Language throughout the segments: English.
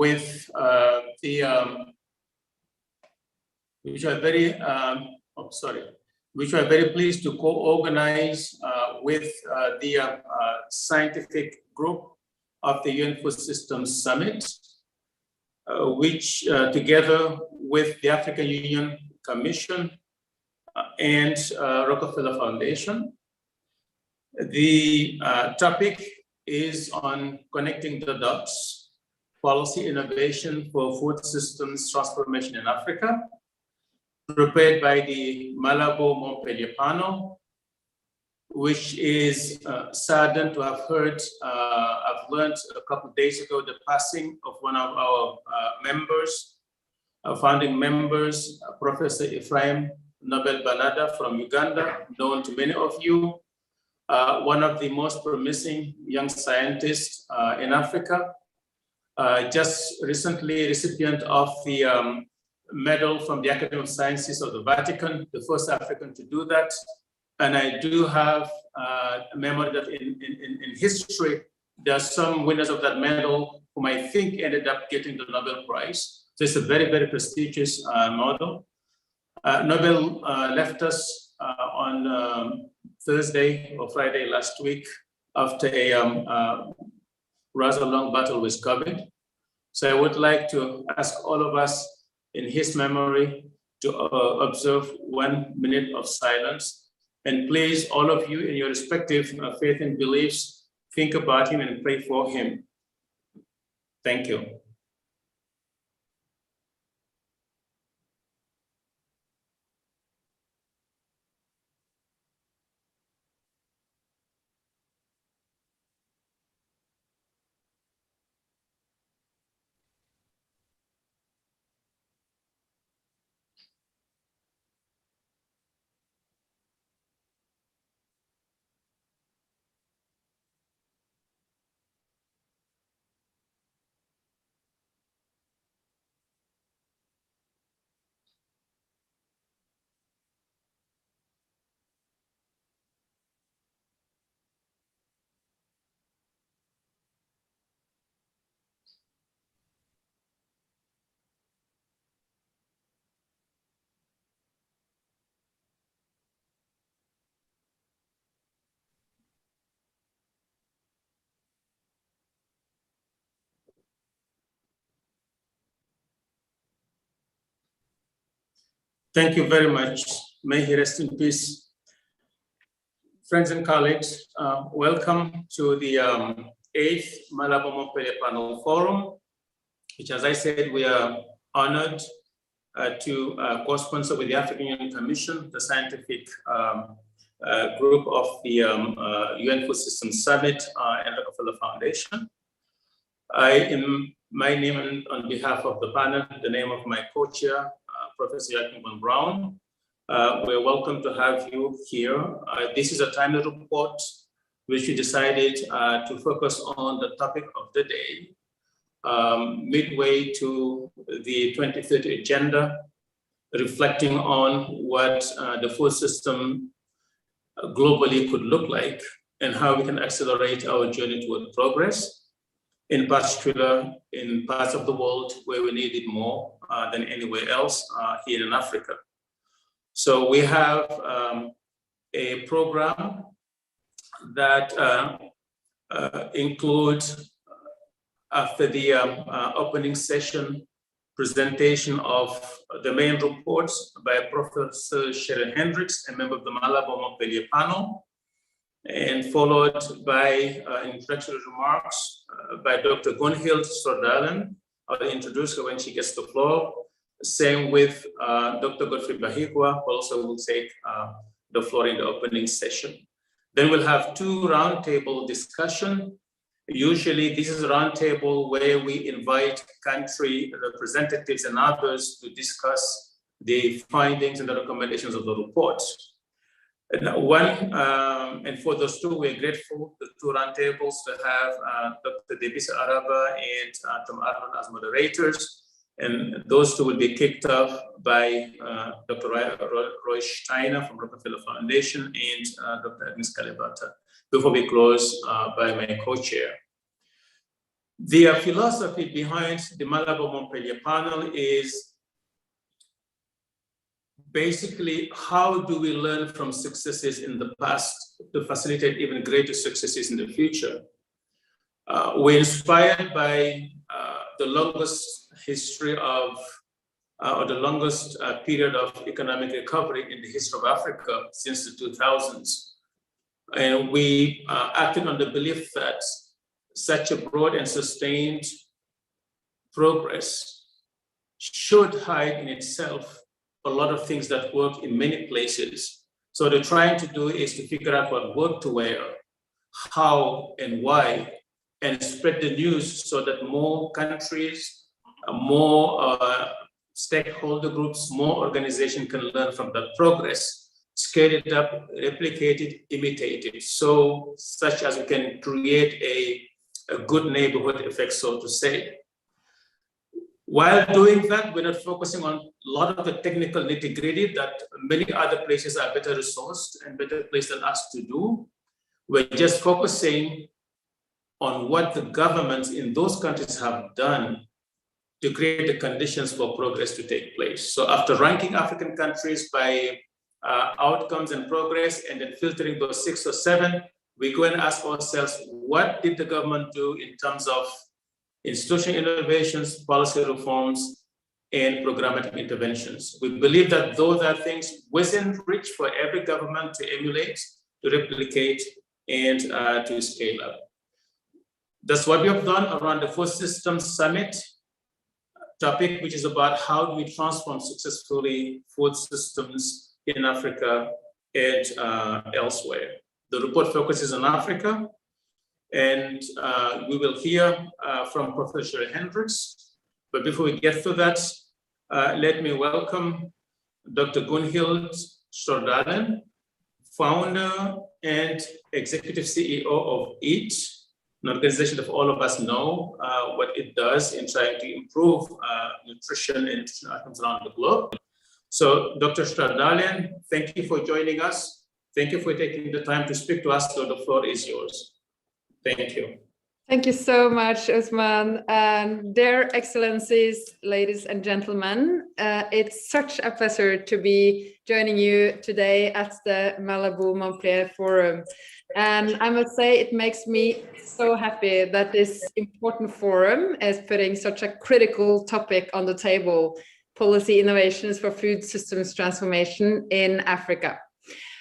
with which are very pleased to co-organize with the scientific group of the UNFSS Systems Summit, which together with the African Union Commission and Rockefeller Foundation. The topic is on connecting the dots, policy innovation for food systems transformation in Africa, prepared by the Malawi-born panel, which is saddened to have heard, I've learned a couple of days ago, the passing of one of our members, founding members, Professor Ephraim Nobel Banada from Uganda, known to many of you, one of the most promising young scientists in Africa, just recently recipient of the medal from the Academy of Sciences of the Vatican, the first African to do that. And I do have a memory that in history, there are some winners of that medal whom I think ended up getting the Nobel Prize. So it's a very, very prestigious model. Nobel left us on Thursday or Friday last week after a rather long battle with COVID. So I would like to ask all of us in his memory to observe 1 minute of silence. And please, all of you in your respective faith and beliefs, think about him and pray for him. Thank you. Thank you very much. May he rest in peace. Friends and colleagues, welcome to the 8th Malawi-born Panel Forum, which, as I said, we are honored to co-sponsor with the African Union Commission, the scientific group of the UNFSS Systems Summit and Rockefeller Foundation. My name and on behalf of the panel, the name of my co-chair, Professor Joachim von Braun. We're welcome to have you here. This is a timely report which we decided to focus on the topic of the day, midway to the 2030 agenda, reflecting on what the food system globally could look like and how we can accelerate our journey toward progress, in particular in parts of the world where we need it more than anywhere else here in Africa. So we have a program that includes, after the opening session, presentation of the main reports by Professor Sharon Hendricks, a member of the Malawi-born panel, and followed by introductory remarks by Dr. Gunhild Stordalen. I'll introduce her when she gets the floor. Same with Dr. Godfrey Bahigwa, who also will take the floor in the opening session. Then we'll have 2 roundtable discussion. Usually this is a roundtable where we invite country representatives and others to discuss the findings and the recommendations of the report. And for those 2, we're grateful, the 2 roundtables, to have Dr. Decer Araba and Tom Arnold as moderators. And those 2 will be kicked off by Dr. Roy Steiner from Rockefeller Foundation and Dr. Agnes Kalibata, before we close by my co-chair. The philosophy behind the Malawi-Montpellier panel is basically how do we learn from successes in the past to facilitate even greater successes in the future. We're inspired by the longest history of, or the longest period of economic recovery in the history of Africa since the 2000s. And we acted on the belief that such a broad and sustained progress should hide in itself a lot of things that work in many places. So what they're trying to do is to figure out what worked where, how and why, and spread the news so that more countries, more stakeholder groups, more organizations can learn from that progress, scale it up, replicate it, imitate it. So such as we can create a good neighborhood effect, so to say. While doing that, we're not focusing on a lot of the technical nitty-gritty that many other places are better resourced and better placed than us to do. We're just focusing on what the governments in those countries have done to create the conditions for progress to take place. So after ranking African countries by outcomes and progress, and then filtering those 6 or 7, we go and ask ourselves, what did the government do in terms of institutional innovations, policy reforms, and programmatic interventions? We believe that those are things within reach for every government to emulate, to replicate, and to scale up. That's what we have done around the Food Systems Summit topic, which is about how do we transform successfully food systems in Africa and elsewhere. The report focuses on Africa, and we will hear from Professor Hendricks. But before we get to that, let me welcome Dr. Gunhild Stordalen, founder and executive CEO of EAT, an organization that all of us know what it does in trying to improve nutrition and nutrition outcomes around the globe. So Dr. Stordalen, thank you for joining us. Thank you for taking the time to speak to us. So the floor is yours. Thank you. Thank you so much, Usman. And dear excellencies, ladies and gentlemen, it's such a pleasure to be joining you today at the Malawi-Montpellier Forum. And I must say, it makes me so happy that this important forum is putting such a critical topic on the table, policy innovations for food systems transformation in Africa.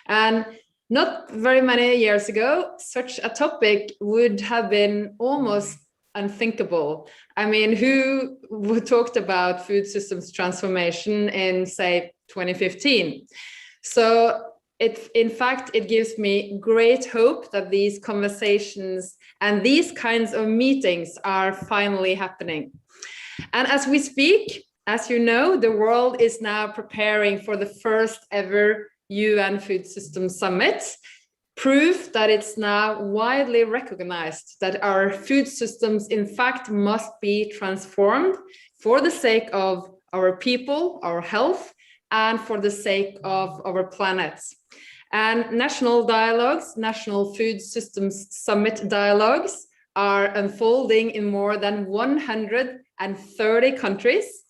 And not very many years ago, such a topic would have been almost unthinkable. I mean, who talked about food systems transformation in, say, 2015? So in fact, it gives me great hope that these conversations and these kinds of meetings are finally happening. And as we speak, as you know, the world is now preparing for the first ever UN Food Systems Summit, proof that it's now widely recognized that our food systems, in fact, must be transformed for the sake of our people, our health, and for the sake of our planet. And national dialogues, national food systems summit dialogues are unfolding in more than 130 countries.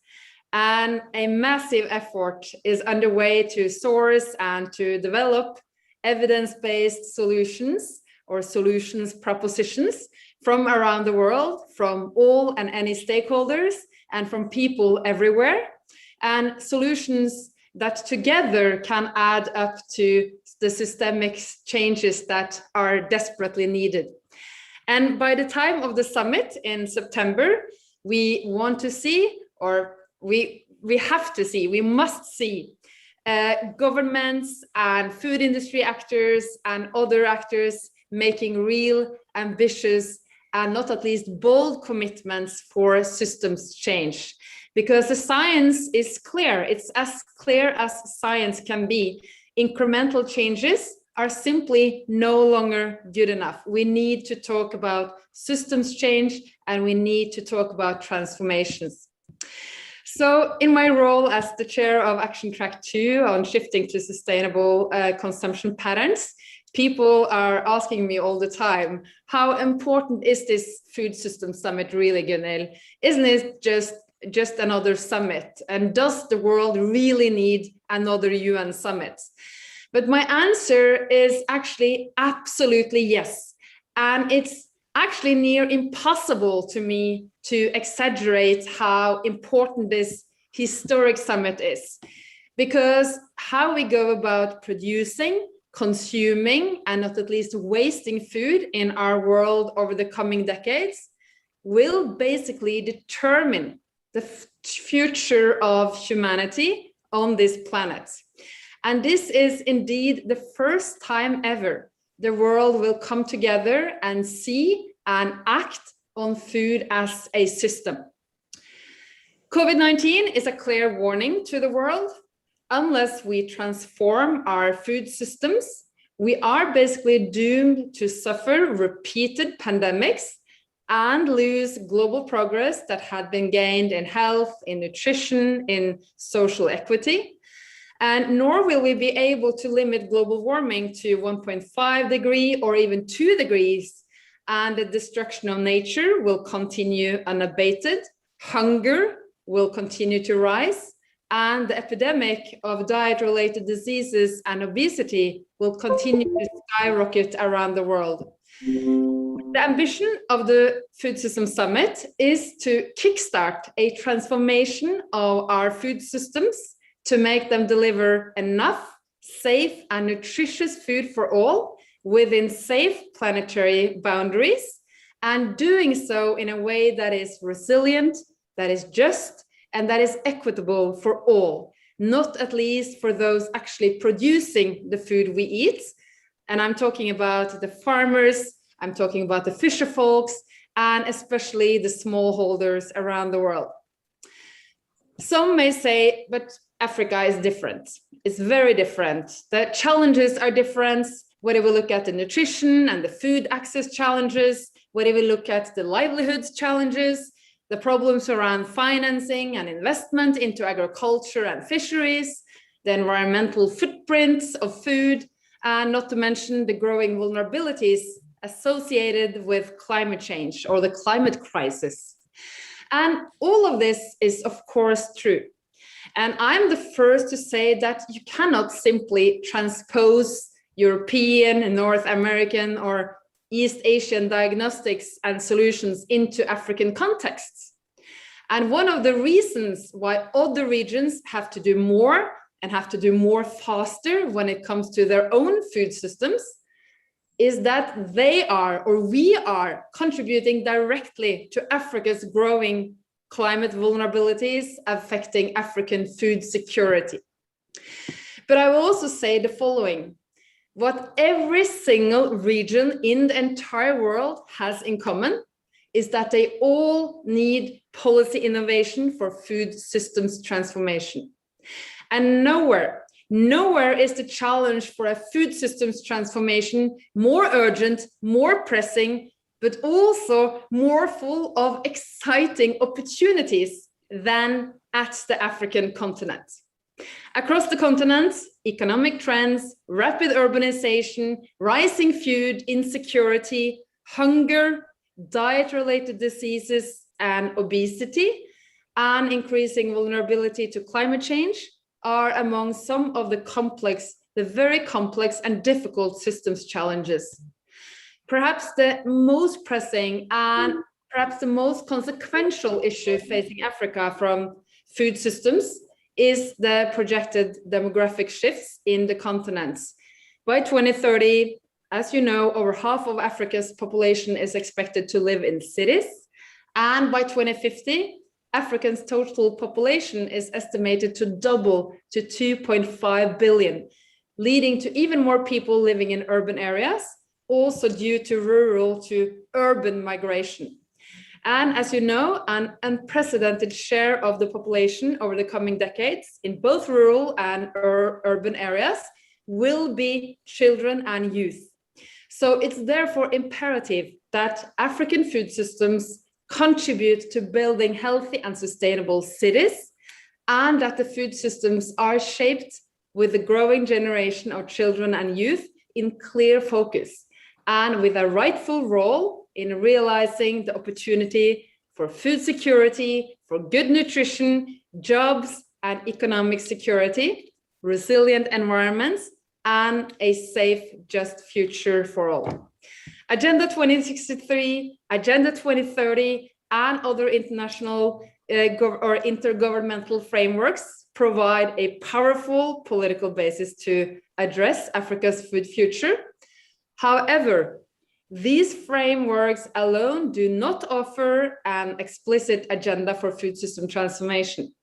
And a massive effort is underway to source and to develop evidence-based solutions or solutions propositions from around the world, from all and any stakeholders and from people everywhere, and solutions that together can add up to the systemic changes that are desperately needed. And by the time of the summit in September, we want to see, or we have to see, we must see governments and food industry actors and other actors making real, ambitious, and not at least bold commitments for systems change. Because the science is clear, it's as clear as science can be. Incremental changes are simply no longer good enough. We need to talk about systems change, and we need to talk about transformations. So in my role as the chair of Action Track 2 on shifting to sustainable consumption patterns, people are asking me all the time, how important is this food system summit really, Gunhild? Isn't it just another summit? And does the world really need another UN summit? But my answer is actually absolutely yes. And it's actually near impossible to me to exaggerate how important this historic summit is. Because how we go about producing, consuming, and not at least wasting food in our world over the coming decades will basically determine the future of humanity on this planet. And this is indeed the first time ever the world will come together and see and act on food as a system. COVID-19 is a clear warning to the world. Unless we transform our food systems, we are basically doomed to suffer repeated pandemics and lose global progress that had been gained in health, in nutrition, in social equity. And nor will we be able to limit global warming to 1.5 degrees or even 2 degrees. And the destruction of nature will continue unabated. Hunger will continue to rise. And the epidemic of diet-related diseases and obesity will continue to skyrocket around the world. The ambition of the Food System Summit is to kickstart a transformation of our food systems to make them deliver enough, safe, and nutritious food for all within safe planetary boundaries, and doing so in a way that is resilient, that is just, and that is equitable for all, not at least for those actually producing the food we eat. And I'm talking about the farmers, I'm talking about the fisher folks, and especially the smallholders around the world. Some may say, but Africa is different. It's very different. The challenges are different. Whether we look at the nutrition and the food access challenges, whether we look at the livelihoods challenges, the problems around financing and investment into agriculture and fisheries, the environmental footprints of food, and not to mention the growing vulnerabilities associated with climate change or the climate crisis. And all of this is, of course, true. And I'm the first to say that you cannot simply transpose European, North American, or East Asian diagnostics and solutions into African contexts. And one of the reasons why other regions have to do more and have to do more faster when it comes to their own food systems is that they are, or we are, contributing directly to Africa's growing climate vulnerabilities affecting African food security. But I will also say the following. What every single region in the entire world has in common is that they all need policy innovation for food systems transformation. And nowhere is the challenge for a food systems transformation more urgent, more pressing, but also more full of exciting opportunities than at the African continent. Across the continent, economic trends, rapid urbanization, rising food insecurity, hunger, diet-related diseases and obesity, and increasing vulnerability to climate change are among some of the very complex and difficult systems challenges. Perhaps the most pressing and perhaps the most consequential issue facing Africa from food systems is the projected demographic shifts in the continents. By 2030, as you know, over half of Africa's population is expected to live in cities. And by 2050, Africa's total population is estimated to double to 2.5 billion, leading to even more people living in urban areas, also due to rural to urban migration. And as you know, an unprecedented share of the population over the coming decades in both rural and urban areas will be children and youth. So it's therefore imperative that African food systems contribute to building healthy and sustainable cities, and that the food systems are shaped with the growing generation of children and youth in clear focus and with a rightful role in realizing the opportunity for food security, for good nutrition, jobs and economic security, resilient environments, and a safe, just future for all. Agenda 2063, Agenda 2030, and other international or intergovernmental frameworks provide a powerful political basis to address Africa's food future. However, these frameworks alone do not offer an explicit agenda for food system transformation.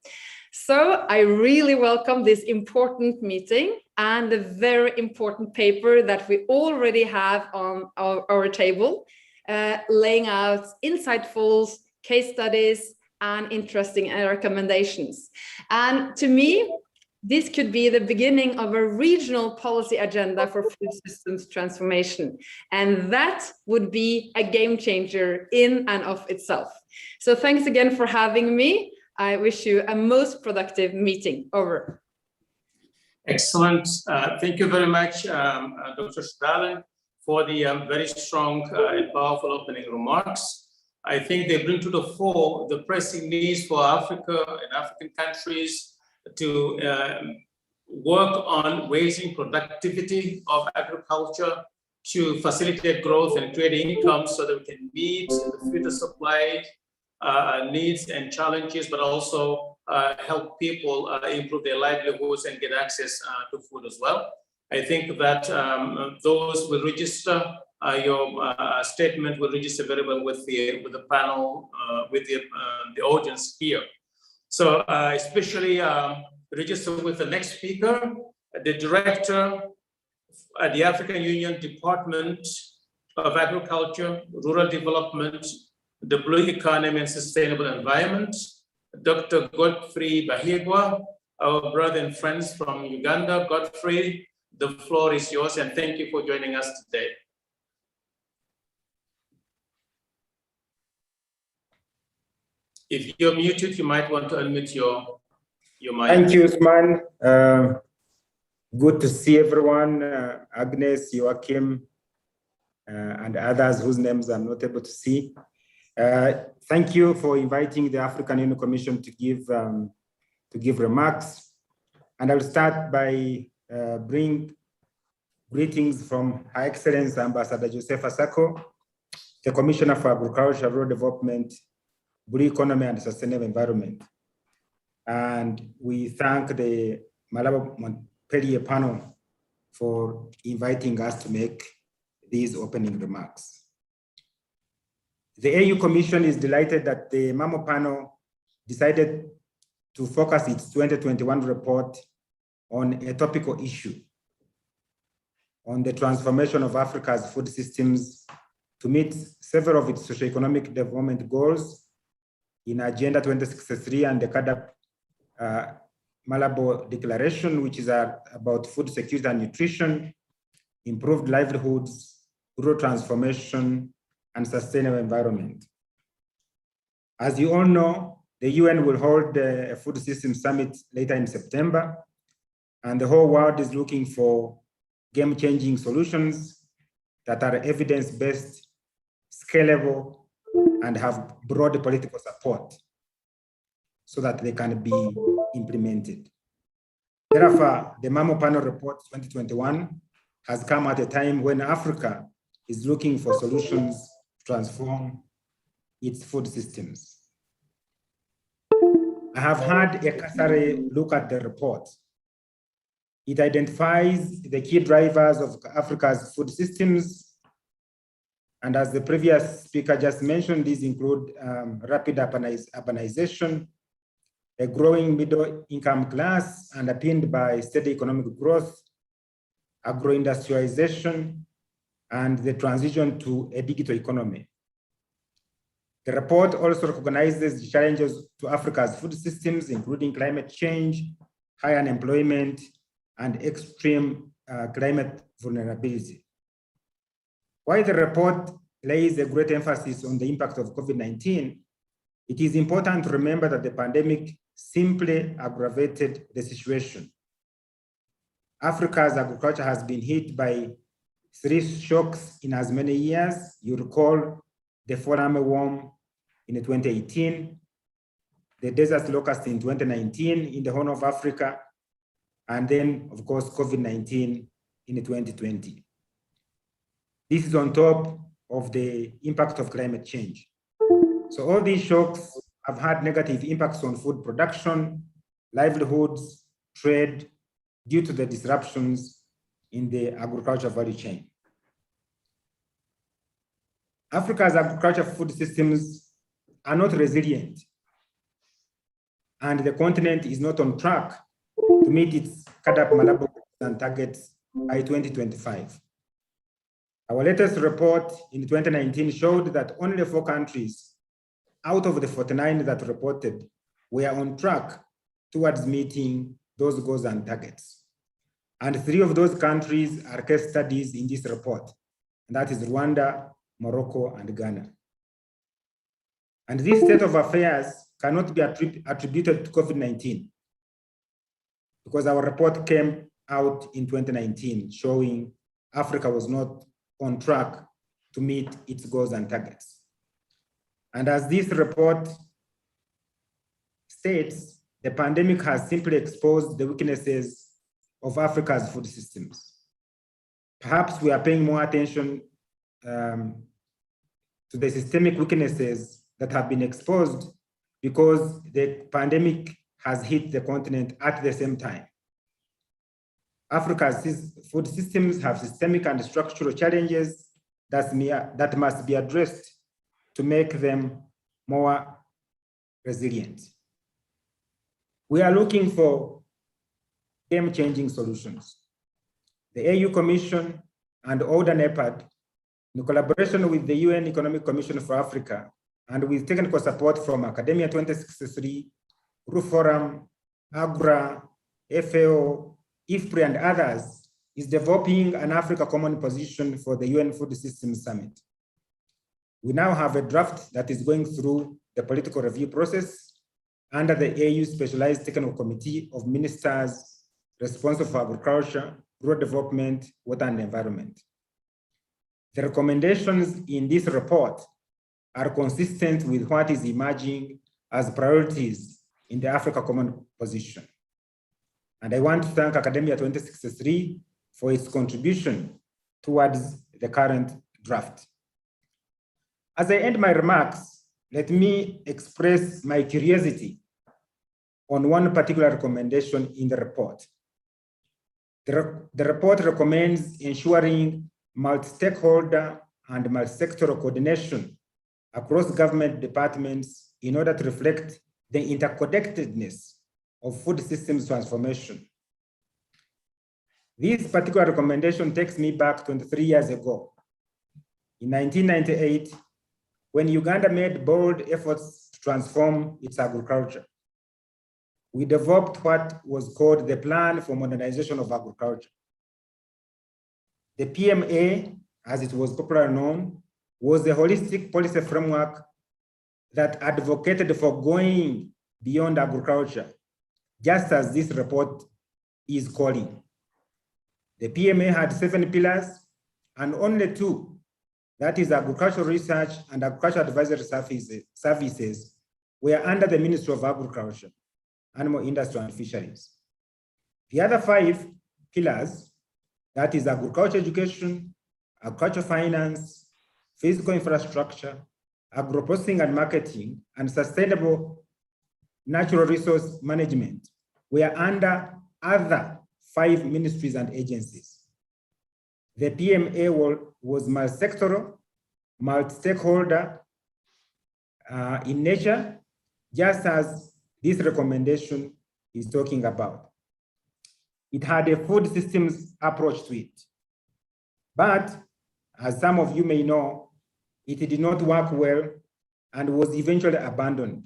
So I really welcome this important meeting and the very important paper that we already have on our table, laying out insightful case studies and interesting recommendations. And to me, this could be the beginning of a regional policy agenda for food systems transformation. And that would be a game changer in and of itself. So thanks again for having me. I wish you a most productive meeting. Over. Excellent. Thank you very much, Dr. Shdalen, for the very strong and powerful opening remarks. I think they bring to the fore the pressing needs for Africa and African countries to work on raising productivity of agriculture to facilitate growth and create income so that we can meet the future supply needs and challenges, but also help people improve their livelihoods and get access to food as well. I think that those will register, your statement will register very well with the panel, with the audience here. So especially register with the next speaker, the director at the African Union Department of Agriculture, Rural Development, the Blue Economy and Sustainable Environment, Dr. Godfrey Bahigwa, our brother and friends from Uganda. Godfrey, the floor is yours, and thank you for joining us today. If you're muted, you might want to unmute your mic. Thank you, Usman. Good to see everyone, Agnes, Joachim, and others whose names I'm not able to see. Thank you for inviting the African Union Commission to give remarks. And I'll start by bring greetings from Her Excellency Ambassador Joseph Sako, the Commissioner for Agriculture, Rural Development, Blue Economy and Sustainable Environment. And we thank the Malawi-Montpellier panel for inviting us to make these opening remarks. The AU Commission is delighted that the MaMo panel decided to focus its 2021 report on a topical issue on the transformation of Africa's food systems to meet several of its socioeconomic development goals in Agenda 2063 and the CAADP Malabo Declaration, which is about food security and nutrition, improved livelihoods, rural transformation, and sustainable environment. As you all know, the UN will hold a food system summit later in September, and the whole world is looking for game-changing solutions that are evidence-based, scalable, and have broad political support so that they can be implemented. Therefore, the MaMo panel report 2021 has come at a time when Africa is looking for solutions to transform its food systems. I have had a cursory look at the report. It identifies the key drivers of Africa's food systems. And as the previous speaker just mentioned, these include rapid urbanization, a growing middle income class underpinned by steady economic growth, agro-industrialization, and the transition to a digital economy. The report also recognizes the challenges to Africa's food systems, including climate change, high unemployment, and extreme climate vulnerability. While the report lays a great emphasis on the impact of COVID-19, it is important to remember that the pandemic simply aggravated the situation. Africa's agriculture has been hit by 3 shocks in as many years. You recall the fall armyworm in 2018, the desert locust in 2019 in the Horn of Africa, and then, of course, COVID-19 in 2020. This is on top of the impact of climate change. So all these shocks have had negative impacts on food production, livelihoods, trade, due to the disruptions in the agriculture value chain. Africa's agricultural food systems are not resilient, and the continent is not on track to meet its Malawi-born targets by 2025. Our latest report in 2019 showed that only 4 countries out of the 49 that reported were on track towards meeting those goals and targets. And 3 of those countries are case studies in this report, and that is Rwanda, Morocco, and Ghana. And this state of affairs cannot be attributed to COVID-19, because our report came out in 2019 showing Africa was not on track to meet its goals and targets. And as this report states, the pandemic has simply exposed the weaknesses of Africa's food systems. Perhaps we are paying more attention to the systemic weaknesses that have been exposed because the pandemic has hit the continent at the same time. Africa's food systems have systemic and structural challenges that must be addressed to make them more resilient. We are looking for game-changing solutions. The AU Commission and ODA NEPAD, in collaboration with the UN Economic Commission for Africa, and with technical support from Academia 2063, Roof Forum, AGRA, FAO, IFPRI, and others, is developing an Africa Common Position for the UN Food Systems Summit. We now have a draft that is going through the political review process under the AU Specialized Technical Committee of Ministers responsible for agriculture, rural development, water, and environment. The recommendations in this report are consistent with what is emerging as priorities in the Africa Common Position. And I want to thank Academia 2063 for its contribution towards the current draft. As I end my remarks, let me express my curiosity on one particular recommendation in the report. The report recommends ensuring multi-stakeholder and multi-sectoral coordination across government departments in order to reflect the interconnectedness of food systems transformation. This particular recommendation takes me back 23 years ago. In 1998, when Uganda made bold efforts to transform its agriculture, we developed what was called the Plan for Modernization of Agriculture. The PMA, as it was popularly known, was a holistic policy framework that advocated for going beyond agriculture, just as this report is calling. The PMA had 7 pillars and only 2, that is agricultural research and agricultural advisory services, were under the Ministry of Agriculture, Animal Industry and Fisheries. The other 5 pillars, that is agriculture education, agriculture finance, physical infrastructure, agro-processing and marketing, and sustainable natural resource management, were under other 5 ministries and agencies. The PMA was multi-sectoral, multi-stakeholder in nature, just as this recommendation is talking about. It had a food systems approach to it. But as some of you may know, it did not work well and was eventually abandoned,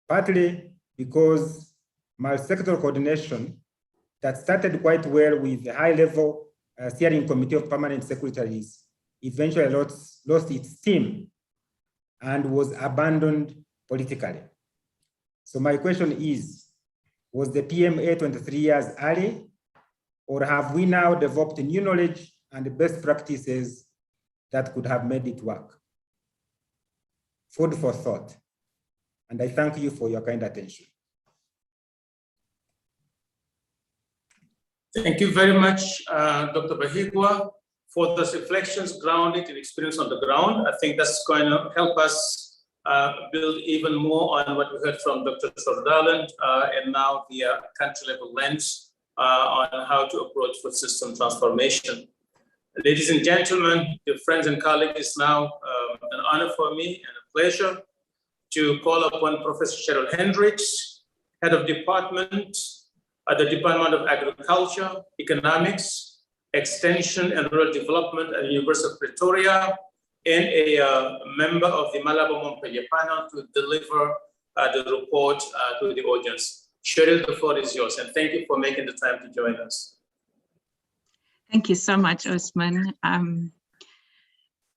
partly because multi-sectoral coordination that started quite well with the high-level steering committee of permanent secretaries eventually lost its steam and was abandoned politically. So my question is, was the PMA 23 years early, or have we now developed new knowledge and best practices that could have made it work. Food for thought. And I thank you for your kind attention. Thank you very much, Dr. Bahigwa, for those reflections grounded in experience on the ground. I think that's going to help us build even more on what we heard from Dr. Sordaland and now the country level lens on how to approach food system transformation. Ladies and gentlemen, dear friends and colleagues, it's now an honor for me and a pleasure to call upon Professor Cheryl Hendricks, Head of Department at the Department of Agriculture, Economics, Extension and Rural Development at the University of Pretoria, and a member of the Malawi-born panel to deliver the report to the audience. Cheryl, the floor is yours, and thank you for making the time to join us. Thank you so much, Usman.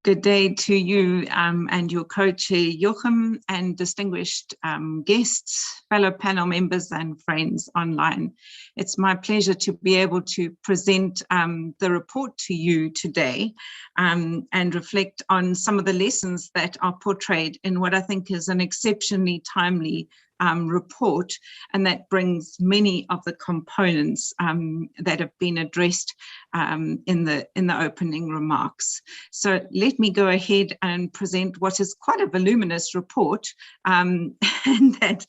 Good day to you and your co-chair, Joachim, and distinguished guests, fellow panel members and friends online. It's my pleasure to be able to present the report to you today and reflect on some of the lessons that are portrayed in what I think is an exceptionally timely report, and that brings many of the components that have been addressed in the opening remarks. So let me go ahead and present what is quite a voluminous report, and that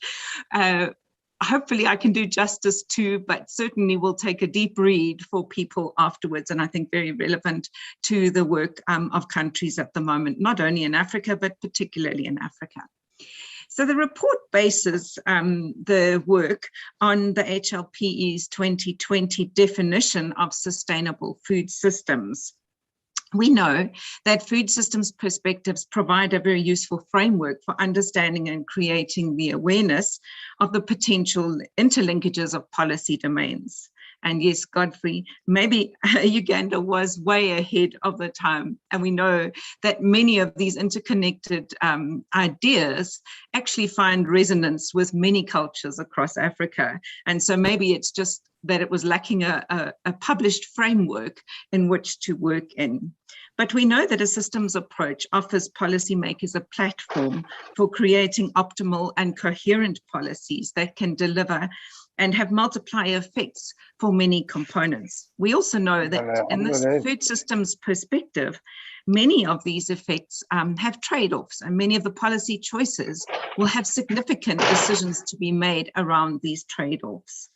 hopefully I can do justice to, but certainly will take a deep read for people afterwards, and I think very relevant to the work of countries at the moment, not only in Africa, but particularly in Africa. So the report bases the work on the HLPE's 2020 definition of sustainable food systems. We know that food systems perspectives provide a very useful framework for understanding and creating the awareness of the potential interlinkages of policy domains. And yes, Godfrey, maybe Uganda was way ahead of the time. And we know that many of these interconnected ideas actually find resonance with many cultures across Africa. And so maybe it's just that it was lacking a published framework in which to work in. But we know that a systems approach offers policymakers a platform for creating optimal and coherent policies that can deliver and have multiplier effects for many components. We also know that in this food systems perspective, many of these effects have trade-offs, and many of the policy choices will have significant decisions to be made around these trade-offs.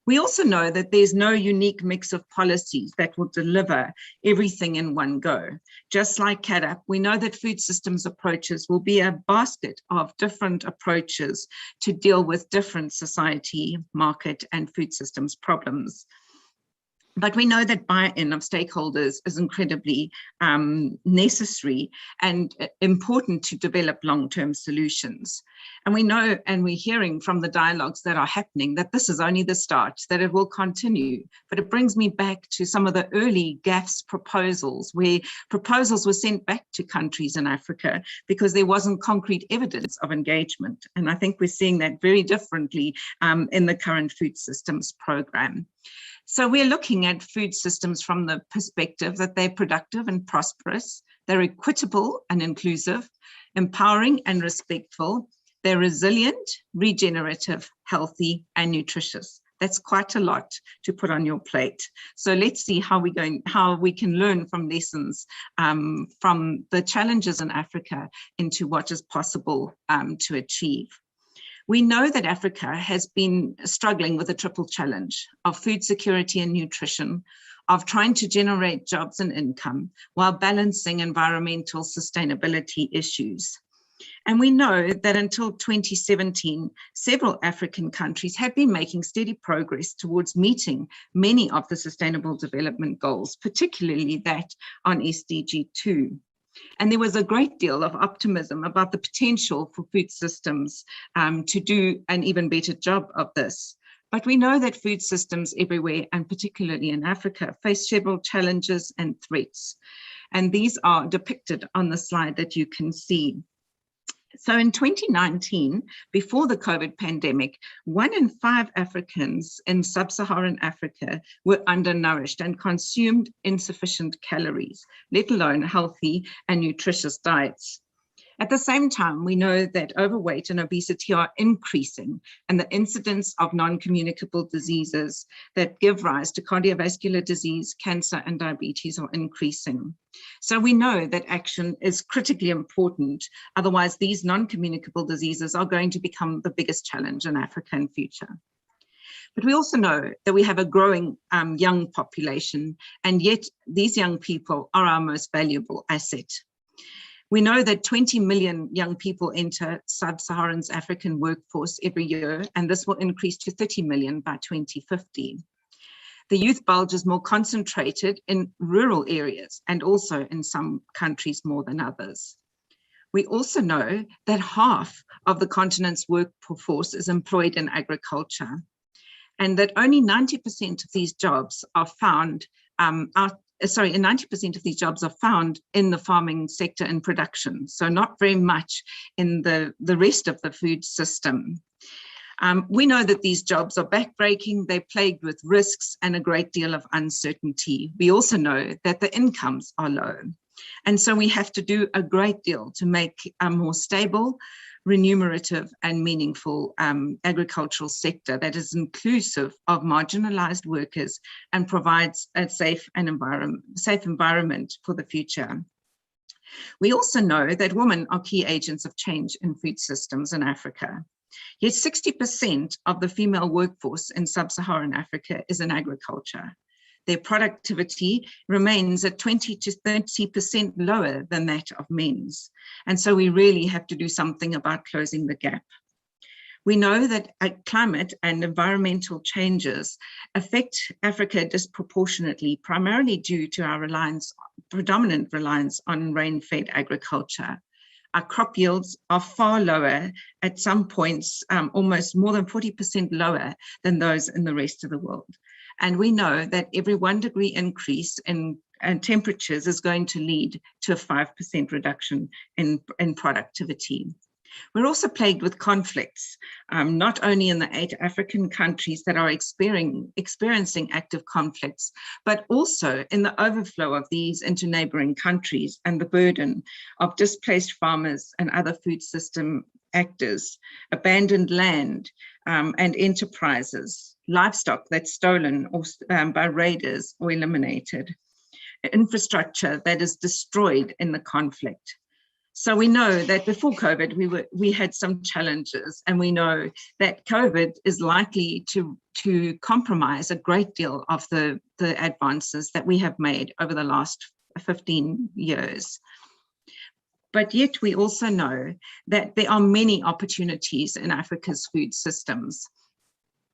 We also know that there's no unique mix of policies that will deliver everything in one go. Just like CADAP, we know that food systems approaches will be a basket of different approaches to deal with different society, market, and food systems problems. But we know that buy-in of stakeholders is incredibly necessary and important to develop long-term solutions. And we know, and we're hearing from the dialogues that are happening, that this is only the start, that it will continue. But it brings me back to some of the early GAFS proposals, where proposals were sent back to countries in Africa because there wasn't concrete evidence of engagement. And I think we're seeing that very differently in the current food systems program. So we're looking at food systems from the perspective that they're productive and prosperous, they're equitable and inclusive, empowering and respectful, they're resilient, regenerative, healthy, and nutritious. That's quite a lot to put on your plate. So let's see how we can learn from lessons from the challenges in Africa into what is possible to achieve. We know that Africa has been struggling with a triple challenge of food security and nutrition, of trying to generate jobs and income while balancing environmental sustainability issues. And we know that until 2017, several African countries had been making steady progress towards meeting many of the Sustainable Development Goals, particularly that on SDG 2. And there was a great deal of optimism about the potential for food systems to do an even better job of this. But we know that food systems everywhere, and particularly in Africa, face several challenges and threats. And these are depicted on the slide that you can see. So in 2019, before the COVID pandemic, 1 in 5 Africans in sub-Saharan Africa were undernourished and consumed insufficient calories, let alone healthy and nutritious diets. At the same time, we know that overweight and obesity are increasing, and the incidence of non-communicable diseases that give rise to cardiovascular disease, cancer, and diabetes are increasing. So we know that action is critically important. Otherwise, these non-communicable diseases are going to become the biggest challenge in Africa in future. But we also know that we have a growing young population, and yet these young people are our most valuable asset. We know that 20 million young people enter sub-Saharan African workforce every year, and this will increase to 30 million by 2050. The youth bulge is more concentrated in rural areas and also in some countries more than others. We also know that half of the continent's workforce is employed in agriculture, and that only 90% of these jobs are found 90% of these jobs are found in the farming sector and production, so not very much in the rest of the food system. We know that these jobs are backbreaking, they're plagued with risks and a great deal of uncertainty. We also know that the incomes are low. And so we have to do a great deal to make a more stable, remunerative and meaningful agricultural sector that is inclusive of marginalized workers and provides a safe environment for the future. We also know that women are key agents of change in food systems in Africa. Yet 60% of the female workforce in sub-Saharan Africa is in agriculture. Their productivity remains at 20 to 30% lower than that of men's. And so we really have to do something about closing the gap. We know that climate and environmental changes affect Africa disproportionately, primarily due to our predominant reliance on rain-fed agriculture. Our crop yields are far lower, at some points almost more than 40% lower than those in the rest of the world. And we know that every 1 degree increase in temperatures is going to lead to a 5% reduction in productivity. We're also plagued with conflicts, not only in the 8 African countries that are experiencing active conflicts, but also in the overflow of these into neighboring countries and the burden of displaced farmers and other food system actors, abandoned land and enterprises, livestock that's stolen or by raiders or eliminated, infrastructure that is destroyed in the conflict. So we know that before COVID, we had some challenges, and we know that COVID is likely to compromise a great deal of the advances that we have made over the last 15 years. But yet we also know that there are many opportunities in Africa's food systems.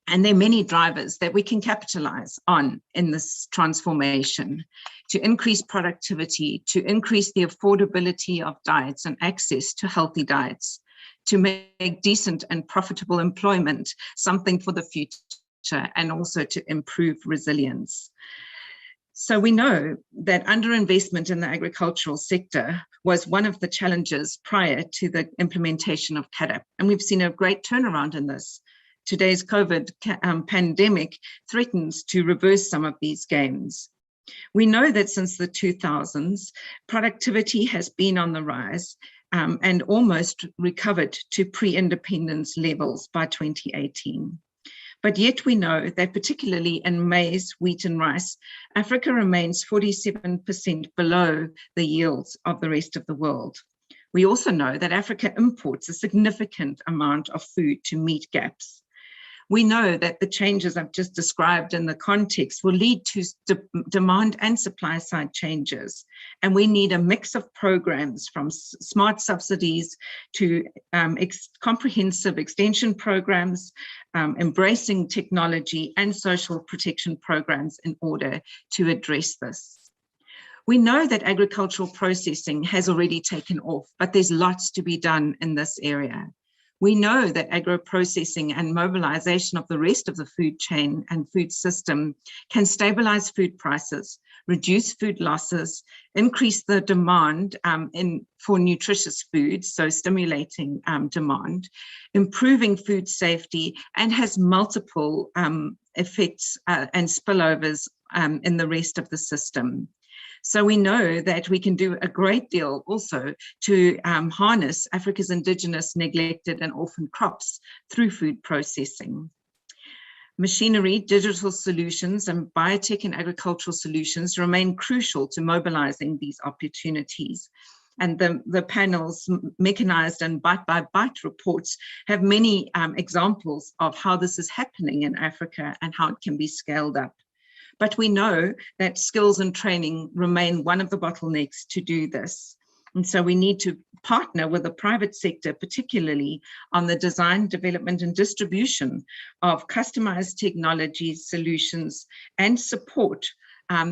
And there are many drivers that we can capitalize on in this transformation to increase productivity, to increase the affordability of diets and access to healthy diets, to make decent and profitable employment something for the future, and also to improve resilience. So we know that underinvestment in the agricultural sector was one of the challenges prior to the implementation of CAADP, and we've seen a great turnaround in this. Today's COVID pandemic threatens to reverse some of these gains. We know that since the 2000s, productivity has been on the rise and almost recovered to pre-independence levels by 2018. But yet we know that particularly in maize, wheat and rice, Africa remains 47% below the yields of the rest of the world. We also know that Africa imports a significant amount of food to meet gaps. We know that the changes I've just described in the context will lead to demand and supply side changes. And we need a mix of programs from smart subsidies to comprehensive extension programs, embracing technology and social protection programs in order to address this. We know that agricultural processing has already taken off, but there's lots to be done in this area. We know that agro-processing and mobilization of the rest of the food chain and food system can stabilize food prices, reduce food losses, increase the demand for nutritious foods, so stimulating demand, improving food safety, and has multiple effects and spillovers in the rest of the system. So we know that we can do a great deal also to harness Africa's indigenous, neglected, and orphaned crops through food processing. Machinery, digital solutions, and biotech and agricultural solutions remain crucial to mobilizing these opportunities. And the panel's mechanized and bite-by-bite reports have many examples of how this is happening in Africa and how it can be scaled up. But we know that skills and training remain one of the bottlenecks to do this. And so we need to partner with the private sector, particularly on the design, development, and distribution of customized technologies, solutions, and support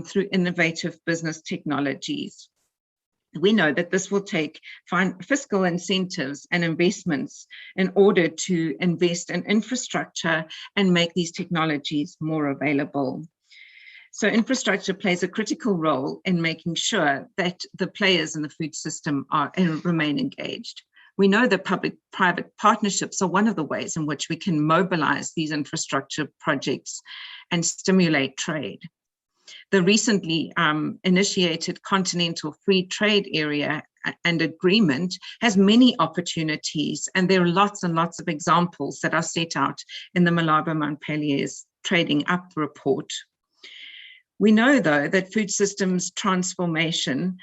through innovative business technologies. We know that this will take fiscal incentives and investments in order to invest in infrastructure and make these technologies more available. So infrastructure plays a critical role in making sure that the players in the food system remain engaged. We know that public-private partnerships are one of the ways in which we can mobilize these infrastructure projects and stimulate trade. The recently initiated Continental Free Trade Area and Agreement has many opportunities, and there are lots and lots of examples that are set out in the Malawi-born Trading Up report. We know, though, that food systems transformation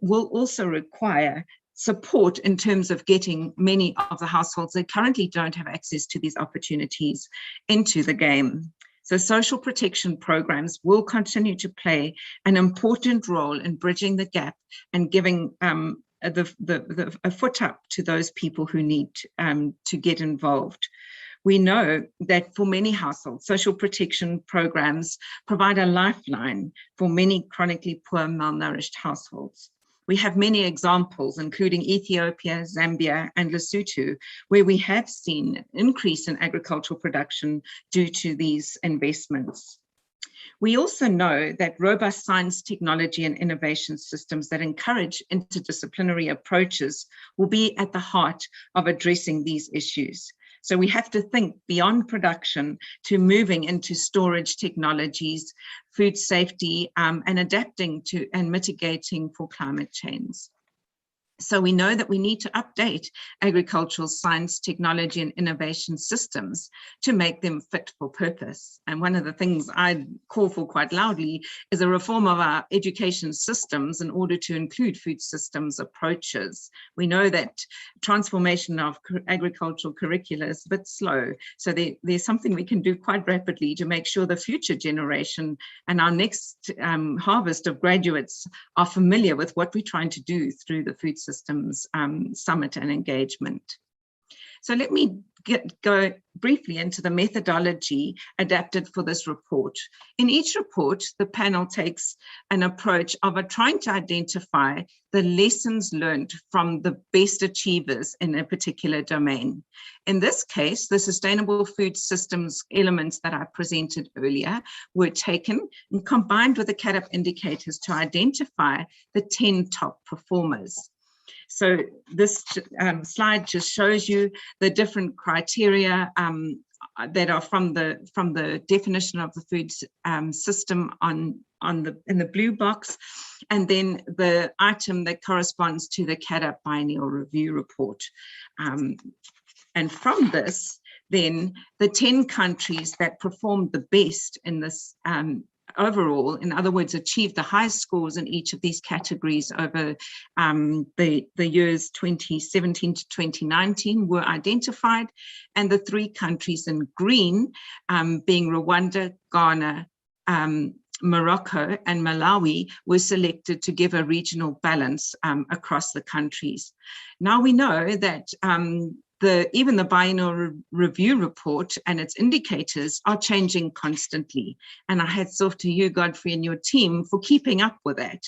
will also require support in terms of getting many of the households that currently don't have access to these opportunities into the game. So social protection programs will continue to play an important role in bridging the gap and giving a foot up to those people who need to get involved. We know that for many households, social protection programs provide a lifeline for many chronically poor, malnourished households. We have many examples, including Ethiopia, Zambia, and Lesotho, where we have seen an increase in agricultural production due to these investments. We also know that robust science, technology, and innovation systems that encourage interdisciplinary approaches will be at the heart of addressing these issues. So we have to think beyond production to moving into storage technologies, food safety, and adapting to and mitigating for climate change. So we know that we need to update agricultural science, technology, and innovation systems to make them fit for purpose. And one of the things I call for quite loudly is a reform of our education systems in order to include food systems approaches. We know that transformation of agricultural curricula is a bit slow. So there's something we can do quite rapidly to make sure the future generation and our next harvest of graduates are familiar with what we're trying to do through the food systems summit and engagement. So let me go briefly into the methodology adapted for this report. In each report, the panel takes an approach of trying to identify the lessons learned from the best achievers in a particular domain. In this case, the sustainable food systems elements that I presented earlier were taken and combined with the CADAP indicators to identify the 10 top performers. So this slide just shows you the different criteria that are from the definition of the food system in the blue box, and then the item that corresponds to the CADAP biennial review report. And from this, then the 10 countries that performed the best in this overall, in other words, achieved the highest scores in each of these categories over the years 2017 to 2019 were identified, and the 3 countries in green, being Rwanda, Ghana, Morocco, and Malawi, were selected to give a regional balance across the countries. Now we know that even the biennial review report and its indicators are changing constantly. And I hats off to you, Godfrey, and your team for keeping up with that.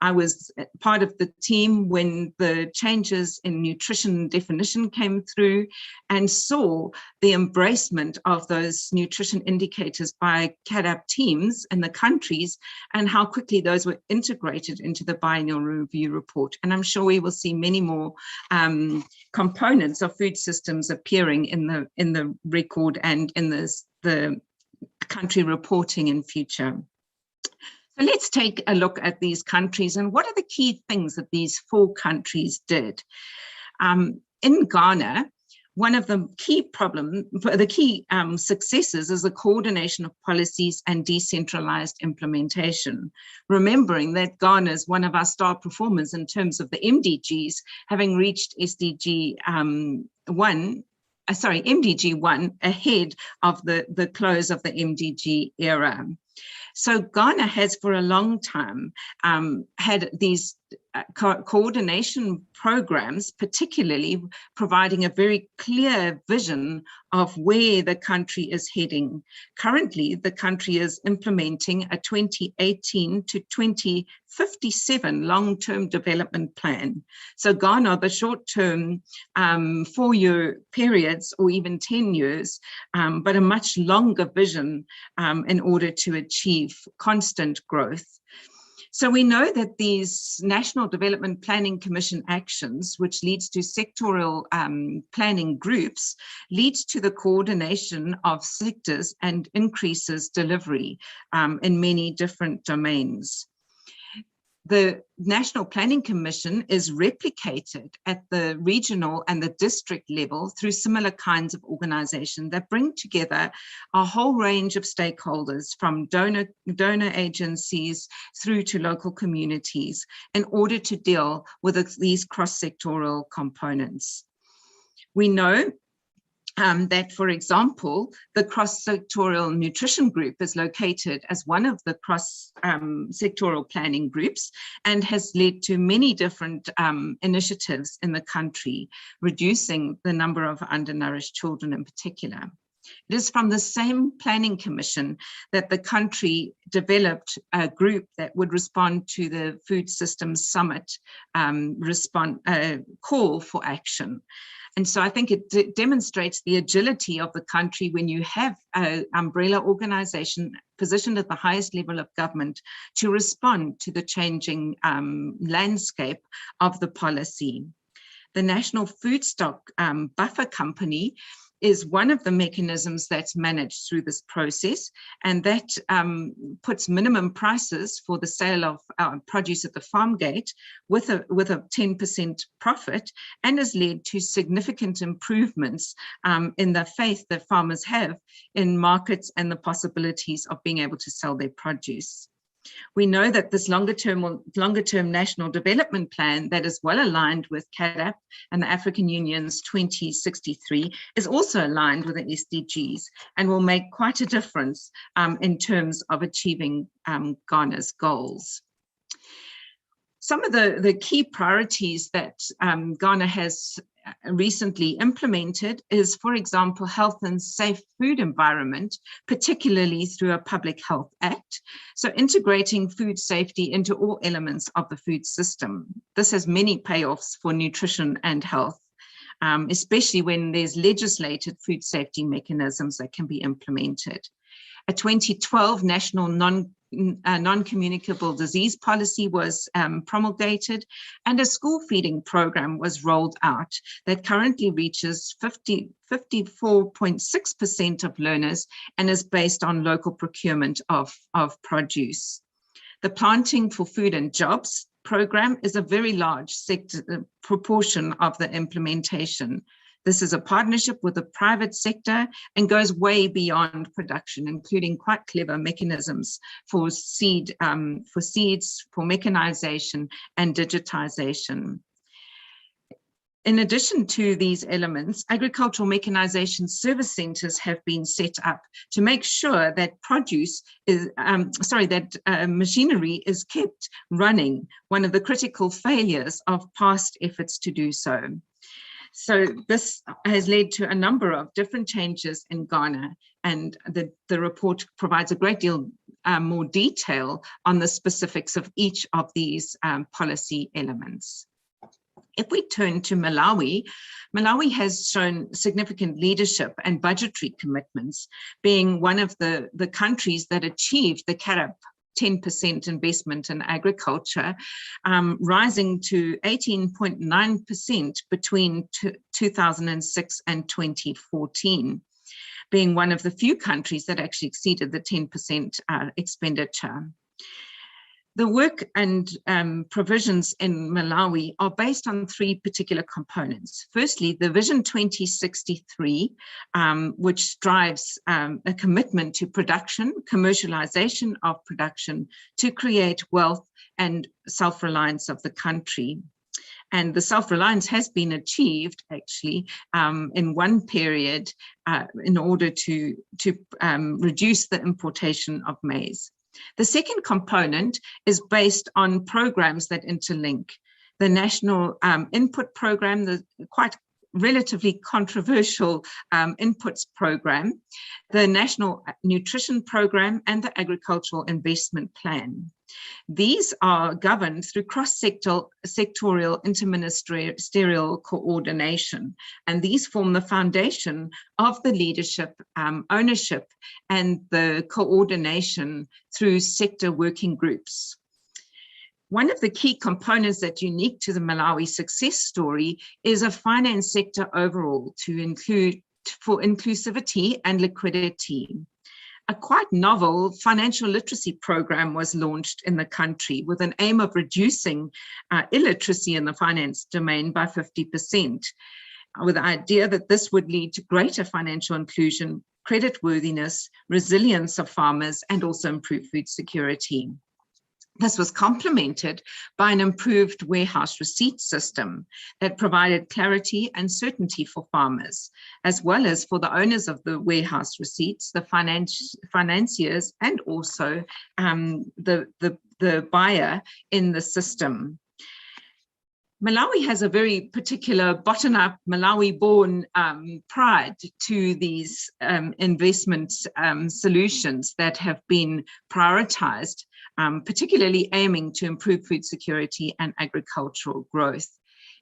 I was part of the team when the changes in nutrition definition came through and saw the embracement of those nutrition indicators by CADAP teams in the countries and how quickly those were integrated into the biennial review report. And I'm sure we will see many more components of food systems appearing in the record and in the country reporting in future. So let's take a look at these countries and what are the key things that these 4 countries did. In Ghana, one of the key successes is the coordination of policies and decentralized implementation. Remembering that Ghana is one of our star performers in terms of the MDGs, having reached MDG 1 ahead of the close of the MDG era. So Ghana has for a long time had these coordination programs, particularly providing a very clear vision of where the country is heading. Currently, the country is implementing a 2018 to 2057 long-term development plan. So Ghana, the short-term 4-year periods or even 10 years, but a much longer vision in order to achieve constant growth. So we know that these National Development Planning Commission actions, which leads to sectoral planning groups, leads to the coordination of sectors and increases delivery in many different domains. The National Planning Commission is replicated at the regional and the district level through similar kinds of organization that bring together a whole range of stakeholders from donor agencies through to local communities in order to deal with these cross-sectoral components. We know that, for example, the cross-sectoral nutrition group is located as one of the cross-sectoral planning groups and has led to many different initiatives in the country, reducing the number of undernourished children in particular. It is from the same planning commission that the country developed a group that would respond to the Food Systems Summit call for action. And so I think it demonstrates the agility of the country when you have an umbrella organization positioned at the highest level of government to respond to the changing landscape of the policy. The National Food Stock Buffer Company is one of the mechanisms that's managed through this process, and that puts minimum prices for the sale of produce at the farm gate with a 10% profit, and has led to significant improvements in the faith that farmers have in markets and the possibilities of being able to sell their produce. We know that this longer term national development plan that is well aligned with CADAP and the African Union's 2063 is also aligned with the SDGs and will make quite a difference in terms of achieving Ghana's goals. Some of the key priorities that Ghana has recently implemented is, for example, health and safe food environment, particularly through a Public Health Act. So integrating food safety into all elements of the food system. This has many payoffs for nutrition and health, especially when there's legislated food safety mechanisms that can be implemented. A 2012 national non-communicable disease policy was promulgated, and a school feeding program was rolled out that currently reaches 54.6% of learners and is based on local procurement of produce. The Planting for Food and Jobs program is a very large proportion of the implementation. This is a partnership with the private sector and goes way beyond production, including quite clever mechanisms for seeds, for mechanization and digitization. In addition to these elements, agricultural mechanization service centers have been set up to make sure that machinery is kept running, one of the critical failures of past efforts to do so. So this has led to a number of different changes in Ghana, and the report provides a great deal more detail on the specifics of each of these policy elements. If we turn to Malawi, Malawi has shown significant leadership and budgetary commitments, being one of the countries that achieved the CARIB 10% investment in agriculture, rising to 18.9% between 2006 and 2014, being one of the few countries that actually exceeded the 10% expenditure. The work and provisions in Malawi are based on three particular components. Firstly, the Vision 2063, which drives a commitment to production, commercialization of production to create wealth and self-reliance of the country. And the self-reliance has been achieved actually in one period in order to reduce the importation of maize. The second component is based on programs that interlink. The National Input Program, the quite relatively controversial inputs program, the National Nutrition Program, and the Agricultural Investment Plan. These are governed through cross-sectoral interministerial coordination, and these form the foundation of the leadership, ownership, and the coordination through sector working groups. One of the key components that's unique to the Malawi success story is a finance sector overall for inclusivity and liquidity. A quite novel financial literacy program was launched in the country with an aim of reducing illiteracy in the finance domain by 50%, with the idea that this would lead to greater financial inclusion, creditworthiness, resilience of farmers, and also improved food security. This was complemented by an improved warehouse receipt system that provided clarity and certainty for farmers, as well as for the owners of the warehouse receipts, the financiers, and also the buyer in the system. Malawi has a very particular bottom-up Malawi-born pride to these investment solutions that have been prioritized, particularly aiming to improve food security and agricultural growth.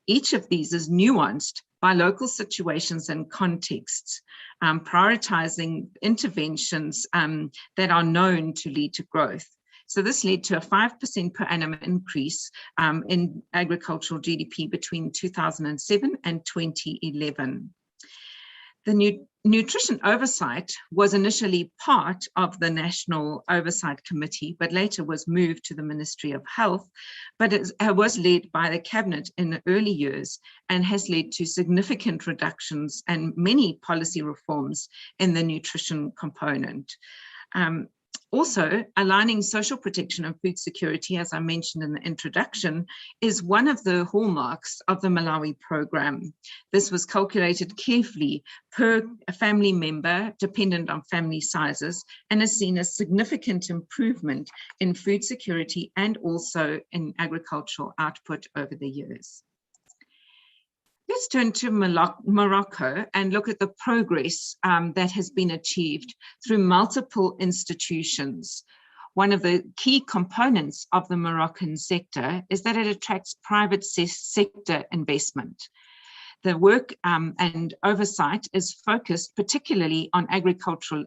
Each of these is nuanced by local situations and contexts, prioritizing interventions that are known to lead to growth. So this led to a 5% per annum increase in agricultural GDP between 2007 and 2011. The nutrition oversight was initially part of the National Oversight Committee, but later was moved to the Ministry of Health, but it was led by the Cabinet in the early years and has led to significant reductions and many policy reforms in the nutrition component. Also, aligning social protection and food security, as I mentioned in the introduction, is one of the hallmarks of the Malawi program. This was calculated carefully per family member, dependent on family sizes, and has seen a significant improvement in food security and also in agricultural output over the years. Let's turn to Morocco and look at the progress that has been achieved through multiple institutions. One of the key components of the Moroccan sector is that it attracts private sector investment. The work and oversight is focused particularly on agricultural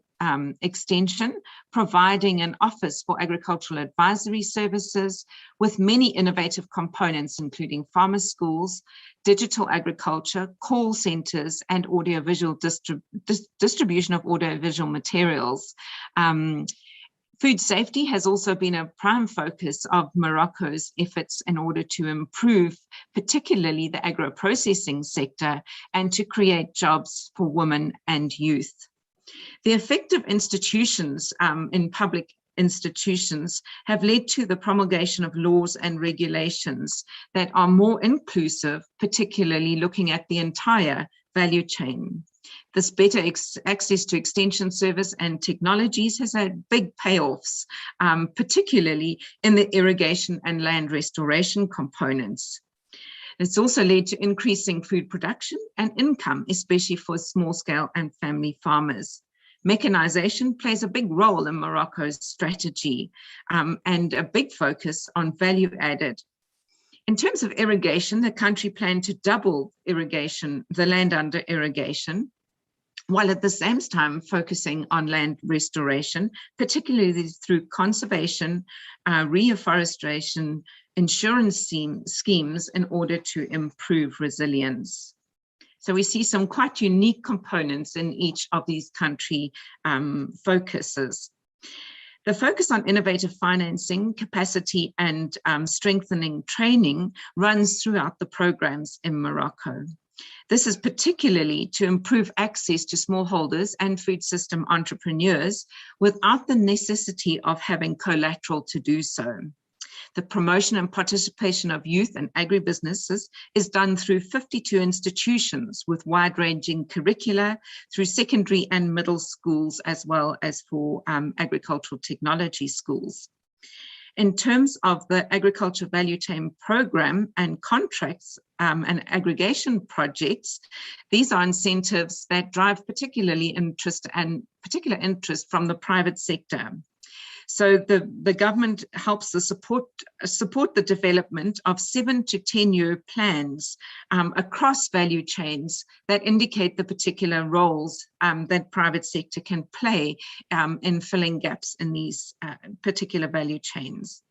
extension, providing an office for agricultural advisory services with many innovative components, including farmer schools, digital agriculture, call centers, and audiovisual distribution of audiovisual materials. Food safety has also been a prime focus of Morocco's efforts in order to improve particularly the agro-processing sector and to create jobs for women and youth. The effective institutions in public institutions have led to the promulgation of laws and regulations that are more inclusive, particularly looking at the entire value chain. This better access to extension service and technologies has had big payoffs, particularly in the irrigation and land restoration components. It's also led to increasing food production and income, especially for small scale and family farmers. Mechanization plays a big role in Morocco's strategy and a big focus on value added. In terms of irrigation, the country planned to double irrigation, the land under irrigation, while at the same time focusing on land restoration, particularly through conservation, reforestation, insurance schemes in order to improve resilience. So we see some quite unique components in each of these country focuses. The focus on innovative financing, capacity, and strengthening training runs throughout the programs in Morocco. This is particularly to improve access to smallholders and food system entrepreneurs without the necessity of having collateral to do so. The promotion and participation of youth and agribusinesses is done through 52 institutions with wide-ranging curricula through secondary and middle schools, as well as for agricultural technology schools. In terms of the agriculture value chain program and contracts and aggregation projects, these are incentives that drive particular interest from the private sector. So the government helps to support the development of 7 to 10 year plans across value chains that indicate the particular roles that private sector can play in filling gaps in these particular value chains.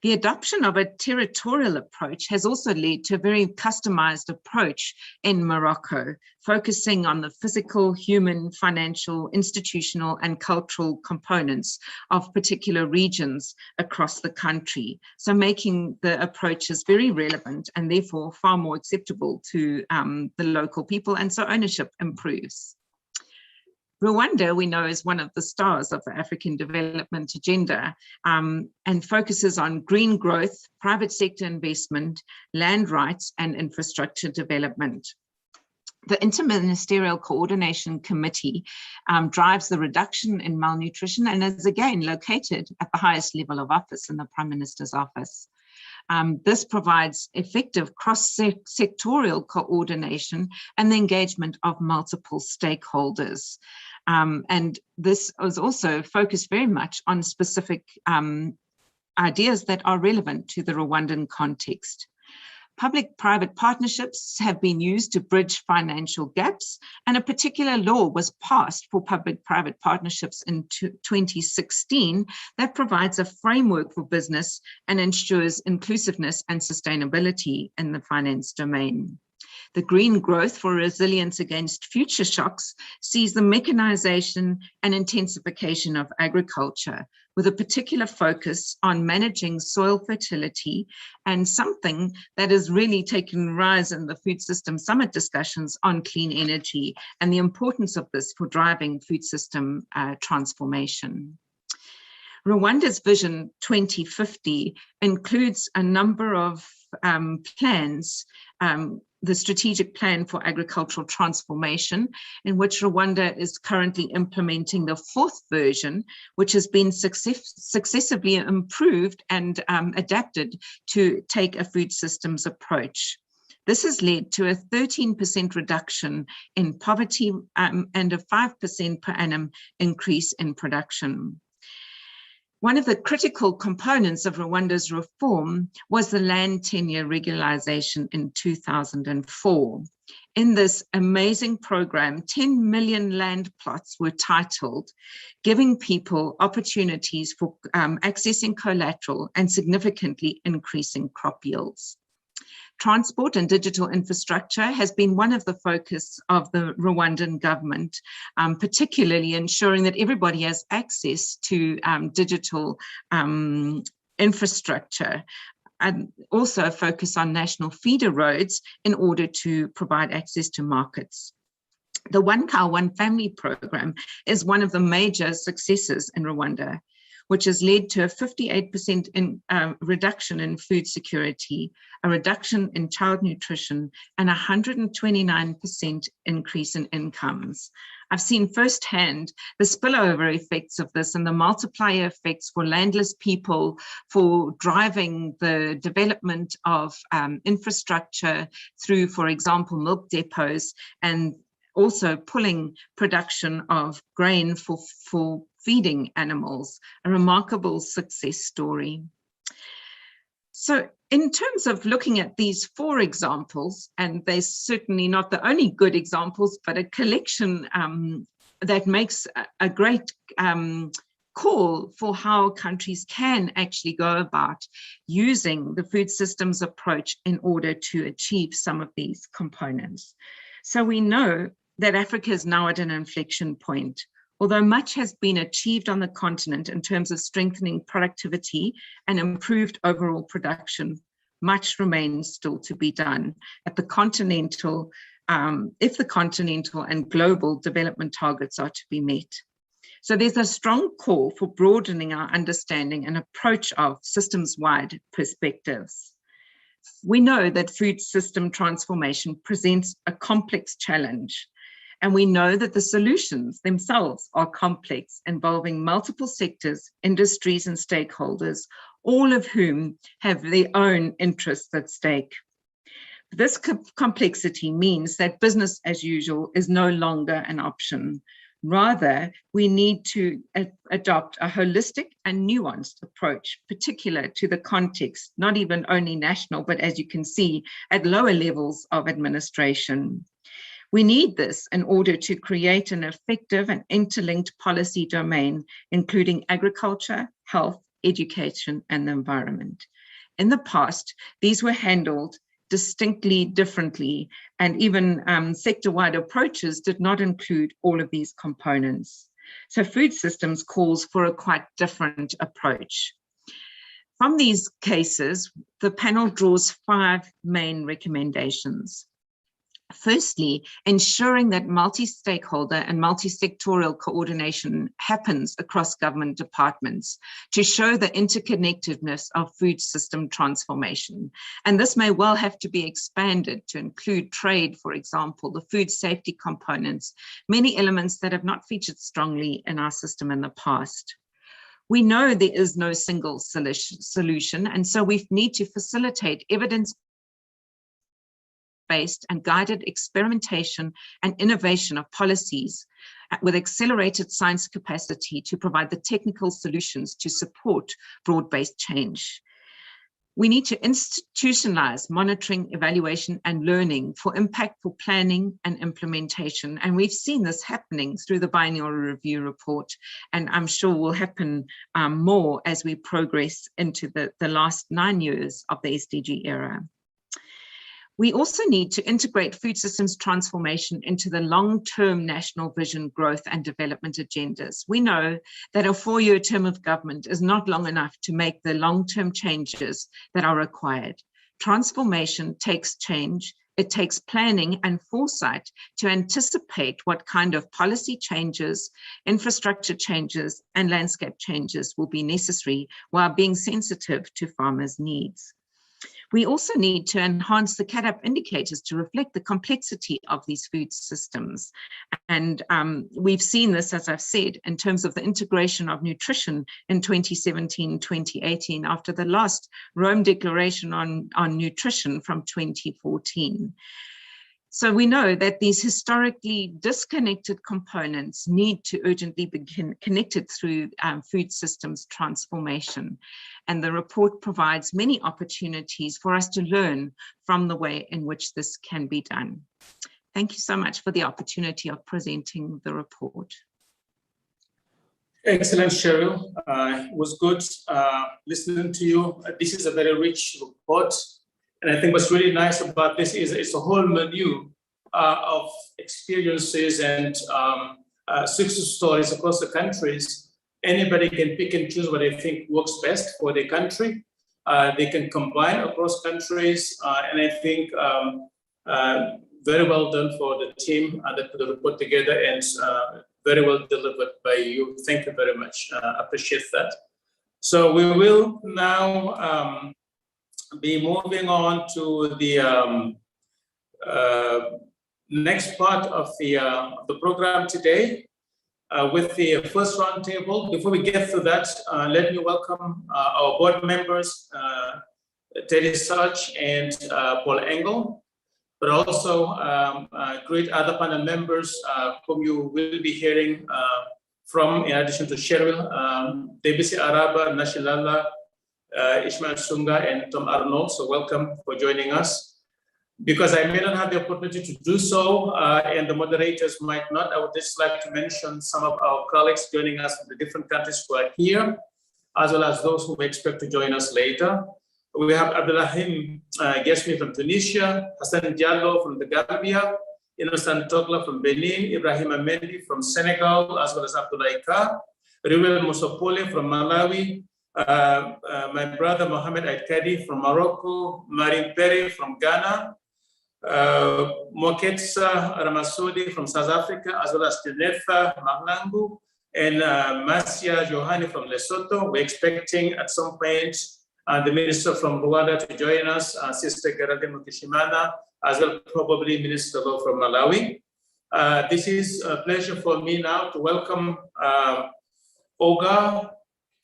The adoption of a territorial approach has also led to a very customized approach in Morocco, focusing on the physical, human, financial, institutional, and cultural components of particular regions across the country. So making the approaches very relevant and therefore far more acceptable to the local people, and so ownership improves. Rwanda, we know, is one of the stars of the African development agenda and focuses on green growth, private sector investment, land rights, and infrastructure development. The Interministerial Coordination Committee drives the reduction in malnutrition and is again located at the highest level of office in the Prime Minister's office. This provides effective cross-sectorial coordination and the engagement of multiple stakeholders. And this is also focused very much on specific ideas that are relevant to the Rwandan context. Public-private partnerships have been used to bridge financial gaps, and a particular law was passed for public-private partnerships in 2016 that provides a framework for business and ensures inclusiveness and sustainability in the finance domain. The green growth for resilience against future shocks sees the mechanization and intensification of agriculture, with a particular focus on managing soil fertility, and something that has really taken rise in the Food System Summit discussions on clean energy and the importance of this for driving food system transformation. Rwanda's Vision 2050 includes a number of plans, the strategic plan for agricultural transformation, in which Rwanda is currently implementing the 4th version, which has been successively improved and adapted to take a food systems approach. This has led to a 13% reduction in poverty and a 5% per annum increase in production. One of the critical components of Rwanda's reform was the land tenure regularization in 2004. In this amazing program, 10 million land plots were titled, giving people opportunities for accessing collateral and significantly increasing crop yields. Transport and digital infrastructure has been one of the focus of the Rwandan government, particularly ensuring that everybody has access to digital infrastructure, and also a focus on national feeder roads in order to provide access to markets. The One Cow, One Family program is one of the major successes in Rwanda, which has led to a 58% reduction in food security, a reduction in child nutrition, and 129% increase in incomes. I've seen firsthand the spillover effects of this and the multiplier effects for landless people, for driving the development of infrastructure through, for example, milk depots, and also pulling production of grain for feeding animals, a remarkable success story. So in terms of looking at these 4 examples, and they're certainly not the only good examples, but a collection that makes a great call for how countries can actually go about using the food systems approach in order to achieve some of these components. So we know that Africa is now at an inflection point. Although much has been achieved on the continent in terms of strengthening productivity and improved overall production, much remains still to be done at the continental, if the continental and global development targets are to be met. So there's a strong call for broadening our understanding and approach of systems-wide perspectives. We know that food system transformation presents a complex challenge, and we know that the solutions themselves are complex, involving multiple sectors, industries, and stakeholders, all of whom have their own interests at stake. This complexity means that business as usual is no longer an option. Rather, we need to adopt a holistic and nuanced approach, particular to the context, not even only national, but as you can see, at lower levels of administration. We need this in order to create an effective and interlinked policy domain, including agriculture, health, education, and the environment. In the past, these were handled distinctly differently, and even sector-wide approaches did not include all of these components. So food systems calls for a quite different approach. From these cases, the panel draws 5 main recommendations. Firstly, ensuring that multi-stakeholder and multi-sectorial coordination happens across government departments to show the interconnectedness of food system transformation. And this may well have to be expanded to include trade, for example, the food safety components, many elements that have not featured strongly in our system in the past. We know there is no single solution, and so we need to facilitate evidence-based and guided experimentation and innovation of policies with accelerated science capacity to provide the technical solutions to support broad-based change. We need to institutionalize monitoring, evaluation, and learning for impactful planning and implementation. And we've seen this happening through the biennial review report, and I'm sure will happen more as we progress into the last 9 years of the SDG era. We also need to integrate food systems transformation into the long-term national vision, growth, and development agendas. We know that a 4-year term of government is not long enough to make the long-term changes that are required. Transformation takes change. It takes planning and foresight to anticipate what kind of policy changes, infrastructure changes, and landscape changes will be necessary while being sensitive to farmers' needs. We also need to enhance the CAADP indicators to reflect the complexity of these food systems. And we've seen this, as I've said, in terms of the integration of nutrition in 2017-2018 after the last Rome Declaration on Nutrition from 2014. So we know that these historically disconnected components need to urgently be connected through food systems transformation. And the report provides many opportunities for us to learn from the way in which this can be done. Thank you so much for the opportunity of presenting the report. Excellent, Cheryl. It was good listening to you. This is a very rich report. And I think what's really nice about this is it's a whole menu of experiences and success stories across the countries. Anybody can pick and choose what they think works best for their country. They can combine across countries. And I think very well done for the team that put the report together, and very well delivered by you. Thank you very much. Appreciate that. So we will now be moving on to the next part of the program today with the first roundtable. Before we get to that, let me welcome our board members, Teddy Sarch and Paul Engel. but also great other panel members whom you will be hearing from, in addition to Cheryl, Debisi Araba, Nashilala, Ishmael Sunga, and Tom Arnold. So welcome for joining us. Because I may not have the opportunity to do so, and the moderators might not, I would just like to mention some of our colleagues joining us from the different countries who are here, as well as those who may expect to join us later. We have Abdelrahim Gesmi from Tunisia, Hassan Diallo from the Gambia, Innocent Togla from Benin, Ibrahim Amendi from Senegal, as well as Abdullah Ika, Riwel Musopole from Malawi, my brother Mohamed Aikadi from Morocco, Marine Perry from Ghana, Moketsa Ramasodi from South Africa, as well as Jenetha Mahlangu and Masia Johani from Lesotho. We're expecting at some point the minister from Rwanda to join us, Sister Geraldine Mukishimana, as well probably Minister Law from Malawi. This is a pleasure for me now to welcome Oga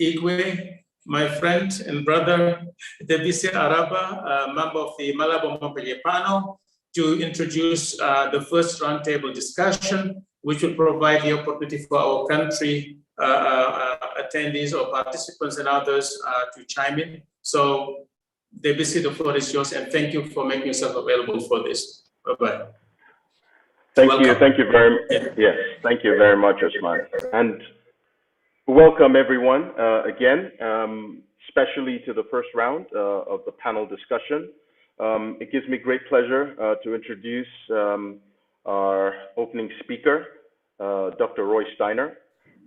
Igwe, my friend and brother, Debisi Araba, member of the Malawi-born panel, to introduce the first roundtable discussion, which will provide the opportunity for our country attendees or participants and others to chime in. So, Debisi, the floor is yours, and thank you for making yourself available for this. Bye-bye. Thank you very much. Yes, thank you very much, Osman. And welcome everyone again, especially to the first round of the panel discussion. It gives me great pleasure to introduce our opening speaker, Dr. Roy Steiner.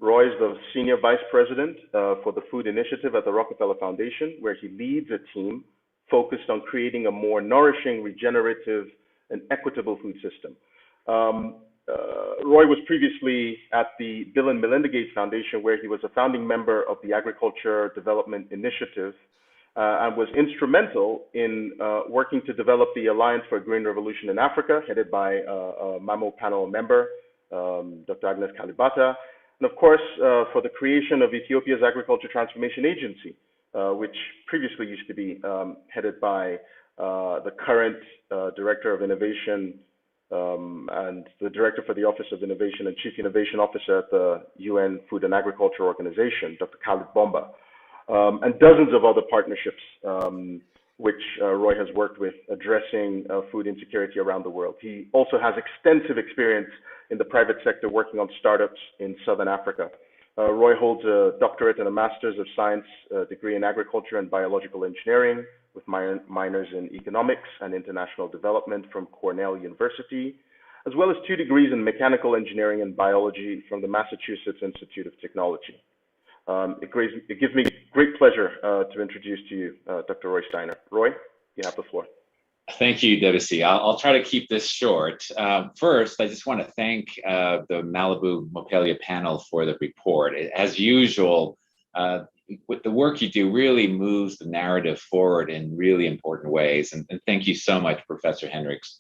Roy is the Senior Vice President for the Food Initiative at the Rockefeller Foundation, where he leads a team focused on creating a more nourishing, regenerative, and equitable food system. Roy was previously at the Bill and Melinda Gates Foundation, where he was a founding member of the Agriculture Development Initiative, and was instrumental in working to develop the Alliance for a Green Revolution in Africa, headed by a MaMo panel member, Dr. Agnes Kalibata, and of course, for the creation of Ethiopia's Agriculture Transformation Agency, which previously used to be headed by the current Director of Innovation and the Director for the Office of Innovation and Chief Innovation Officer at the UN Food and Agriculture Organization, Dr. Khalid Bomba. And dozens of other partnerships which Roy has worked with addressing food insecurity around the world. He also has extensive experience in the private sector working on startups in Southern Africa. Roy holds a doctorate and a master's of science degree in agriculture and biological engineering with minors in economics and international development from Cornell University, as well as 2 degrees in mechanical engineering and biology from the Massachusetts Institute of Technology. It gives me great pleasure to introduce to you Dr. Roy Steiner. Roy, you have the floor. Thank you, Debisi. I'll try to keep this short. First, I just want to thank the Malawi-born panel for the report. As usual, with the work you do really moves the narrative forward in really important ways. And thank you so much, Professor Hendricks,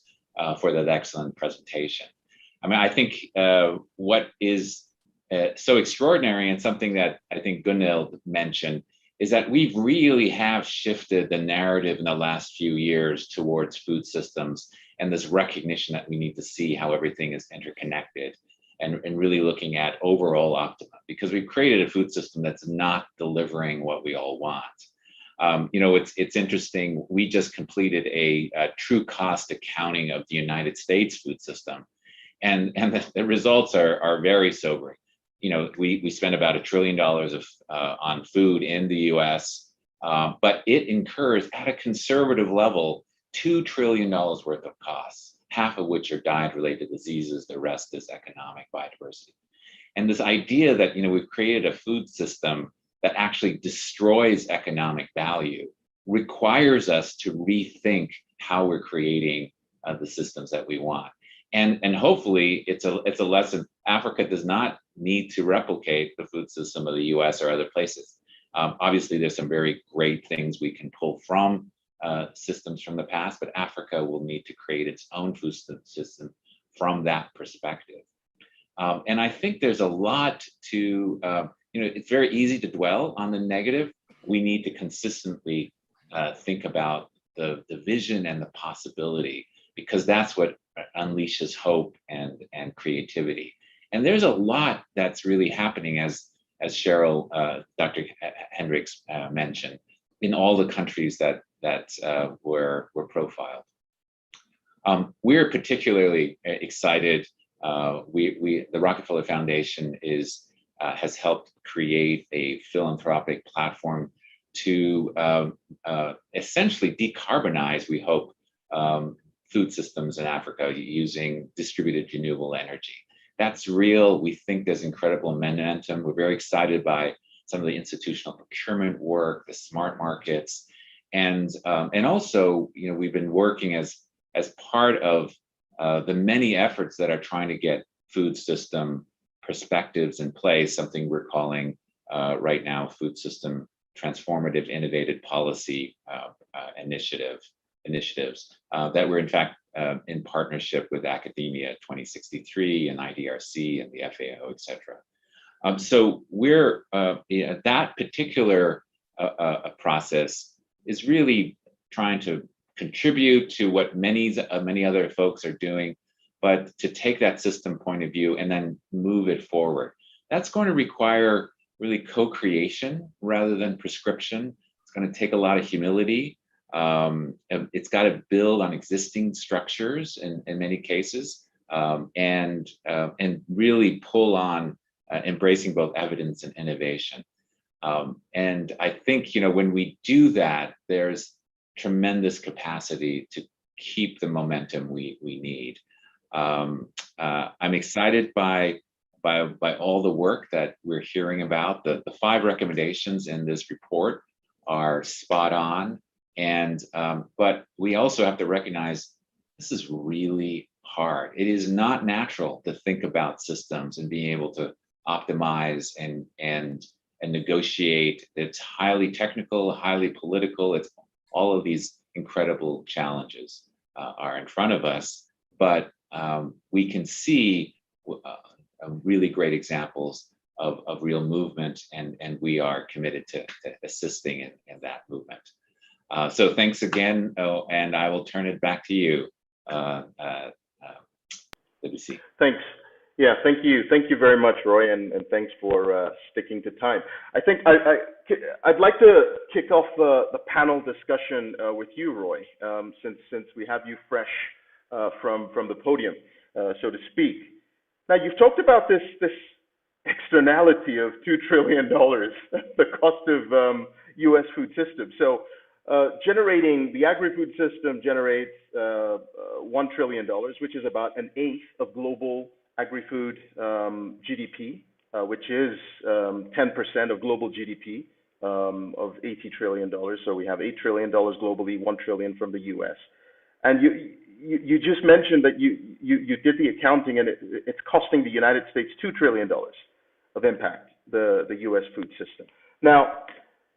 for that excellent presentation. I mean, I think what is so extraordinary, and something that I think Gunhild mentioned, is that we really have shifted the narrative in the last few years towards food systems and this recognition that we need to see how everything is interconnected and really looking at overall optimum, because we've created a food system that's not delivering what we all want. You know, it's interesting, we just completed a true cost accounting of the United States food system, and the results are very sobering. You know, we spend about $1 trillion on food in the US, but it incurs at a conservative level $2 trillion worth of costs, half of which are diet-related diseases, the rest is economic biodiversity. And this idea that, you know, we've created a food system that actually destroys economic value requires us to rethink how we're creating the systems that we want. And hopefully it's a lesson. Africa does not need to replicate the food system of the US or other places. Obviously, there's some very great things we can pull from systems from the past, but Africa will need to create its own food system from that perspective. And I think there's a lot to, you know, it's very easy to dwell on the negative. We need to consistently think about the vision and the possibility because that's what unleashes hope and creativity. And there's a lot that's really happening, as Cheryl, Dr. Hendricks mentioned, in all the countries that were profiled. We're particularly excited. The Rockefeller Foundation has helped create a philanthropic platform to essentially decarbonize, we hope, food systems in Africa using distributed renewable energy. That's real. We think there's incredible momentum. We're very excited by some of the institutional procurement work, the smart markets, and also, we've been working as part of the many efforts that are trying to get food system perspectives in place, something we're calling right now food system transformative innovative policy initiatives that we're in fact in partnership with Academia 2063 and IDRC and the FAO, et cetera. So we're that particular process is really trying to contribute to what many other folks are doing, but to take that system point of view and then move it forward. That's going to require really co-creation rather than prescription. It's going to take a lot of humility. It's got to build on existing structures in many cases, and really pull on embracing both evidence and innovation. And I think, when we do that, there's tremendous capacity to keep the momentum we need. I'm excited by all the work that we're hearing about. The 5 recommendations in this report are spot on, and but we also have to recognize this is really hard. It is not natural to think about systems and being able to optimize and negotiate. It's highly technical, highly political. It's all of these incredible challenges are in front of us, but we can see really great examples of real movement, and we are committed to assisting in that movement. So thanks again, and I will turn it back to you, WC. Thanks. Yeah, thank you. Thank you very much, Roy, and thanks for sticking to time. I think I'd like to kick off the panel discussion with you, Roy, since we have you fresh from the podium, so to speak. Now, you've talked about this externality of $2 trillion, the cost of U.S. food system. So the agri-food system generates $1 trillion, which is about 1/8 of global agri-food GDP, which is 10% of global GDP of $80 trillion. So we have $8 trillion globally, $1 trillion from the U.S. And you just mentioned that you did the accounting, and it's costing the United States $2 trillion of impact, the U.S. food system. Now,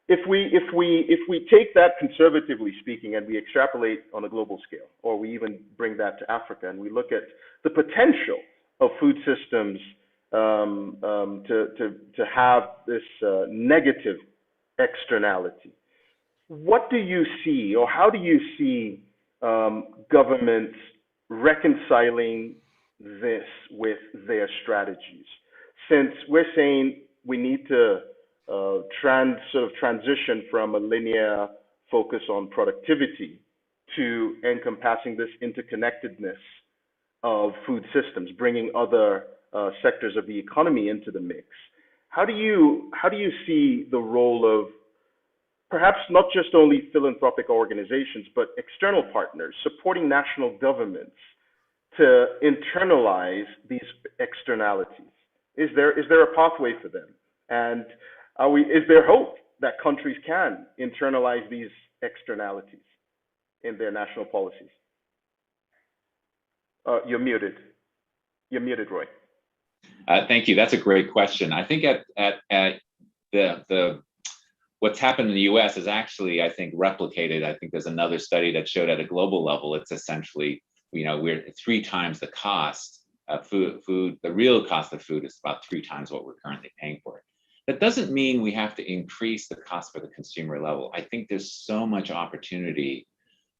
if we take that conservatively speaking and we extrapolate on a global scale, or we even bring that to Africa and we look at the potential of food systems to have this negative externality, what do you see, or how do you see governments reconciling this with their strategies? Since we're saying we need to sort of transition from a linear focus on productivity to encompassing this interconnectedness of food systems, bringing other sectors of the economy into the mix. How do you see the role of perhaps not just only philanthropic organizations, but external partners supporting national governments to internalize these externalities? Is there a pathway for them? And is there hope that countries can internalize these externalities in their national policies? You're muted. You're muted, Roy. Thank you. That's a great question. I think at the what's happened in the U.S. is actually, I think, replicated. I think there's another study that showed at a global level, it's essentially, we're 3 times the cost of food. The real cost of food is about 3 times what we're currently paying for it. That doesn't mean we have to increase the cost for the consumer level. I think there's so much opportunity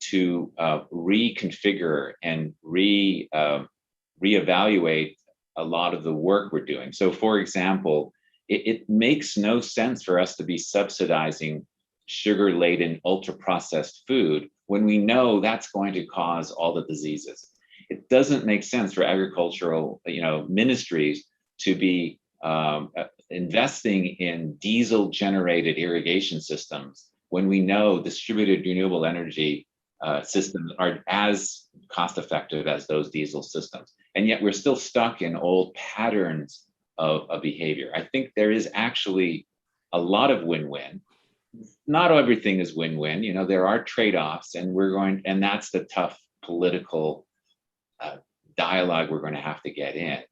to reconfigure and reevaluate a lot of the work we're doing. So for example, it makes no sense for us to be subsidizing sugar-laden, ultra-processed food when we know that's going to cause all the diseases. It doesn't make sense for agricultural, ministries to be investing in diesel-generated irrigation systems when we know distributed renewable energy systems are as cost-effective as those diesel systems. And yet we're still stuck in old patterns of behavior. I think there is actually a lot of win-win. Not everything is win-win. There are trade-offs, and that's the tough political dialogue we're going to have to get in.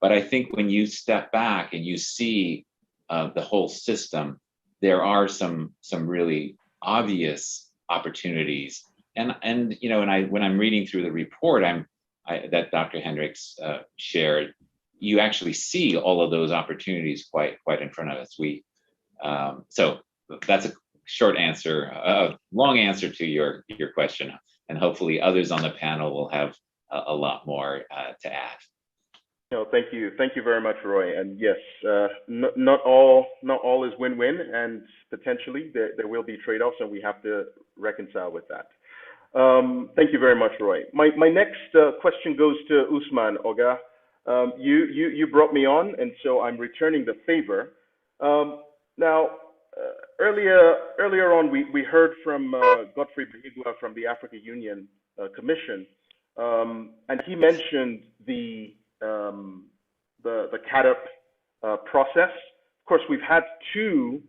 But I think when you step back and you see the whole system, there are some really obvious opportunities. And when I'm reading through the report that Dr. Hendricks shared, you actually see all of those opportunities quite in front of us. So that's a short answer, a long answer to your question, and hopefully others on the panel will have a lot more to add. No, thank you very much, Roy. And yes, not all is win-win, and potentially there will be trade-offs, and we have to reconcile with that. Thank you very much, Roy. My next question goes to Usman Oga. You brought me on, and so I'm returning the favor. Now, earlier on, we heard from Godfrey Bahigwa from the Africa Union Commission, and he mentioned the CAADP process. Of course, we've had two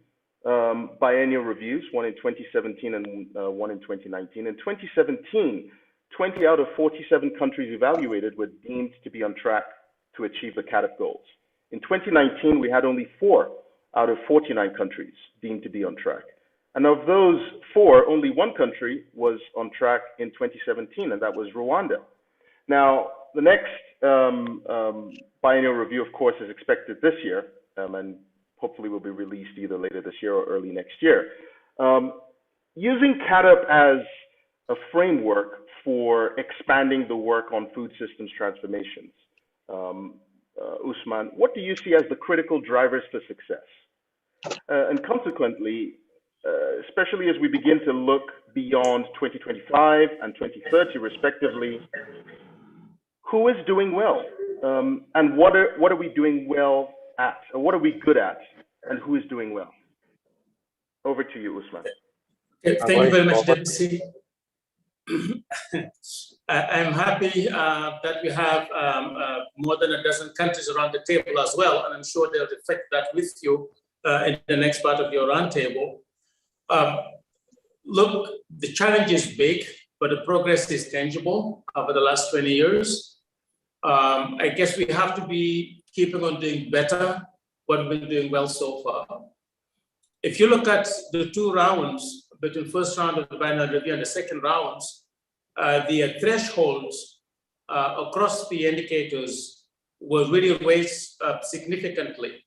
biennial reviews, one in 2017 and one in 2019. In 2017, 20 out of 47 countries evaluated were deemed to be on track to achieve the CAADP goals. In 2019, we had only 4 out of 49 countries deemed to be on track. And of those 4, only one country was on track in 2017, and that was Rwanda. Now, the next biennial review, of course, is expected this year, and hopefully will be released either later this year or early next year. Using CAADP as a framework for expanding the work on food systems transformations, Usman, what do you see as the critical drivers for success? And consequently, especially as we begin to look beyond 2025 and 2030 respectively, who is doing well? And what are we doing well at? Or what are we good at? And who is doing well? Over to you, Usman. Thank you very much, Dempsey. I'm happy that we have more than a dozen countries around the table as well, and I'm sure they'll reflect that with you in the next part of your roundtable. Look, the challenge is big, but the progress is tangible over the last 20 years. I guess we have to be keeping on doing better what we've been doing well so far. If you look at the 2 rounds, between first round of the biennial review and the second rounds, the thresholds across the indicators were really raised significantly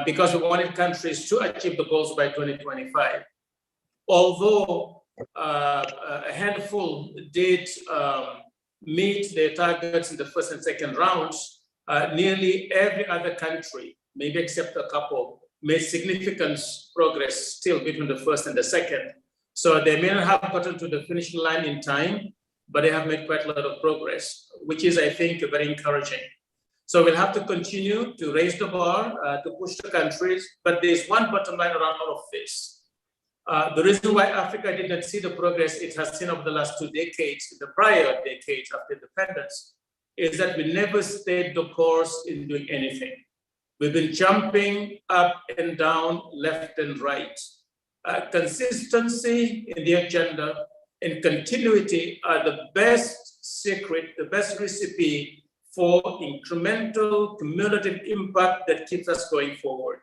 because we wanted countries to achieve the goals by 2025. Although a handful did meet their targets in the first and second rounds, nearly every other country, maybe except a couple, made significant progress still between the first and the second. So they may not have gotten to the finish line in time, but they have made quite a lot of progress, which is, I think, very encouraging. So we'll have to continue to raise the bar, to push the countries, but there's one bottom line around all of this. The reason why Africa did not see the progress it has seen over the last 2 decades, the prior decades after independence, is that we never stayed the course in doing anything. We've been jumping up and down, left and right. Consistency in the agenda and continuity are the best secret, the best recipe for incremental cumulative impact that keeps us going forward.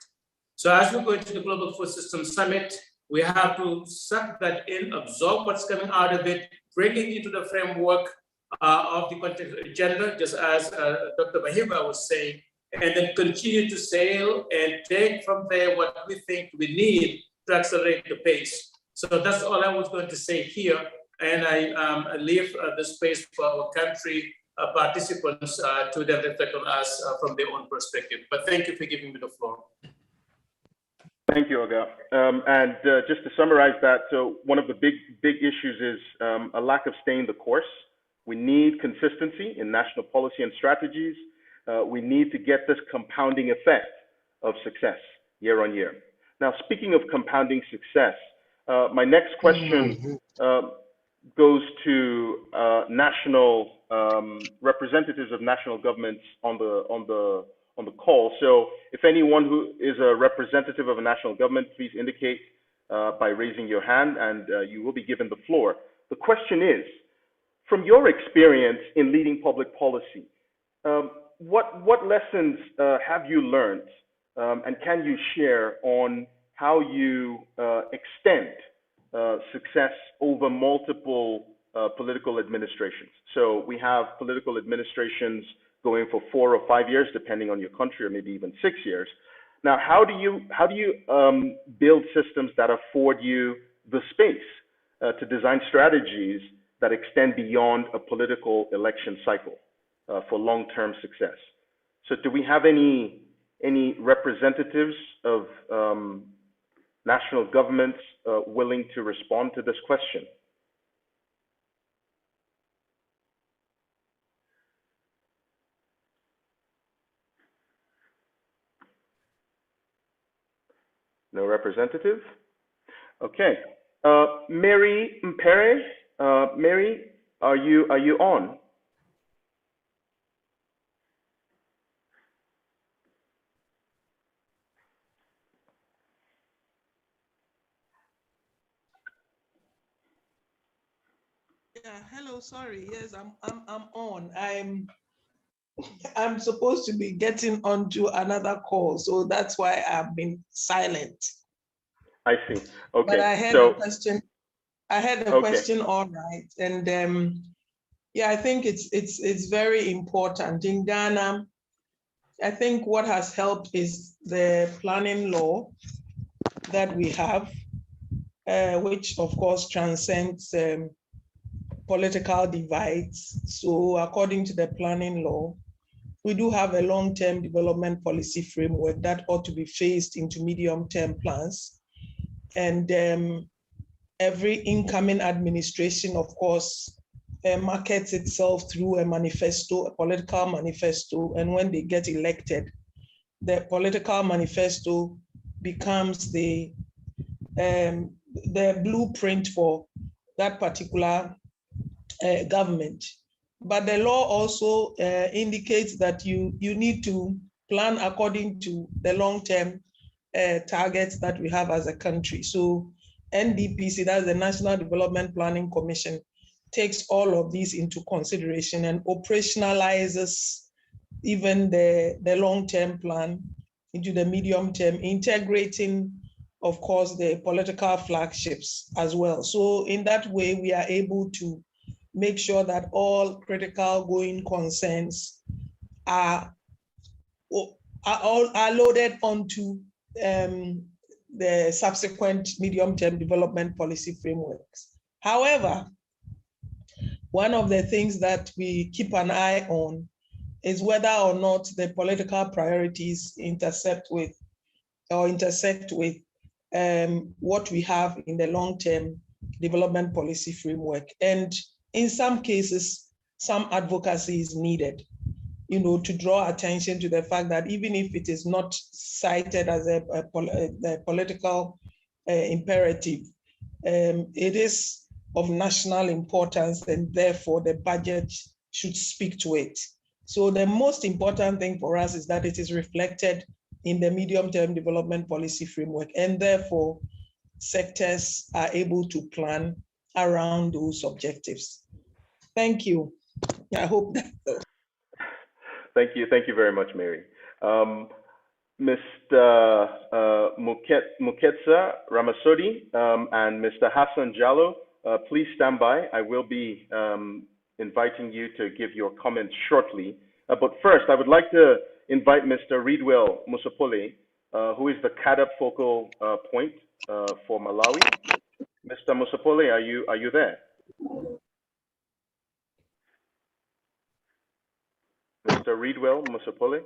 So as we go into the Global Food Systems Summit, we have to suck that in, absorb what's coming out of it, bring it into the framework of the context agenda, just as Dr. Bahigwa was saying, and then continue to sail and take from there what we think we need to accelerate the pace. So that's all I was going to say here. And I leave the space for our country participants to then reflect on us from their own perspective. But thank you for giving me the floor. Thank you, Oga. And just to summarize that, so one of the big issues is a lack of staying the course. We need consistency in national policy and strategies. We need to get this compounding effect of success year on year. Now, speaking of compounding success, my next question goes to national representatives of national governments on the call. So if anyone who is a representative of a national government, please indicate by raising your hand, and you will be given the floor. The question is, from your experience in leading public policy, what lessons have you learned, and can you share on how you extend success over multiple political administrations? So we have political administrations going for 4 or 5 years, depending on your country, or maybe even 6 years. Now, how do you build systems that afford you the space to design strategies that extend beyond a political election cycle for long-term success? So, do we have any representatives of national governments willing to respond to this question? No representative? Okay. Mary Mpere, Mary, are you on? Yeah, hello, sorry. Yes, I'm on. I'm supposed to be getting onto another call, so that's why I've been silent. I see. Okay. But I had a question. I had a question, all right. And yeah, I think it's very important. In Ghana, I think what has helped is the planning law that we have, which of course transcends political divides. So according to the planning law, we do have a long-term development policy framework that ought to be phased into medium-term plans. And every incoming administration, of course, markets itself through a manifesto, a political manifesto. And when they get elected, the political manifesto becomes the blueprint for that particular government. But the law also indicates that you need to plan according to the long-term targets that we have as a country. So NDPC, that's the National Development Planning Commission, takes all of these into consideration and operationalizes even the long-term plan into the medium term, integrating, of course, the political flagships as well. So in that way, we are able to make sure that all critical going concerns are loaded onto the subsequent medium-term development policy frameworks. However, one of the things that we keep an eye on is whether or not the political priorities intersect with what we have in the long-term development policy framework. And in some cases, some advocacy is needed, to draw attention to the fact that even if it is not cited as a political imperative, it is of national importance, and therefore the budget should speak to it. So the most important thing for us is that it is reflected in the medium-term development policy framework, and therefore sectors are able to plan around those objectives. Thank you. I hope that. Thank you very much, Mary. Mr. Muketsa Ramasodi and Mr. Hassan Jallo, please stand by. I will be inviting you to give your comments shortly. But first, I would like to invite Mr. Reedwell Musopole, who is the CADAP focal point for Malawi. Mr. Musopole, are you there? Mr. Reedwell Musopole.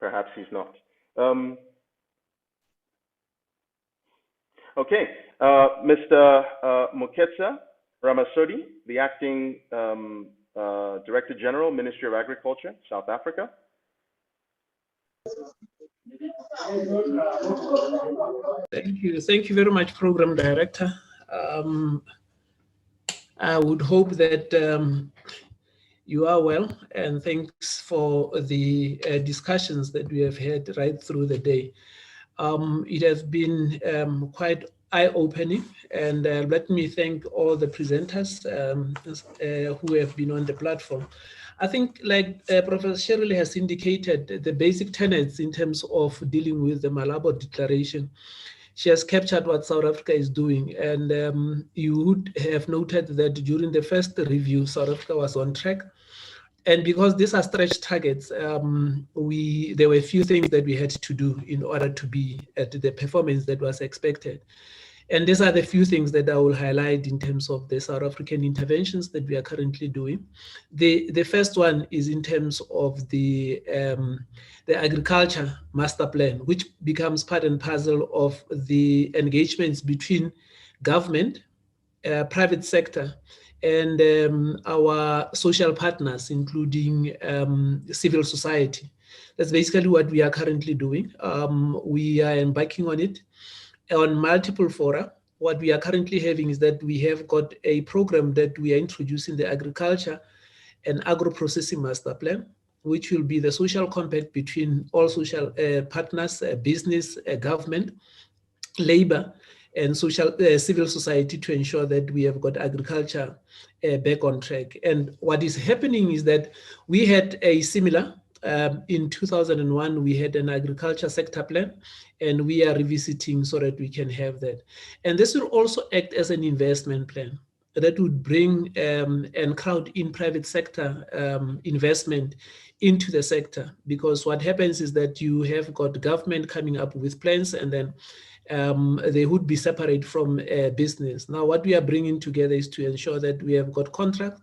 Perhaps he's not. Okay, Mr. Moketsa Ramasodi, the Acting Director General, Ministry of Agriculture, South Africa. Thank you very much, Program Director. I would hope that you are well, and thanks for the discussions that we have had right through the day. It has been quite eye-opening, and let me thank all the presenters who have been on the platform. I think, like Professor Shirley has indicated, the basic tenets in terms of dealing with the Malabo Declaration, she has captured what South Africa is doing. And you would have noted that during the first review, South Africa was on track. And because these are stretch targets, there were a few things that we had to do in order to be at the performance that was expected. And these are the few things that I will highlight in terms of the South African interventions that we are currently doing. The first one is in terms of the agriculture master plan, which becomes part and parcel of the engagements between government, private sector, and our social partners, including civil society. That's basically what we are currently doing. We are embarking on it on multiple fora. What we are currently having is that we have got a program that we are introducing, the agriculture and agro-processing master plan, which will be the social compact between all social partners, business, government, labor, and social civil society, to ensure that we have got agriculture back on track. And what is happening is that we had a similar, in 2001, we had an agriculture sector plan, and we are revisiting so that we can have that. And this will also act as an investment plan that would bring and crowd in private sector investment into the sector. Because what happens is that you have got government coming up with plans, and then they would be separate from business. Now, what we are bringing together is to ensure that we have got contracts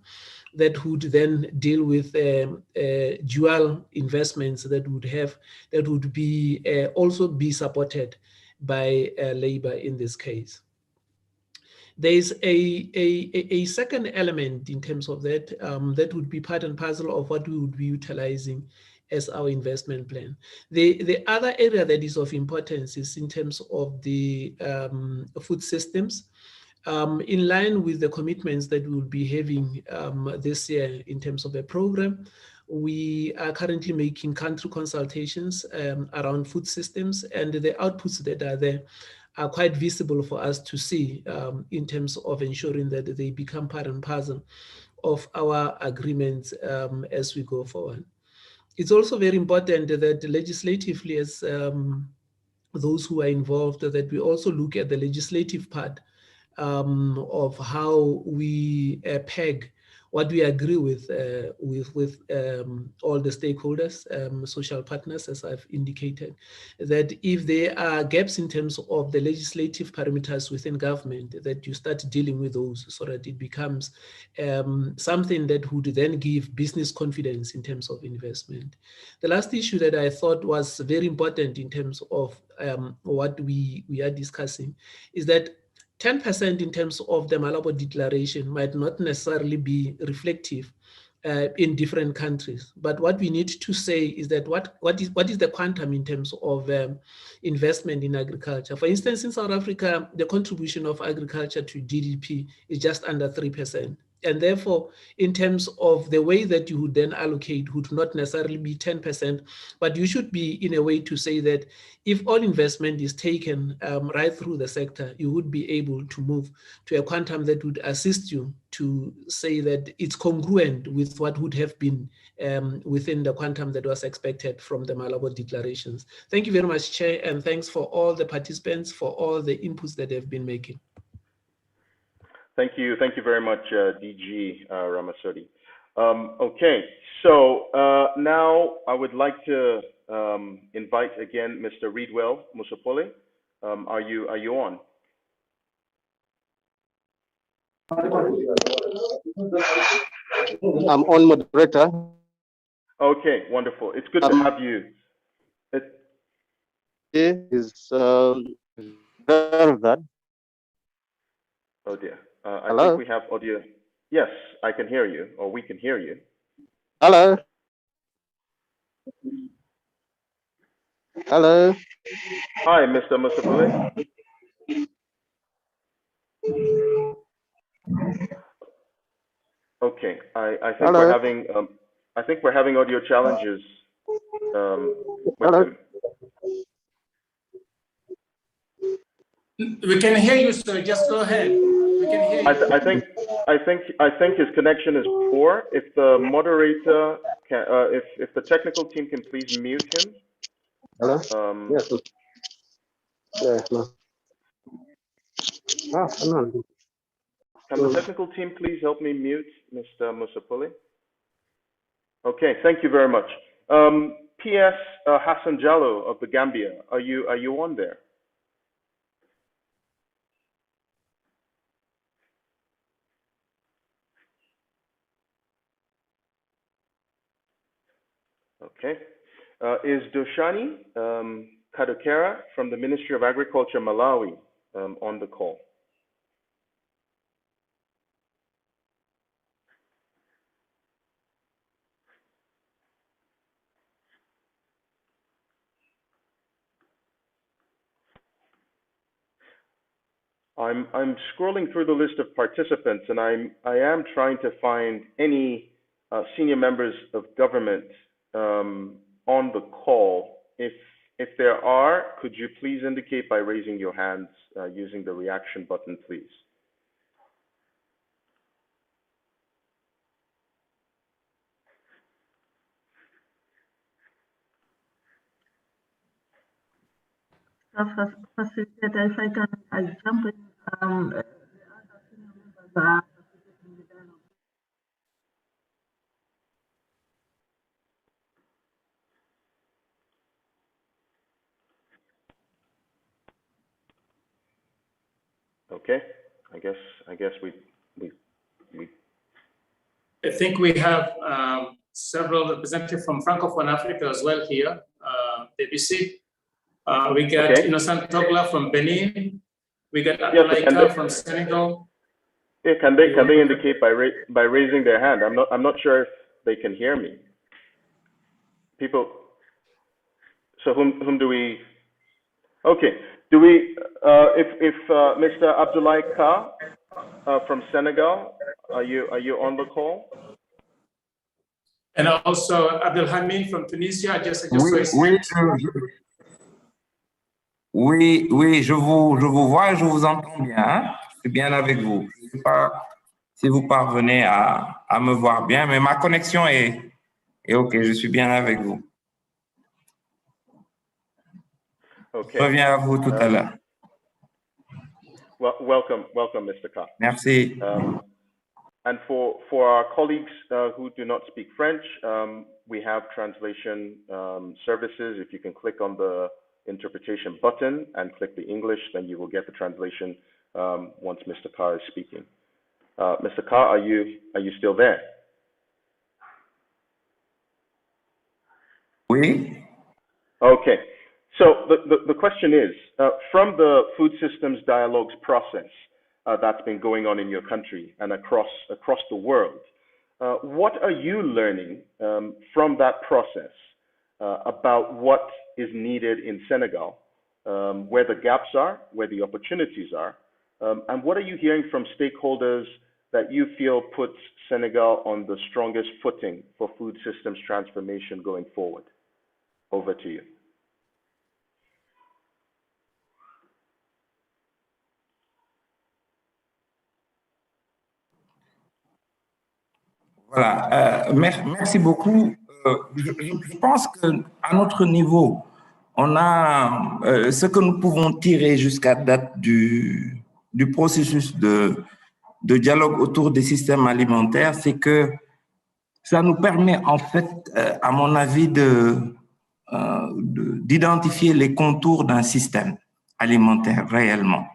that would then deal with dual investments that would be also be supported by labor in this case. There's a second element in terms of that that would be part and parcel of what we would be utilizing as our investment plan. The other area that is of importance is in terms of the food systems. In line with the commitments that we will be having this year in terms of a program, we are currently making country consultations around food systems, and the outputs that are there are quite visible for us to see in terms of ensuring that they become part and parcel of our agreements as we go forward. It's also very important that legislatively, as those who are involved, that we also look at the legislative part of how we peg what we agree with all the stakeholders, social partners, as I've indicated, that if there are gaps in terms of the legislative parameters within government, that you start dealing with those so that it becomes something that would then give business confidence in terms of investment. The last issue that I thought was very important in terms of what we are discussing is that 10% in terms of the Malabo Declaration might not necessarily be reflective in different countries. But what we need to say is that what is the quantum in terms of investment in agriculture? For instance, in South Africa, the contribution of agriculture to GDP is just under 3%. And therefore, in terms of the way that you would then allocate would not necessarily be 10%, but you should be in a way to say that if all investment is taken right through the sector, you would be able to move to a quantum that would assist you to say that it's congruent with what would have been within the quantum that was expected from the Malabo declarations. Thank you very much, Chair, and thanks for all the participants for all the inputs that they've been making. Thank you very much, DG Ramasodi. Okay, so now I would like to invite again Mr. Reedwell Musopole. Are you on? I'm on, moderator. Okay, wonderful. It's good to have you. It is very bad. Oh dear. I Hello? think we have audio. Yes, I can hear you, or we can hear you. Hello. Hello. Hi, Mr. Musopole. Okay, I think Hello. we're having audio challenges with Hello. him. We can hear you, sir. Just go ahead. We can hear you. I think his connection is poor. If the moderator can, if the technical team can please mute him. Hello. Yes. Yes. No. Can the technical team please help me mute Mr. Musopole? Okay, thank you very much. P.S. Hassan Jallo of the Gambia, are you on there? Okay. Is Doshani Kadokera from the Ministry of Agriculture, Malawi, on the call? I'm scrolling through the list of participants, and I am trying to find any senior members of government on the call. If there are, could you please indicate by raising your hands using the reaction button, please? Facilitator, if I can jump in, Okay, I guess we. I think we have several representatives from Francophone Africa as well here, BBC. We got Innocent Togla from Benin. We got Abdoulaye from Senegal. Yeah, can they indicate by raising their hand? I'm not sure if they can hear me. People. So whom do we? Okay. Do we? If Mr. Abdoulaye Ka from Senegal, are you on the call? And also Abdelhamid from Tunisia. Oui, je vous vois et je vous entends bien. Hein? C'est bien avec vous. Je ne sais pas si vous parvenez à me voir bien, mais ma connexion est OK. Je suis bien avec vous. Okay. Je reviens à vous tout à l'heure. Well, welcome, Mr. Ka. Merci. And for our colleagues who do not speak French, we have translation services. If you can click on the interpretation button and click the English, then you will get the translation once Mr. Ka is speaking. Mr. Ka, are you still there? Oui. Okay. So the question is, from the food systems dialogues process that's been going on in your country and across the world, what are you learning from that process about what is needed in Senegal, where the gaps are, where the opportunities are, and what are you hearing from stakeholders that you feel puts Senegal on the strongest footing for food systems transformation going forward? Over to you. Voilà, merci beaucoup. Je pense qu'à notre niveau, on a ce que nous pouvons tirer jusqu'à date du processus de dialogue autour des systèmes alimentaires, c'est que ça nous permet en fait, à mon avis, d'identifier les contours d'un système alimentaire réellement.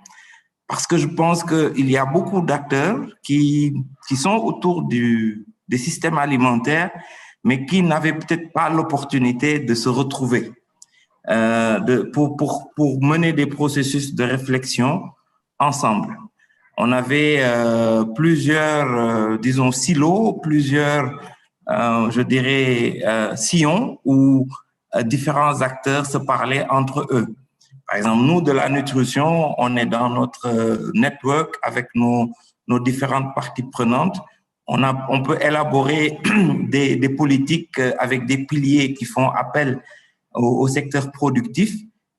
Parce que je pense qu'il y a beaucoup d'acteurs qui sont autour des systèmes alimentaires, mais qui n'avaient peut-être pas l'opportunité de se retrouver pour mener des processus de réflexion ensemble. On avait plusieurs, disons, silos, plusieurs, je dirais, sillons où différents acteurs se parlaient entre eux. Par exemple, nous, de la nutrition, on est dans notre network avec nos différentes parties prenantes. On peut élaborer des politiques avec des piliers qui font appel au secteur productif,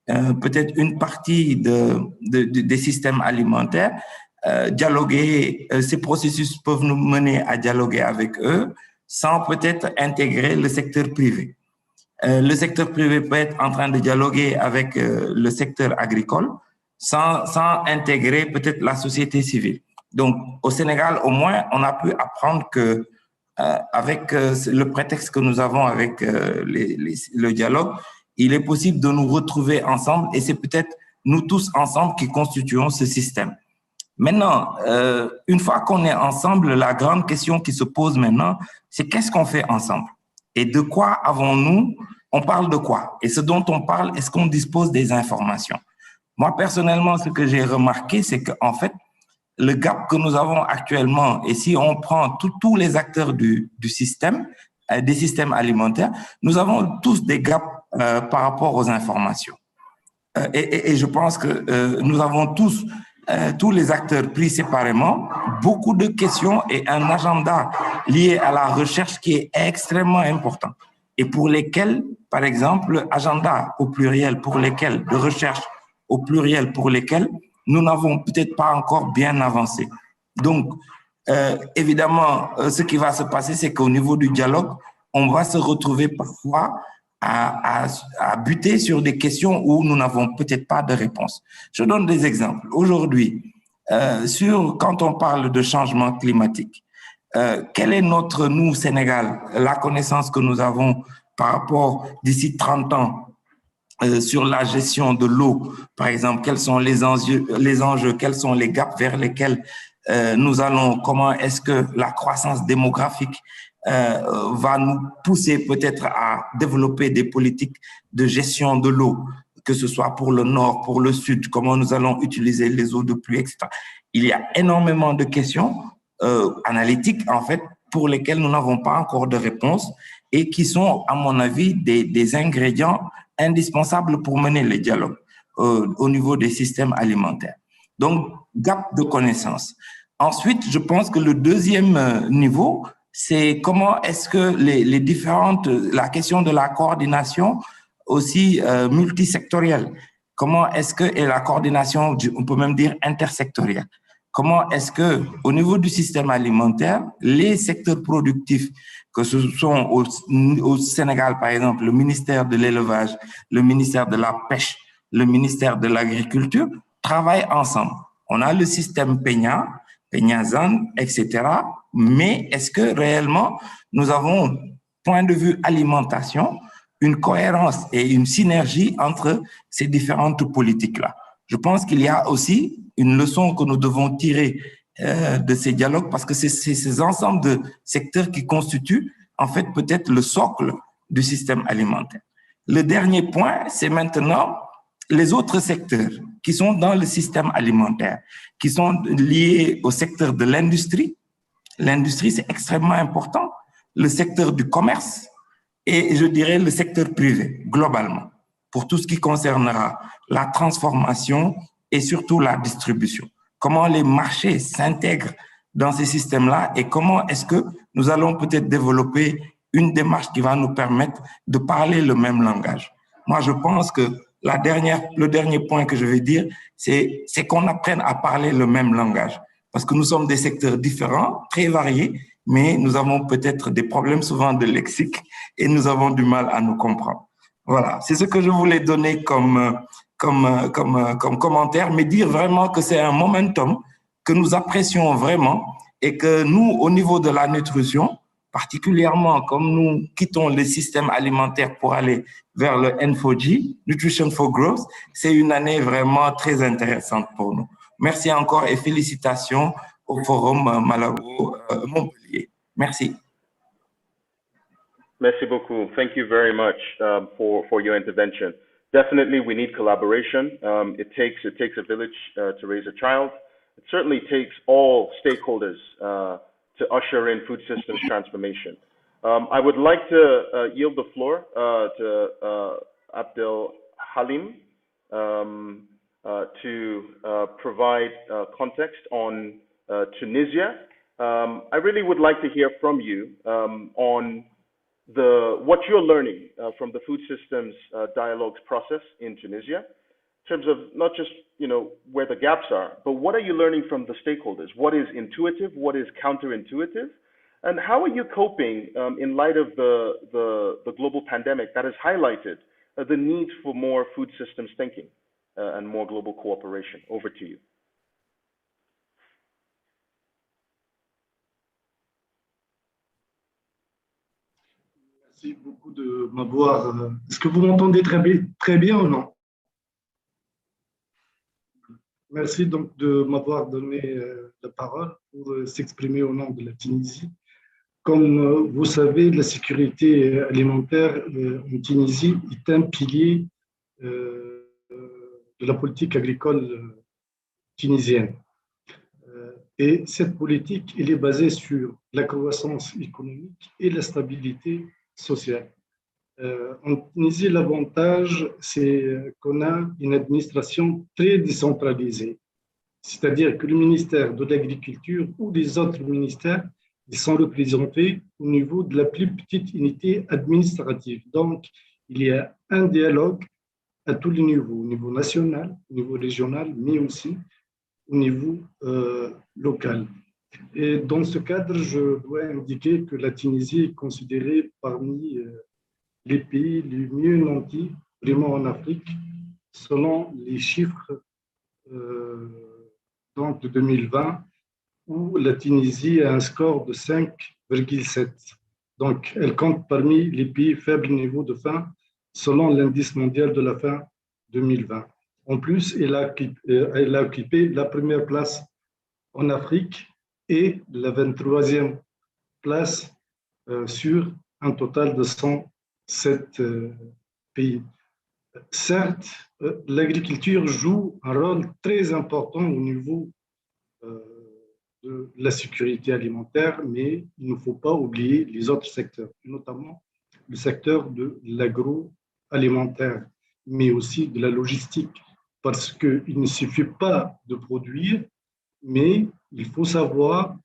peut-être une partie des systèmes alimentaires, dialoguer, ces processus peuvent nous mener à dialoguer avec eux sans peut-être intégrer le secteur privé. Le secteur privé peut être en train de dialoguer avec le secteur agricole sans intégrer peut-être la société civile. Donc, au Sénégal, au moins, on a pu apprendre que avec le prétexte que nous avons avec le dialogue, il est possible de nous retrouver ensemble et c'est peut-être nous tous ensemble qui constituons ce système. Maintenant, une fois qu'on est ensemble, la grande question qui se pose maintenant, c'est qu'est-ce qu'on fait ensemble? Et de quoi avons-nous? On parle de quoi? Et ce dont on parle, est-ce qu'on dispose des informations? Moi, personnellement, ce que j'ai remarqué, c'est qu'en fait, le gap que nous avons actuellement, et si on prend tous les acteurs du système, des systèmes alimentaires, nous avons tous des gaps par rapport aux informations. Et je pense que nous avons tous les acteurs pris séparément, beaucoup de questions et un agenda lié à la recherche qui est extrêmement important. Et pour lesquels, par exemple, agenda au pluriel, pour lesquels, de recherche au pluriel, pour lesquels nous n'avons peut-être pas encore bien avancé. Donc, évidemment, ce qui va se passer, c'est qu'au niveau du dialogue, on va se retrouver parfois à buter sur des questions où nous n'avons peut-être pas de réponse. Je donne des exemples. Aujourd'hui, quand on parle de changement climatique, quelle est nous, Sénégal, la connaissance que nous avons par rapport d'ici 30 ans sur la gestion de l'eau, par exemple, quels sont les enjeux, quels sont les gaps vers lesquels nous allons, comment est-ce que la croissance démographique va nous pousser peut-être à développer des politiques de gestion de l'eau, que ce soit pour le nord, pour le sud, comment nous allons utiliser les eaux de pluie, etc. Il y a énormément de questions analytiques, en fait, pour lesquelles nous n'avons pas encore de réponse et qui sont, à mon avis, des ingrédients indispensables pour mener les dialogues au niveau des systèmes alimentaires. Donc, gap de connaissances. Ensuite, je pense que le deuxième niveau, c'est comment est-ce que la question de la coordination aussi multisectorielle, comment est-ce que, et la coordination, on peut même dire intersectorielle, comment est-ce que, au niveau du système alimentaire, les secteurs productifs, que ce sont au Sénégal, par exemple, le ministère de l'élevage, le ministère de la pêche, le ministère de l'agriculture, travaillent ensemble. On a le système Peña-Zan, etc. Mais est-ce que réellement, nous avons, point de vue alimentation, une cohérence et une synergie entre ces différentes politiques-là? Je pense qu'il y a aussi une leçon que nous devons tirer de ces dialogues parce que c'est ces ensembles de secteurs qui constituent en fait peut-être le socle du système alimentaire. Le dernier point, c'est maintenant les autres secteurs qui sont dans le système alimentaire, qui sont liés au secteur de l'industrie. L'industrie, c'est extrêmement important. Le secteur du commerce et je dirais le secteur privé, globalement, pour tout ce qui concernera la transformation et surtout la distribution. Comment les marchés s'intègrent dans ces systèmes-là et comment est-ce que nous allons peut-être développer une démarche qui va nous permettre de parler le même langage. Moi, je pense que le dernier point que je vais dire, c'est qu'on apprenne à parler le même langage. Parce que nous sommes des secteurs différents, très variés, mais nous avons peut-être des problèmes souvent de lexique et nous avons du mal à nous comprendre. Voilà, c'est ce que je voulais donner comme commentaire, mais dire vraiment que c'est un momentum que nous apprécions vraiment et que nous, au niveau de la nutrition, particulièrement comme nous quittons le système alimentaire pour aller vers le N4G, Nutrition for Growth, c'est une année vraiment très intéressante pour nous. Merci encore et félicitations au Forum Malawi-Montpellier. Merci. Merci beaucoup. Thank you very much for your intervention. Definitely, we need collaboration. It takes a village to raise a child. It certainly takes all stakeholders to usher in food systems transformation. I would like to yield the floor to Abdel Halim to provide context on Tunisia. I really would like to hear from you on what you're learning from the food systems dialogues process in Tunisia, in terms of not just where the gaps are, but what are you learning from the stakeholders? What is intuitive? What is counterintuitive? And how are you coping in light of the global pandemic that has highlighted the need for more food systems thinking and more global cooperation? Over to you. Merci beaucoup de m'avoir. Est-ce que vous m'entendez très bien ou non? Merci donc de m'avoir donné la parole pour s'exprimer au nom de la Tunisie. Comme vous savez, la sécurité alimentaire en Tunisie est un pilier de la politique agricole tunisienne. Et cette politique, elle est basée sur la croissance économique et la stabilité sociale. En Tunisie, l'avantage, c'est qu'on a une administration très décentralisée. C'est-à-dire que le ministère de l'Agriculture ou les autres ministères, ils sont représentés au niveau de la plus petite unité administrative. Donc, il y a un dialogue à tous les niveaux, au niveau national, au niveau régional, mais aussi au niveau local. Et dans ce cadre, je dois indiquer que la Tunisie est considérée parmi les pays les mieux nantis, vraiment en Afrique, selon les chiffres donc de 2020, où la Tunisie a un score de 5,7. Donc, elle compte parmi les pays faibles niveau de faim, selon l'indice mondial de la faim 2020. En plus, elle a occupé la première place en Afrique et la 23e place sur un total de 107 pays. Certes, l'agriculture joue un rôle très important au niveau de la sécurité alimentaire, mais il ne faut pas oublier les autres secteurs, notamment le secteur de l'agroalimentaire, mais aussi de la logistique, parce qu'il ne suffit pas de produire, mais il faut savoir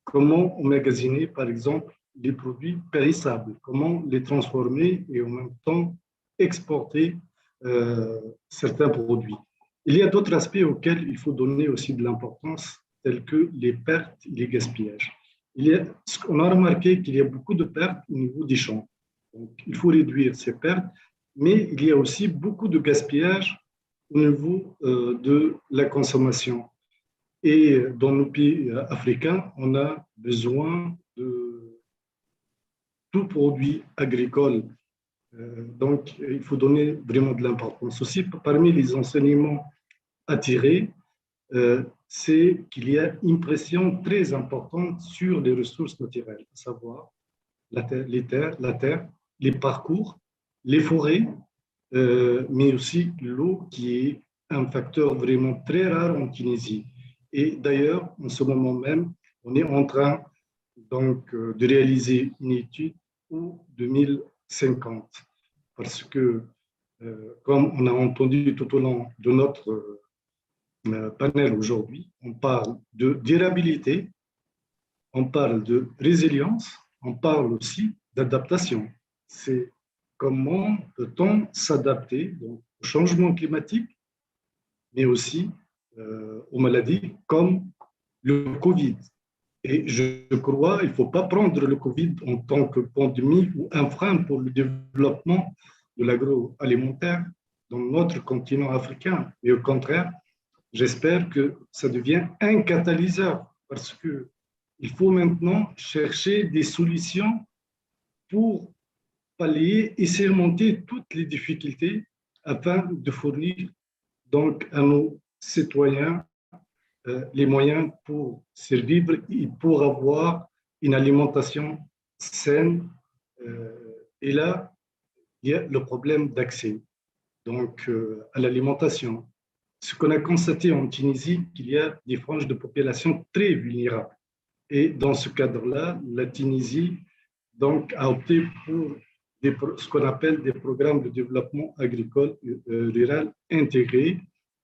comment emmagasiner, par exemple, les produits périssables, comment les transformer et en même temps exporter certains produits. Il y a d'autres aspects auxquels il faut donner aussi de l'importance, tels que les pertes et les gaspillages. On a remarqué qu'il y a beaucoup de pertes au niveau des champs. Donc, il faut réduire ces pertes, mais il y a aussi beaucoup de gaspillage au niveau de la consommation. Et dans nos pays africains, on a besoin de tout produit agricole. Donc, il faut donner vraiment de l'importance. Aussi, parmi les enseignements à tirer, c'est qu'il y a une pression très importante sur les ressources naturelles, à savoir la terre, les parcours, les forêts, mais aussi l'eau qui est un facteur vraiment très rare en Tunisie. Et d'ailleurs, en ce moment même, on est en train donc, de réaliser une étude pour 2050. Parce que, comme on a entendu tout au long de notre panel aujourd'hui, on parle de durabilité, on parle de résilience, on parle aussi d'adaptation. C'est comment peut-on s'adapter au changement climatique, mais aussi aux maladies comme le Covid. Et je crois qu'il ne faut pas prendre le Covid en tant que pandémie ou un frein pour le développement de l'agroalimentaire dans notre continent africain. Mais au contraire, j'espère que ça devient un catalyseur parce qu'il il faut maintenant chercher des solutions pour pallier et surmonter toutes les difficultés afin de fournir donc à nos citoyens les moyens pour survivre et pour avoir une alimentation saine. Et là, il y a le problème d'accès donc à l'alimentation. Ce qu'on a constaté en Tunisie, qu'il y a des franges de population très vulnérables. Et dans ce cadre-là, la Tunisie donc, a opté pour ce qu'on appelle des programmes de développement agricole rural intégrés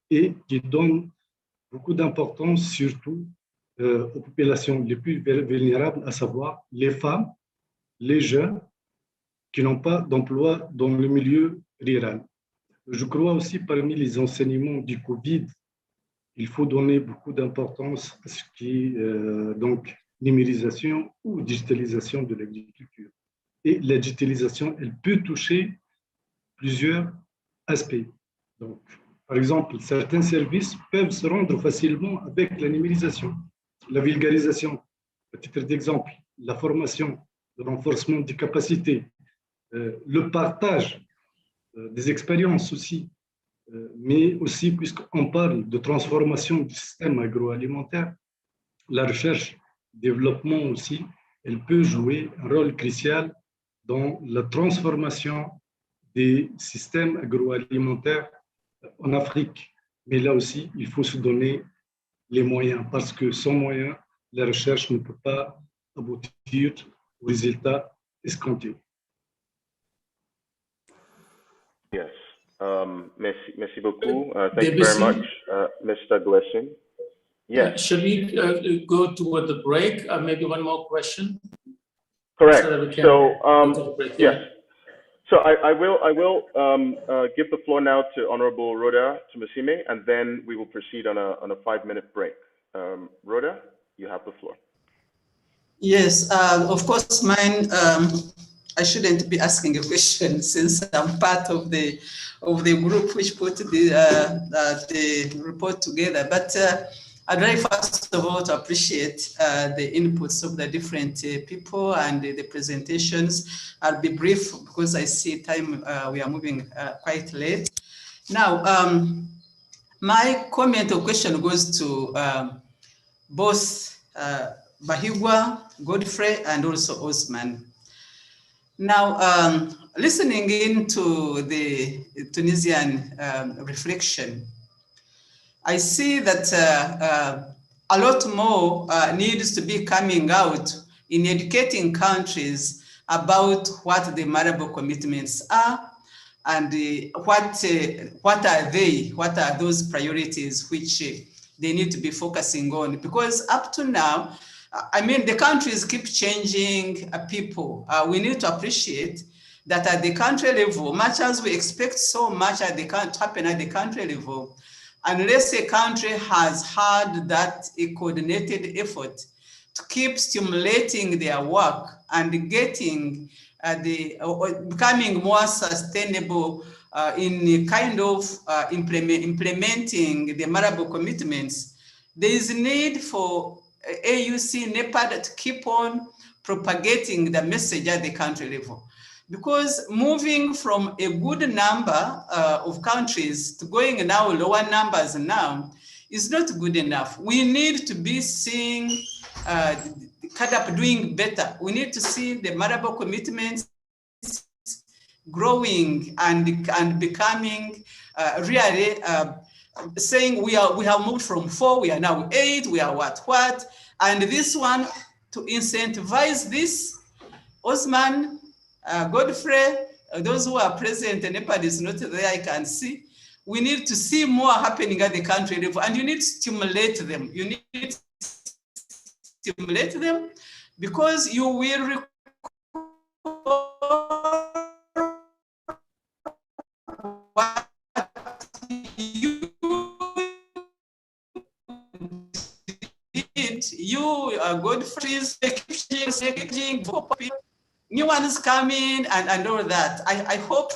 et qui donnent beaucoup d'importance surtout aux populations les plus vulnérables, à savoir les femmes, les jeunes qui n'ont pas d'emploi dans le milieu rural. Je crois aussi parmi les enseignements du Covid, il faut donner beaucoup d'importance à ce qui est donc numérisation ou digitalisation de l'agriculture. Et la digitalisation, elle peut toucher plusieurs aspects. Donc, par exemple, certains services peuvent se rendre facilement avec la numérisation, la vulgarisation, à titre d'exemple, la formation, le renforcement des capacités, le partage des expériences aussi, mais aussi, puisqu'on parle de transformation du système agroalimentaire, la recherche, développement aussi, elle peut jouer un rôle crucial dans la transformation des systèmes agroalimentaires en Afrique. Mais là aussi, il faut se donner les moyens, parce que sans moyens, la recherche ne peut pas aboutir aux résultats escomptés. Yes. Merci beaucoup. Thank you very much, Mr. Glessing. Yeah. Should we go toward the break? Maybe one more question? Correct. So, yes. So I will give the floor now to Honorable Rhoda Tumasime, and then we will proceed on a 5-minute break. Rhoda, you have the floor. Yes, of course, mine. I shouldn't be asking a question since I'm part of the group which put the report together. But I'd like first of all to appreciate the inputs of the different people and the presentations. I'll be brief because I see time we are moving quite late. Now, my comment or question goes to both Bahigwa, Godfrey, and also Osman. Now, listening into the Tunisian reflection, I see that a lot more needs to be coming out in educating countries about what the Malawi commitments are and what are they, what are those priorities which they need to be focusing on. Because up to now, I mean, the countries keep changing people. We need to appreciate that at the country level, much as we expect so much at to happen at the country level, unless a country has had that a coordinated effort to keep stimulating their work and getting becoming more sustainable in kind of implementing the Malawi commitments, there is a need for AUC, NEPAD to keep on propagating the message at the country level. Because moving from a good number of countries to going now lower numbers now is not good enough. We need to be seeing CADAP doing better. We need to see the Malawi commitments growing and becoming really saying we have moved from 4, we are now 8, we are what, and this one to incentivize this, Osman, Godfrey, those who are present, and NEPAD is not there, I can see. We need to see more happening at the country level, and you need to stimulate them. You need to stimulate them because you will record what you are good friends, new ones coming and all that. I hope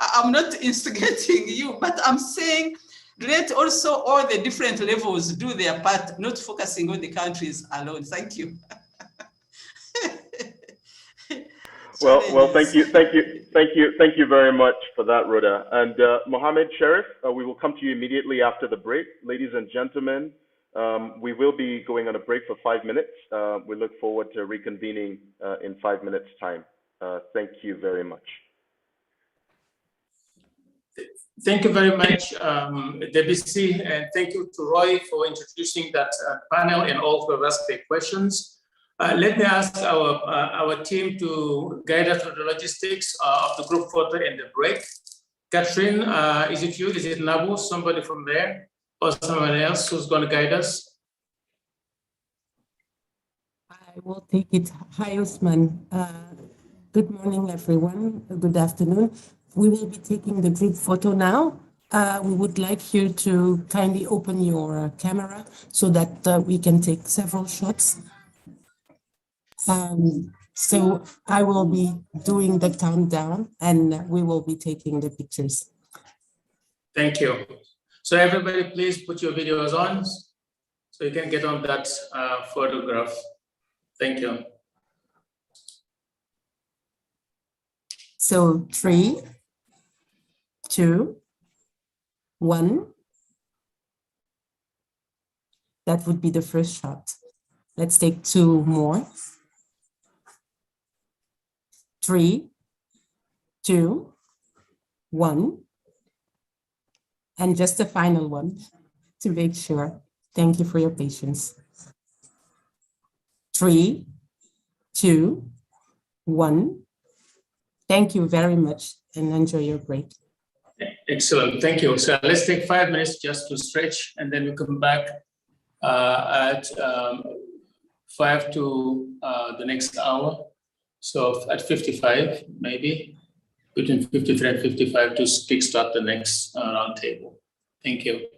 I'm not instigating you, but I'm saying let also all the different levels do their part, not focusing on the countries alone. Thank you. Well, thank you very much for that, Rhoda. And Mohammed Sharif, we will come to you immediately after the break. Ladies and gentlemen, we will be going on a break for 5 minutes. We look forward to reconvening in 5 minutes' time. Thank you very much. Thank you very much, Debussy, and thank you to Roy for introducing that panel and all who have asked their questions. Let me ask our team to guide us through the logistics of the group photo and the break. Catherine, is it you? Is it Nabu? Somebody from there? Or someone else who's going to guide us? I will take it. Hi, Osman. Good morning, everyone. Good afternoon. We will be taking the group photo now. We would like you to kindly open your camera so that we can take several shots. So I will be doing the countdown and we will be taking the pictures. Thank you. So everybody, please put your videos on so you can get on that photograph. Thank you. So 3, 2, 1. That would be the first shot. Let's take 2 more. 3, 2, 1. And just the final one to make sure. Thank you for your patience. 3, 2, 1. Thank you very much and enjoy your break. Excellent, thank you. So let's take 5 minutes just to stretch and then we come back at 5 to the next hour. So at 55, maybe between 53 and 55 to kickstart the next roundtable. Thank you.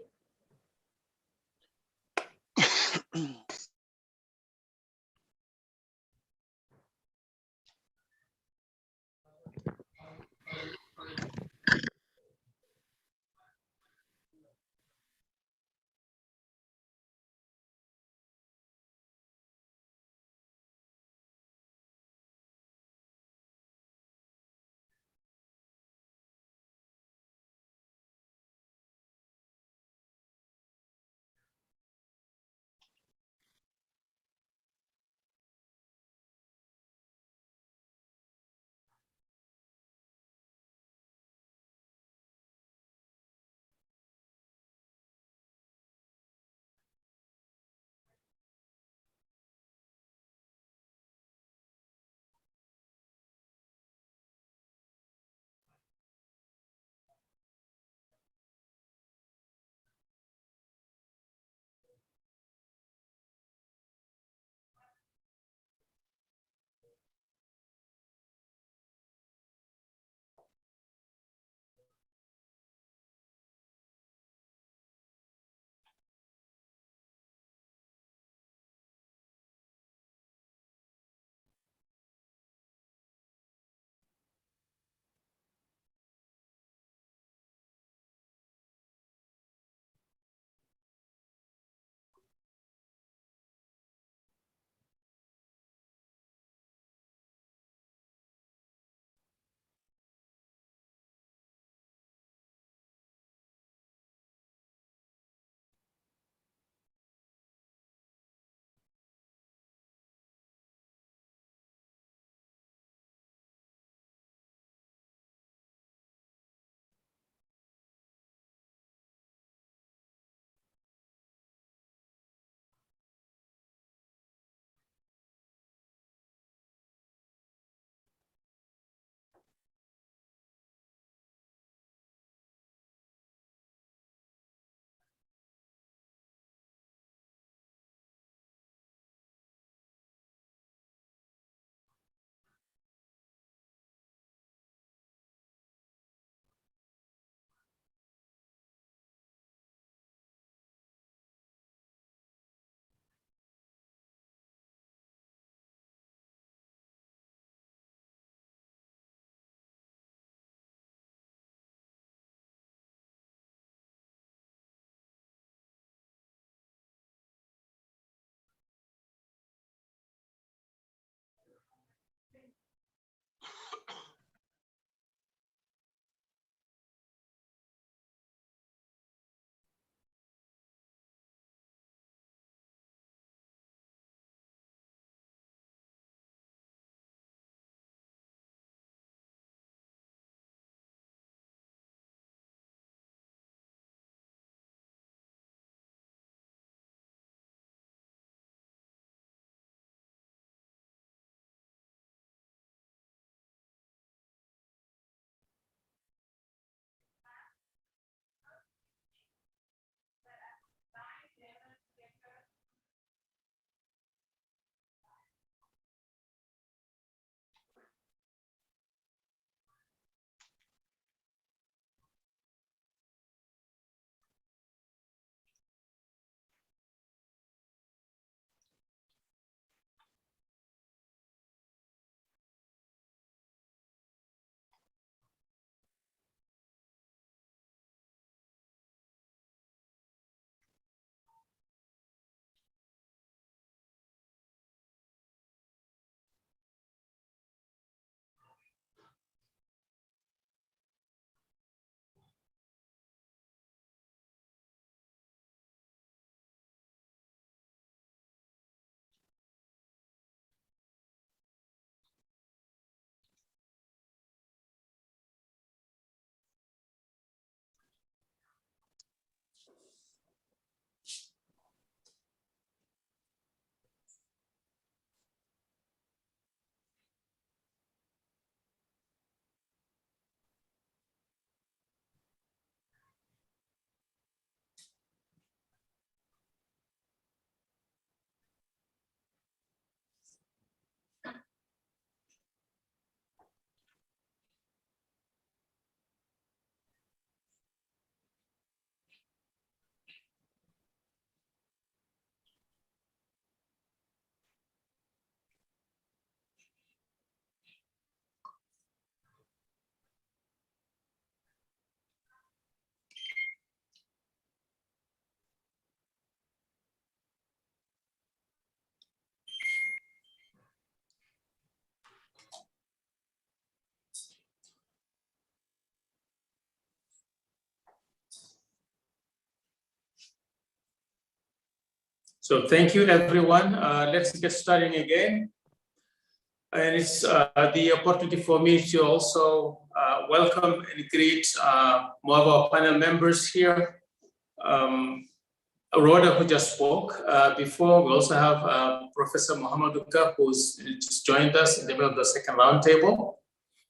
So thank you, everyone. Let's get starting again. And it's the opportunity for me to also welcome and greet more of our panel members here. Rhoda, who just spoke before, we also have Professor Mohammed Duka, who's just joined us in the middle of the second roundtable,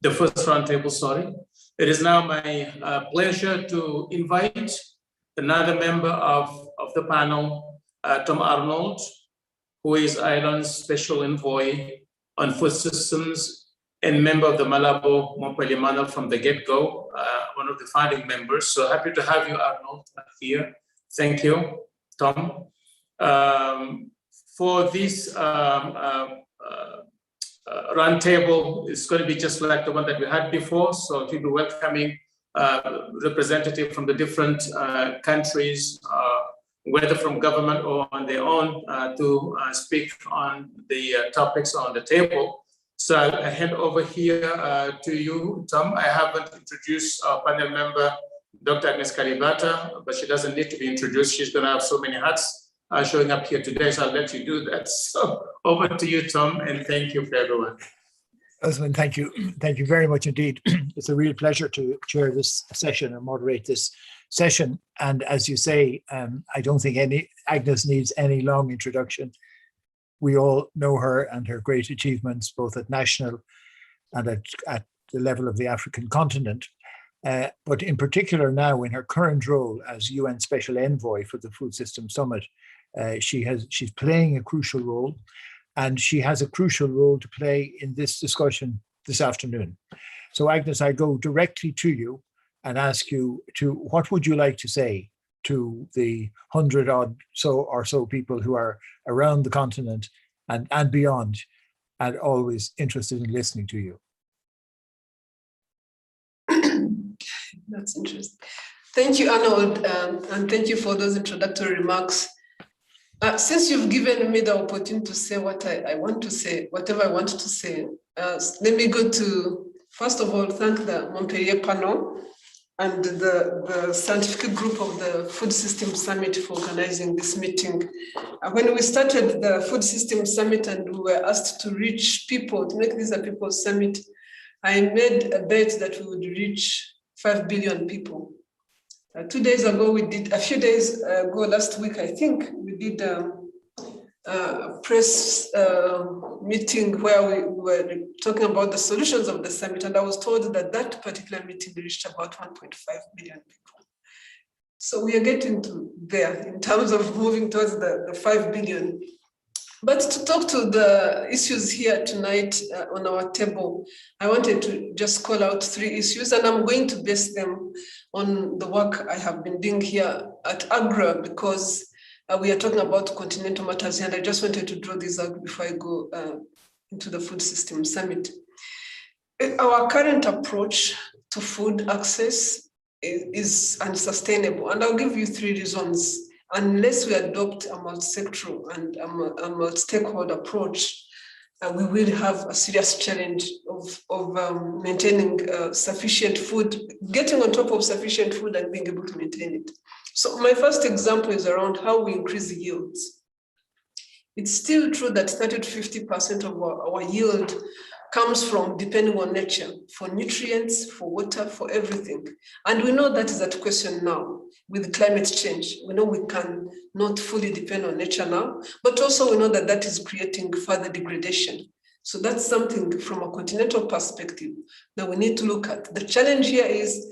the first roundtable, sorry. It is now my pleasure to invite another member of the panel, Tom Arnold, who is Ireland's Special Envoy on Food Systems and member of the Malabo-born panel from the get-go, one of the founding members. So happy to have you, Arnold, here. Thank you, Tom. For this roundtable, it's going to be just like the one that we had before. So we'll be welcoming representatives from the different countries, whether from government or on their own, to speak on the topics on the table. So I hand over here to you, Tom. I haven't introduced our panel member, Dr. Agnes Kalibata, but she doesn't need to be introduced. She's going to have so many hats showing up here today, so I'll let you do that. So over to you, Tom, and thank you for everyone. Osman, thank you. Thank you very much indeed. It's a real pleasure to chair this session and moderate this session. And as you say, I don't think Agnes needs any long introduction. We all know her and her great achievements, both at national and at the level of the African continent. But in particular now, in her current role as UN Special Envoy for the Food System Summit, she's playing a crucial role, and she has a crucial role to play in this discussion this afternoon. So Agnes, I go directly to you and ask you what would you like to say to the 100 odd or so people who are around the continent and beyond, and always interested in listening to you? That's interesting. Thank you, Arnold, and thank you for those introductory remarks. Since you've given me the opportunity to say what I want to say, whatever I want to say, let me go to, first of all, thank the Montpellier panel and the scientific group of the Food System Summit for organizing this meeting. When we started the Food System Summit and we were asked to reach people, to make this a people's summit, I made a bet that we would reach 5 billion people. 2 days ago, a few days ago, last week, I think, we did a press meeting where we were talking about the solutions of the summit, and I was told that that particular meeting reached about 1.5 billion people. So we are getting to there in terms of moving towards the 5 billion. But to talk to the issues here tonight on our table, I wanted to just call out 3 issues, and I'm going to base them on the work I have been doing here at AGRA, because we are talking about continental matters here, and I just wanted to draw this out before I go into the Food System Summit. Our current approach to food access is unsustainable, and I'll give you 3 reasons. Unless we adopt a multi-sectoral and a multi-stakeholder approach, we will have a serious challenge of maintaining sufficient food, getting on top of sufficient food and being able to maintain it. So my first example is around how we increase yields. It's still true that 30 to 50% of our yield comes from depending on nature, for nutrients, for water, for everything. And we know that is at question now with climate change. We know we can not fully depend on nature now, but also we know that that is creating further degradation. So that's something from a continental perspective that we need to look at. The challenge here is,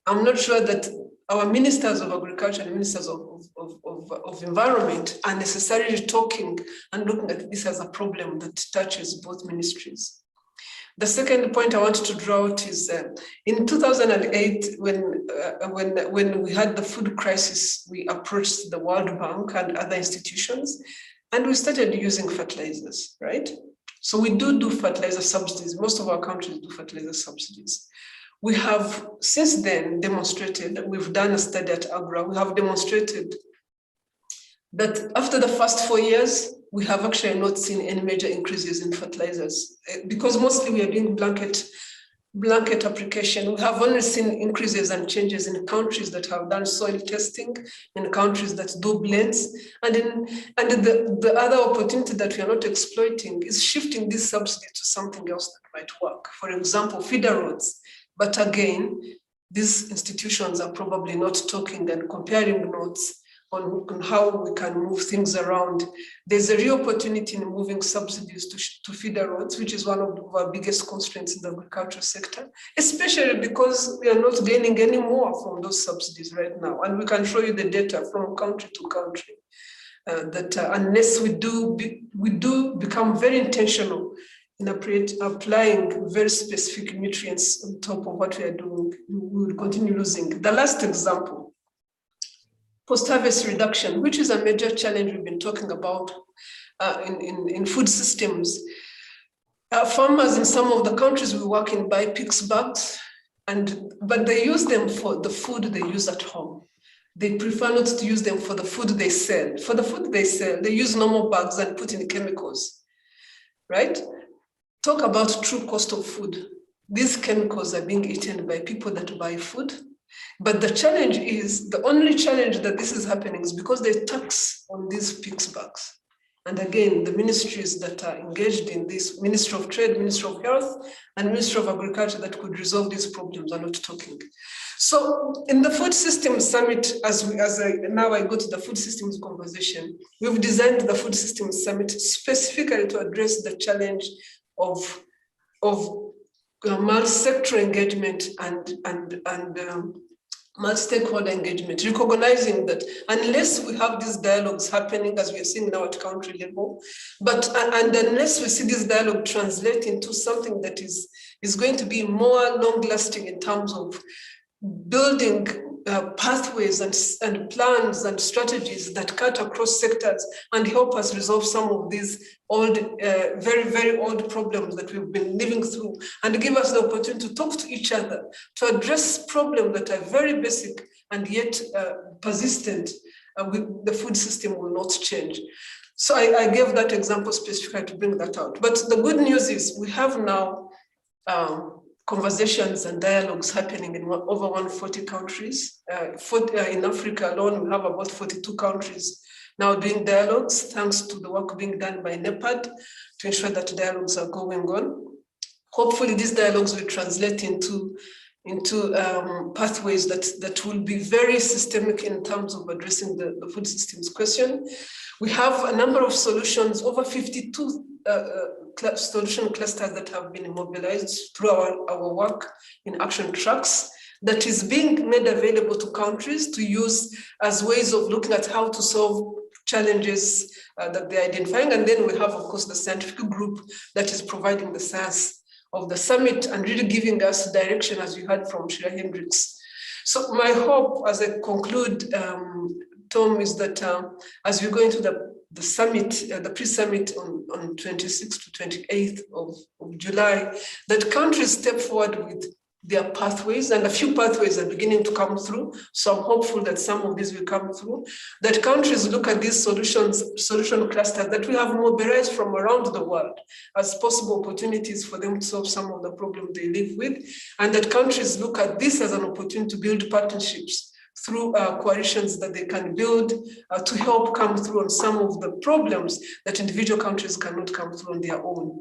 I'm not sure that our ministers of agriculture and ministers of environment are necessarily talking and looking at this as a problem that touches both ministries. The second point I want to draw out is in 2008, when we had the food crisis, we approached the World Bank and other institutions, and we started using fertilizers, right? So we do fertilizer subsidies. Most of our countries do fertilizer subsidies. We have since then demonstrated, we've done a study at AGRA, we have demonstrated that after the first 4 years, we have actually not seen any major increases in fertilizers because mostly we are doing blanket blanket application. We have only seen increases and changes in countries that have done soil testing, in countries that do blends, and the other opportunity that we are not exploiting is shifting this subsidy to something else that might work. For example, feeder roads. But again, these institutions are probably not talking and comparing notes on how we can move things around. There's a real opportunity in moving subsidies to feeder roads, which is one of our biggest constraints in the agricultural sector, especially because we are not gaining any more from those subsidies right now. And we can show you the data from country to country that unless we do become very intentional in applying very specific nutrients on top of what we are doing, we will continue losing. The last example, post-harvest reduction, which is a major challenge we've been talking about in food systems. Farmers in some of the countries we work in buy PICS bags, but they use them for the food they use at home. They prefer not to use them for the food they sell. For the food they sell, they use normal bags and put in chemicals, right? Talk about true cost of food. These chemicals are being eaten by people that buy food. But the challenge is, the only challenge that this is happening is because they tax on these PICS bags. And again, the ministries that are engaged in this, Ministry of Trade, Ministry of Health, and Ministry of Agriculture that could resolve these problems are not talking. So in the Food Systems Summit, now I go to the food systems conversation, we've designed the Food Systems Summit specifically to address the challenge of multi-sector engagement and multi-stakeholder engagement, recognizing that unless we have these dialogues happening as we are seeing now at country level, and unless we see this dialogue translate into something that is going to be more long-lasting in terms of building pathways and plans and strategies that cut across sectors and help us resolve some of these old, very, very old problems that we've been living through, and give us the opportunity to talk to each other, to address problems that are very basic and yet persistent, the food system will not change. So I gave that example specifically to bring that out. But the good news is we have now conversations and dialogues happening in over 140 countries. In Africa alone, we have about 42 countries now doing dialogues, thanks to the work being done by NEPAD to ensure that dialogues are going on. Hopefully these dialogues will translate into pathways that will be very systemic in terms of addressing the food systems question. We have a number of solutions, over 52 solution clusters that have been mobilized through our work in action tracks that is being made available to countries to use as ways of looking at how to solve challenges that they're identifying. And then we have, of course, the scientific group that is providing the science of the summit and really giving us direction, as you heard from Shira Hendricks. So my hope, as I conclude, Tom, is that as we go into the summit, the pre-summit on 26th to 28th of July, that countries step forward with their pathways, and a few pathways are beginning to come through. So I'm hopeful that some of these will come through, that countries look at these solution clusters that we have mobilized from around the world as possible opportunities for them to solve some of the problems they live with, and that countries look at this as an opportunity to build partnerships through coalitions that they can build to help come through on some of the problems that individual countries cannot come through on their own.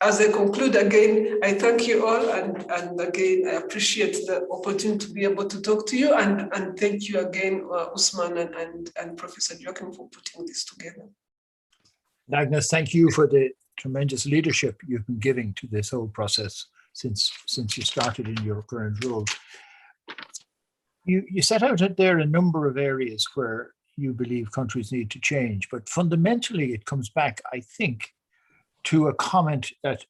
As I conclude again, I thank you all, and again, I appreciate the opportunity to be able to talk to you, and thank you again, Usman and Professor Joachim, for putting this together. Agnes, thank you for the tremendous leadership you've been giving to this whole process since you started in your current role. You set out there a number of areas where you believe countries need to change, but fundamentally it comes back, I think, to a comment that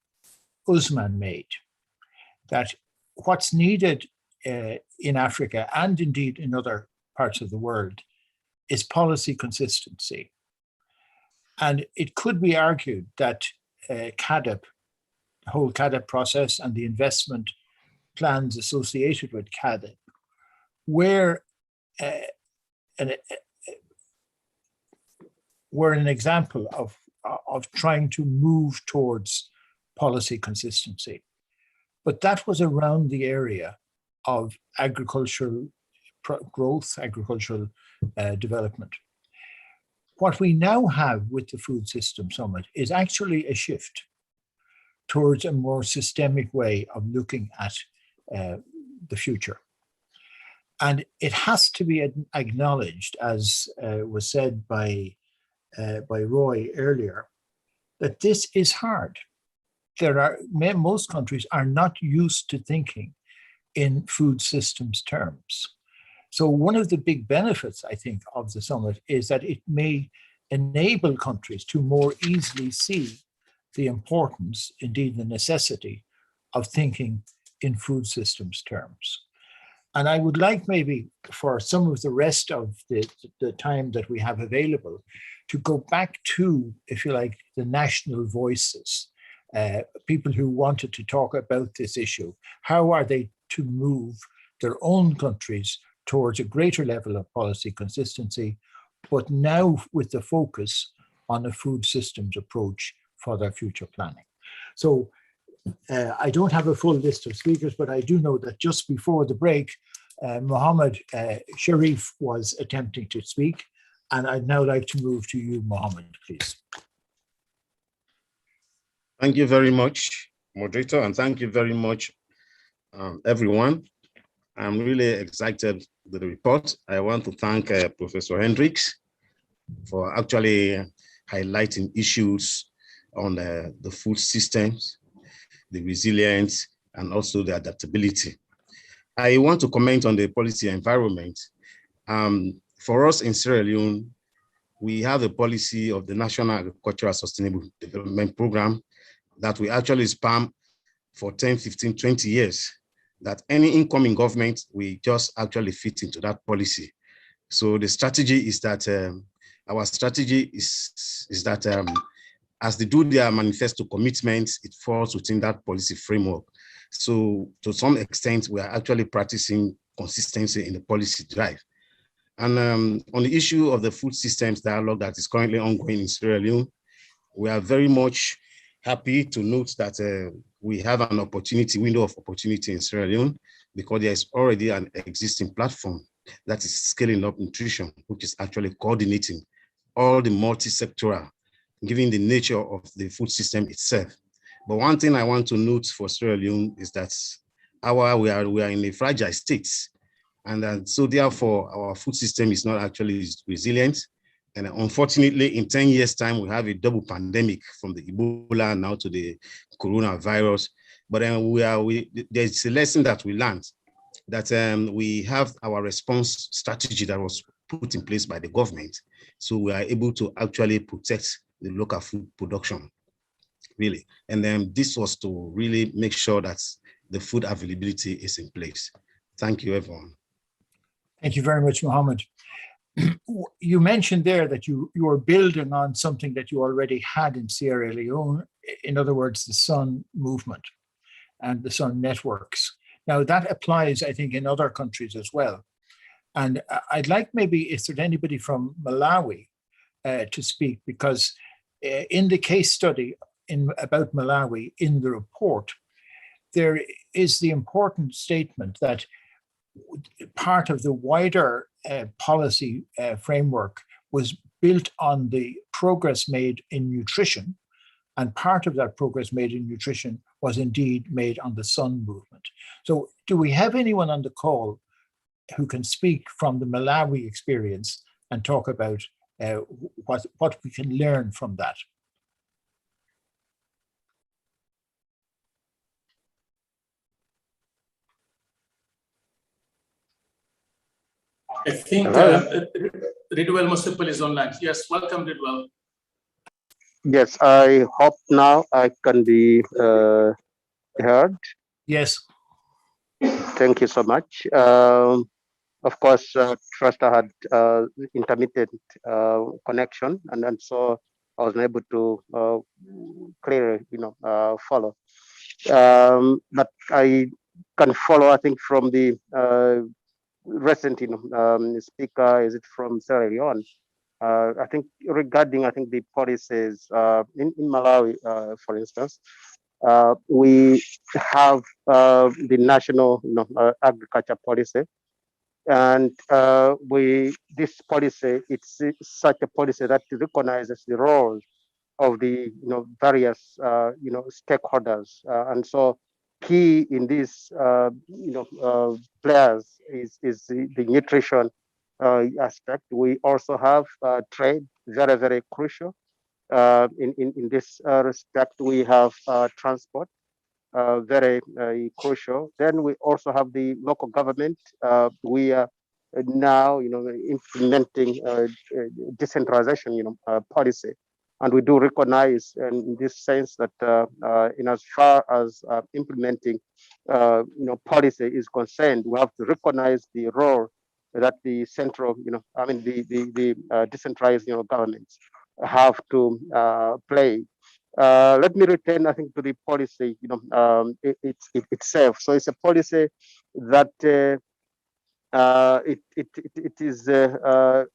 Usman made, that what's needed in Africa and indeed in other parts of the world is policy consistency. And it could be argued that CAADP, the whole CAADP process and the investment plans associated with CAADP were an example of trying to move towards policy consistency. but that was around the area of agricultural growth, agricultural development. What we now have with the Food System Summit is actually a shift towards a more systemic way of looking at the future. And it has to be acknowledged, as was said by Roy earlier, that this is hard. Most countries are not used to thinking in food systems terms. So one of the big benefits, I think, of the summit is that it may enable countries to more easily see the importance, indeed the necessity, of thinking in food systems terms. And I would like maybe for some of the rest of the time that we have available to go back to, if you like, the national voices, people who wanted to talk about this issue. How are they to move their own countries towards a greater level of policy consistency, but now with the focus on a food systems approach for their future planning? So I don't have a full list of speakers, but I do know that just before the break, Mohammed Sharif was attempting to speak, and I'd now like to move to you, Mohammed, please. Thank you very much, moderator, and thank you very much, everyone. I'm really excited with the report. I want to thank Professor Hendricks for actually highlighting issues on the food systems, the resilience, and also the adaptability. I want to comment on the policy environment. For us in Sierra Leone, we have a policy of the National Agricultural Sustainable Development Program that we actually span for 10, 15, 20 years, that any incoming government, we just actually fit into that policy. So the strategy is that, our strategy is that as they do their manifesto commitments, it falls within that policy framework. So to some extent, we are actually practicing consistency in the policy drive. And on the issue of the food systems dialogue that is currently ongoing in Sierra Leone, we are very much happy to note that we have an window of opportunity in Sierra Leone, because there is already an existing platform that is scaling up nutrition, which is actually coordinating all the multi-sectoral, given the nature of the food system itself. But one thing I want to note for Sierra Leone is that we are in a fragile state. And so therefore, our food system is not actually resilient. And unfortunately, in 10 years' time, we have a double pandemic from the Ebola now to the coronavirus. But then there's a lesson that we learned, that we have our response strategy that was put in place by the government. So we are able to actually protect the local food production, really. And then this was to really make sure that the food availability is in place. Thank you, everyone. Thank you very much, Mohammed. You mentioned there that you are building on something that you already had in Sierra Leone, in other words, the Sun movement and the Sun networks. Now that applies, I think, in other countries as well. And I'd like maybe if there's anybody from Malawi to speak, because in the case study about Malawi in the report, there is the important statement that part of the wider policy framework was built on the progress made in nutrition, and part of that progress made in nutrition was indeed made on the Sun movement. So do we have anyone on the call who can speak from the Malawi experience and talk about what we can learn from that? I think Ridwell Musipal is online. Yes, welcome, Ridwell. Yes, I hope now I can be heard. Yes. Thank you so much. Of course, first I had intermittent connection, and so I was unable to clearly, follow. But I can follow, I think, from the recent, speaker, is it from Sierra Leone? I think regarding, the policies in Malawi, for instance, we have the national agriculture policy. And this policy, it's such a policy that recognizes the roles of the various stakeholders, and so key in these players is the nutrition aspect. We also have trade, very crucial. In this respect, we have transport, very crucial. Then we also have the local government. We are now implementing decentralization policy. And we do recognize in this sense that in as far as implementing policy is concerned, we have to recognize the role that the central, the decentralized governments have to play. Let me return, I think, to the policy, itself. So it's a policy that it is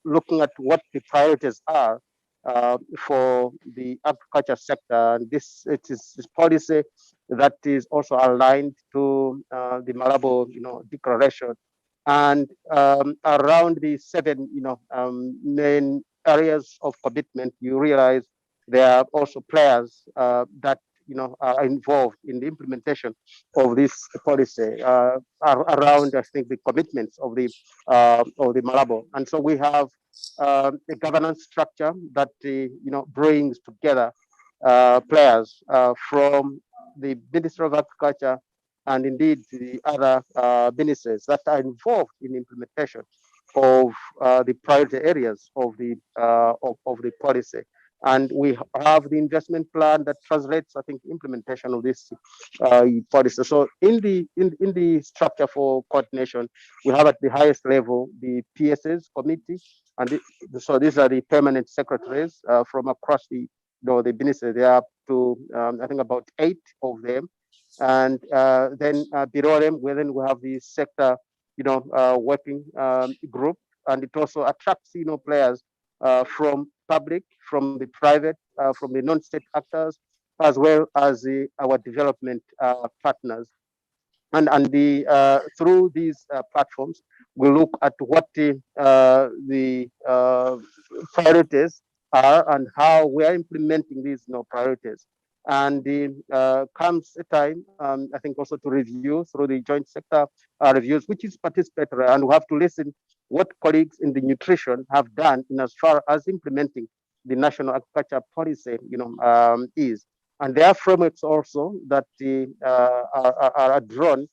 looking at what the priorities are for the agriculture sector. And this policy that is also aligned to the Malabo, declaration, and around the 7, main areas of commitment. You realize there are also players that are involved in the implementation of this policy around, I think, the commitments of the Malabo. And so we have a governance structure that brings together players from the Ministry of Agriculture and indeed the other ministries that are involved in implementation of the priority areas of the policy. And we have the investment plan that translates, I think, implementation of this policy. So in the structure for coordination, we have at the highest level the PSS committee, and so these are the permanent secretaries from across the ministry. There are up to I think about 8 of them, and then below them, we have the sector working group, and it also attracts players from public, from the private, from the non-state actors, as well as our development partners. And through these platforms, we look at what the priorities are and how we are implementing these priorities. And comes a time, I think, also to review through the joint sector reviews, which is participatory, and we have to listen what colleagues in the nutrition have done in as far as implementing the national agriculture policy, is. And there are frameworks also that are drawn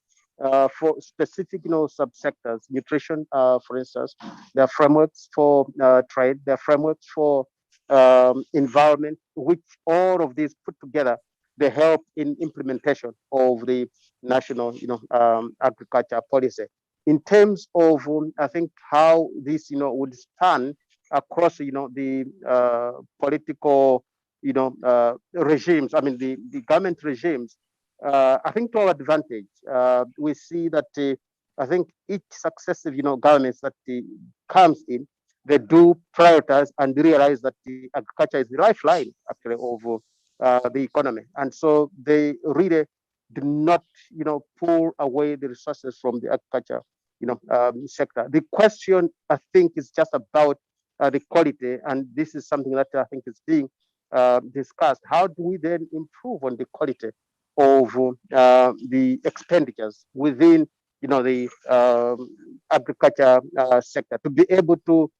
for specific, subsectors, nutrition, for instance. There are frameworks for trade. There are frameworks for environment, which all of these put together, they help in implementation of the national, agriculture policy. In terms of, I think, how this, would span across, the political, regimes. I mean, the government regimes. I think to our advantage, we see that I think each successive, governments that comes in, they do prioritize and realize that the agriculture is the lifeline, actually, of the economy, and so they really do not, pull away the resources from the agriculture, sector. The question, I think, is just about the quality, and this is something that I think is being discussed. How do we then improve on the quality of the expenditures within, the agriculture sector, to be able to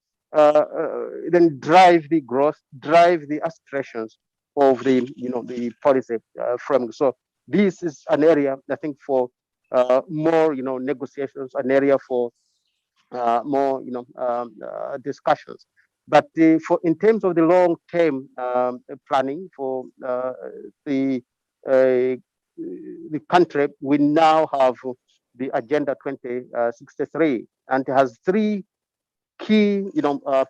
then drive the growth, drive the aspirations of the, the policy framework. So this is an area, I think, for more, negotiations, an area for more, discussions. But in terms of the long-term planning for the country, we now have the Agenda 2063, and it has 3 key,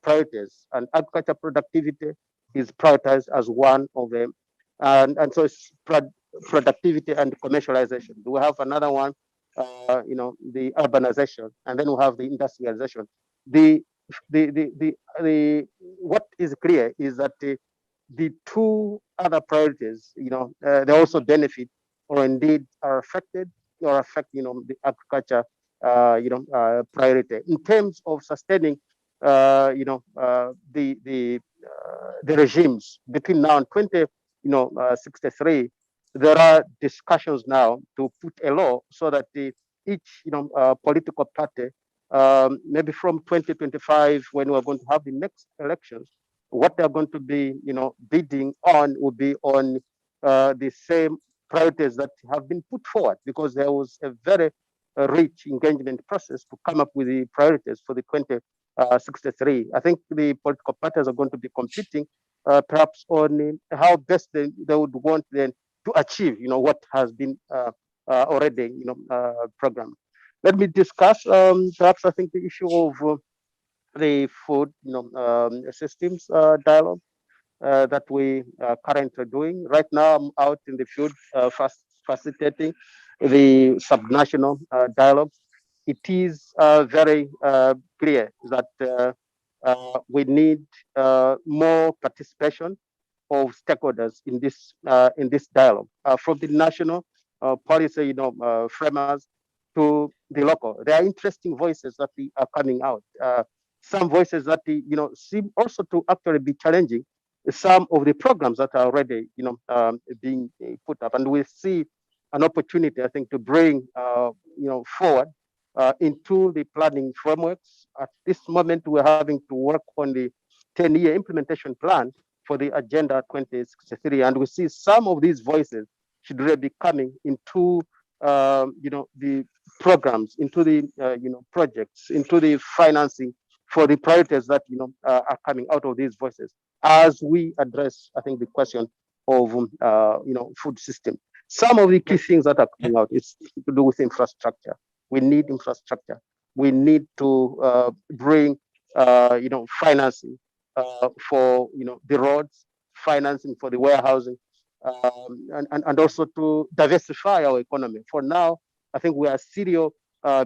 priorities, and agriculture productivity is prioritized as one of them, and so it's productivity and commercialization. We have another one, the urbanization, and then we have the industrialization. What is clear is that the 2 other priorities, they also benefit or indeed are affected or affect, the agriculture, priority in terms of sustaining, the regimes between now and 2063. There are discussions now to put a law so that each, political party, maybe from 2025, when we're going to have the next elections, what they're going to be, bidding on will be on the same priorities that have been put forward, because there was a very rich engagement process to come up with the priorities for the 2063. I think the political parties are going to be competing perhaps on how best they would want then to achieve, what has been already, programmed. Let me discuss perhaps I think the issue of the food, systems dialogue that we are currently doing. Right now, I'm out in the field facilitating the subnational dialogue. It is very clear that we need more participation of stakeholders in this dialogue, from the national policy, framers to the local. There are interesting voices that are coming out. Some voices that seem also to actually be challenging some of the programs that are already being put up, and we see an opportunity, I think, to bring forward into the planning frameworks. At this moment, we're having to work on the 10-year implementation plan for the Agenda 2063, and we see some of these voices should really be coming into the programs, into the projects, into the financing for the priorities that are coming out of these voices as we address, I think, the question of food system. Some of the key things that are coming out is to do with infrastructure. We need infrastructure. We need to bring financing for the roads, financing for the warehousing, and also to diversify our economy. For now, I think we are cereal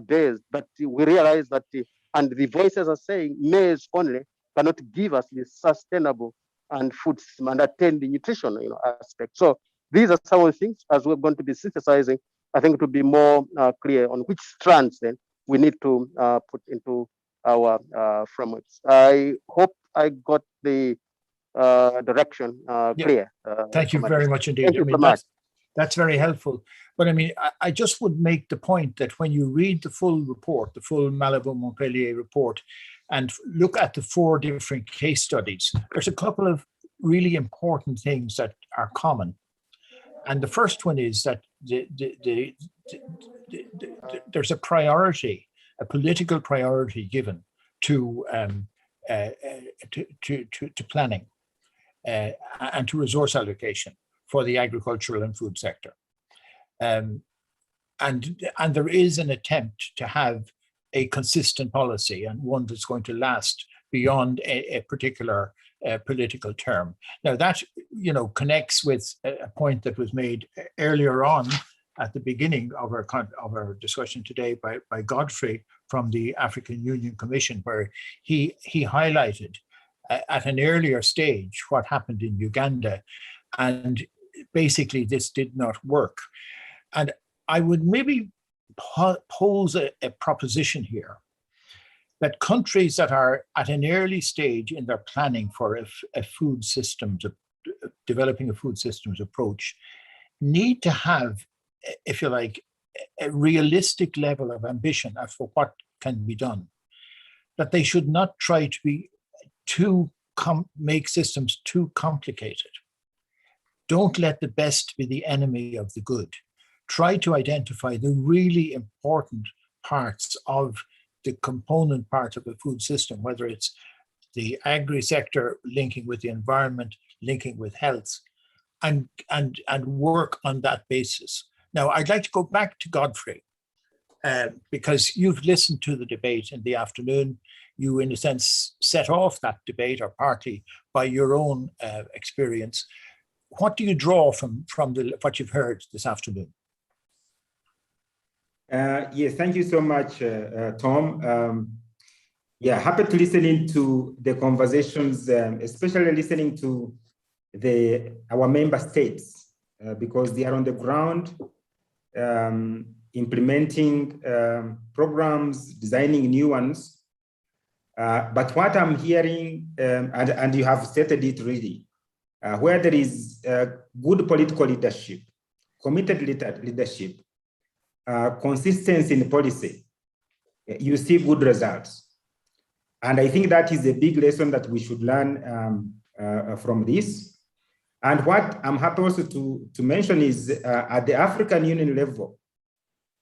based, but we realize that and the voices are saying maize only cannot give us the sustainable and food system and attain the nutrition aspect. So these are some of the things, as we're going to be synthesizing, I think to be more clear on which strands then we need to put into our frameworks. I hope I got the direction clear. Thank you very much indeed. Thank you so much. That's very helpful. But I mean, I just would make the point that when you read the full report, the full Malawi-Montpellier report, and look at the 4 different case studies, there's a couple of really important things that are common. And the first one is that there's a priority, a political priority given to planning and to resource allocation for the agricultural and food sector. And there is an attempt to have a consistent policy and one that's going to last beyond a particular political term. Now that connects with a point that was made earlier on at the beginning of our discussion today by Godfrey from the African Union Commission, where he highlighted at an earlier stage what happened in Uganda, and basically this did not work. And I would maybe pose a proposition here that countries that are at an early stage in their planning for a food systems, developing a food systems approach, need to have, if you like, a realistic level of ambition as for what can be done. That they should not try to be make systems too complicated. Don't let the best be the enemy of the good. Try to identify the really important parts of the component parts of the food system, whether it's the agri sector linking with the environment, linking with health, and work on that basis. Now, I'd like to go back to Godfrey, because you've listened to the debate in the afternoon. You, in a sense, set off that debate, or partly by your own experience. What do you draw from what you've heard this afternoon? Yes, thank you so much, Tom. Yeah, happy to listening to the conversations, especially listening to our member states because they are on the ground implementing programs, designing new ones. But what I'm hearing, and you have stated it really, where there is good political leadership, committed leadership, consistency in policy, you see good results. And I think that is a big lesson that we should learn from this. And what I'm happy also to mention is at the African Union level,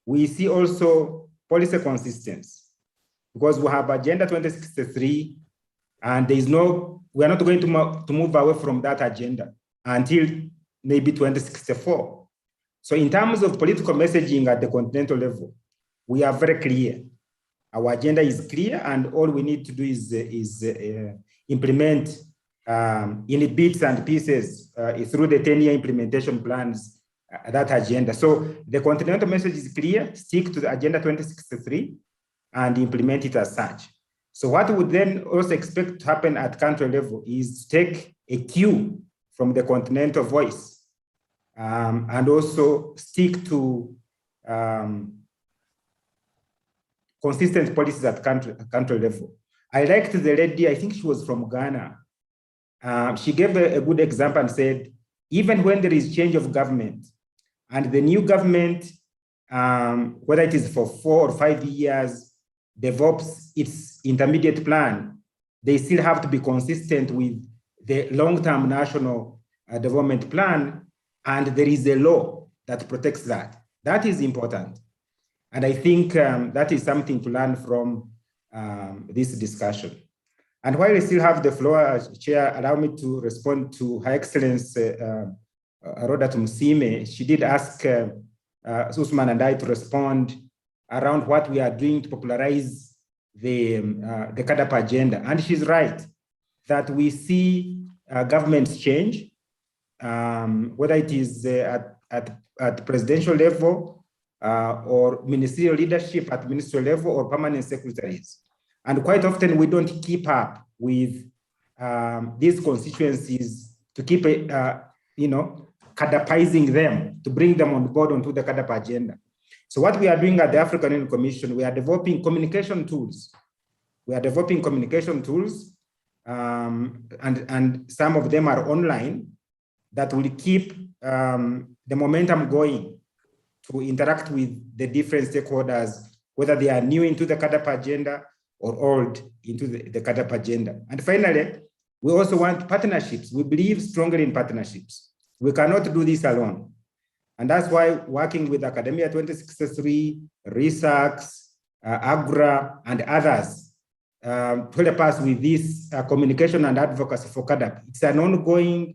we see also policy consistency because we have Agenda 2063 and we are not going to move away from that agenda until maybe 2064. So in terms of political messaging at the continental level, we are very clear. Our agenda is clear and all we need to do is implement in bits and pieces through the 10-year implementation plans that agenda. So the continental message is clear, stick to the Agenda 2063 and implement it as such. So what we would then also expect to happen at country level is to take a cue from the continental voice and also stick to consistent policies at country level. I liked the lady, I think she was from Ghana. She gave a good example and said, even when there is change of government and the new government, whether it is for 4 or 5 years, develops its intermediate plan, they still have to be consistent with the long-term national development plan, and there is a law that protects that. That is important. And I think that is something to learn from this discussion. And while I still have the floor, Chair, allow me to respond to Her Excellency Rhoda Musime. She did ask Usman and I to respond around what we are doing to popularize the CAADP agenda. And she's right that we see governments change, whether it is at presidential level or ministerial leadership at ministerial level or permanent secretaries. And quite often we don't keep up with these constituencies to keep CAADPizing them, to bring them on board onto the CAADP agenda. So what we are doing at the African Union Commission, we are developing communication tools. And some of them are online that will keep the momentum going to interact with the different stakeholders, whether they are new into the CAADP agenda or old into the CAADP agenda. And finally, we also want partnerships. We believe strongly in partnerships. We cannot do this alone. And that's why working with Academia 2063, RISAX, AGRA, and others to help us with this communication and advocacy for CAADP. It's an ongoing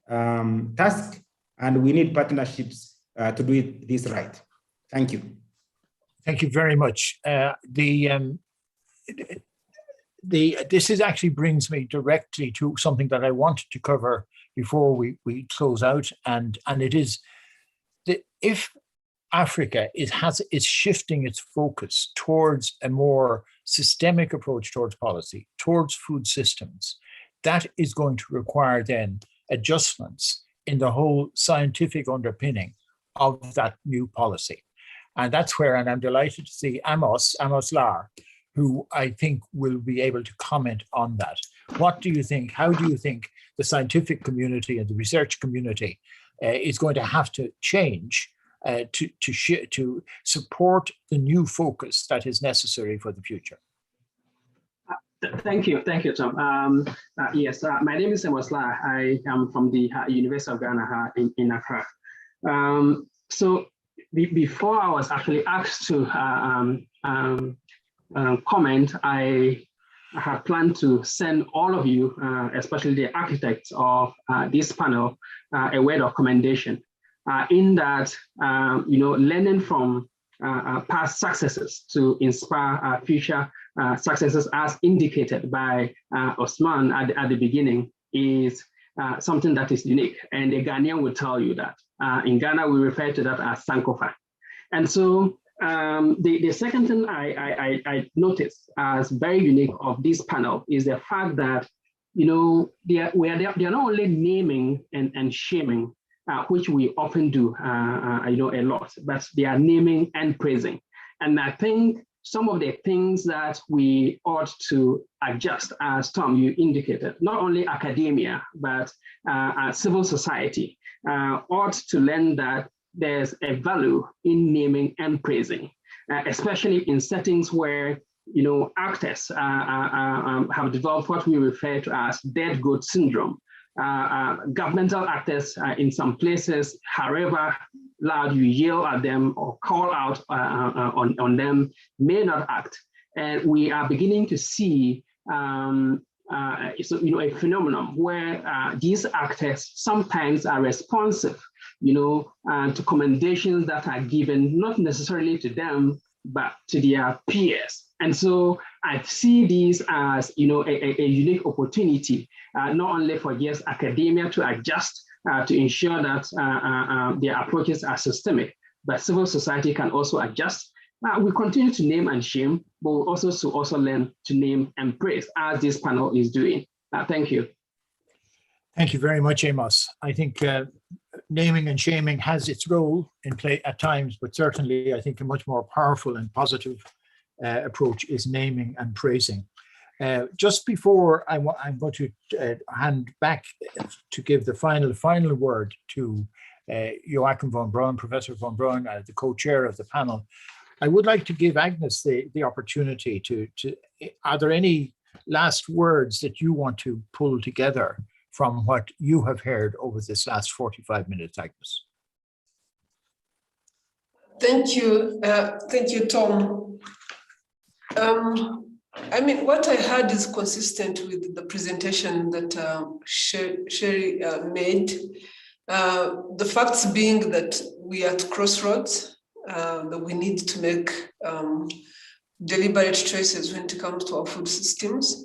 task, and we need partnerships to do this right. Thank you. Thank you very much. This actually brings me directly to something that I wanted to cover before we close out, and it is that if Africa is shifting its focus towards a more systemic approach towards policy, towards food systems, that is going to require then adjustments in the whole scientific underpinning of that new policy. And that's where, and I'm delighted to see Amos Lar, who I think will be able to comment on that. What do you think? How do you think the scientific community and the research community is going to have to change to support the new focus that is necessary for the future? Thank you, Tom. Yes, my name is Amos Lar. I am from the University of Ghana in Accra. So before I was actually asked to comment, I had planned to send all of you, especially the architects of this panel, a word of commendation. In that, learning from past successes to inspire future successes, as indicated by Osman at the beginning, is something that is unique. And a Ghanaian will tell you that. In Ghana, we refer to that as Sankofa. And so the second thing I noticed as very unique of this panel is the fact that they are not only naming and shaming, which we often do, a lot, but they are naming and praising. And I think some of the things that we ought to adjust, as Tom, you indicated, not only academia, but civil society ought to learn that there's a value in naming and praising, especially in settings where actors have developed what we refer to as dead goat syndrome. Governmental actors in some places, however loud you yell at them or call out on them, may not act. And we are beginning to see a phenomenon where these actors sometimes are responsive, to commendations that are given not necessarily to them, but to their peers. And so I see these as, a unique opportunity, not only for yes, academia to adjust to ensure that their approaches are systemic, but civil society can also adjust. We continue to name and shame, but we also learn to name and praise, as this panel is doing. Thank you. Thank you very much, Amos. I think naming and shaming has its role in play at times, but certainly I think a much more powerful and positive approach is naming and praising. Just before I'm going to hand back to give the final word to Joachim von Braun, Professor von Braun, the co-chair of the panel, I would like to give Agnes the opportunity to are there any last words that you want to pull together from what you have heard over this last 45 minutes, Agnes? Thank you, Tom. What I heard is consistent with the presentation that Sherry made. The facts being that we are at crossroads, that we need to make deliberate choices when it comes to our food systems.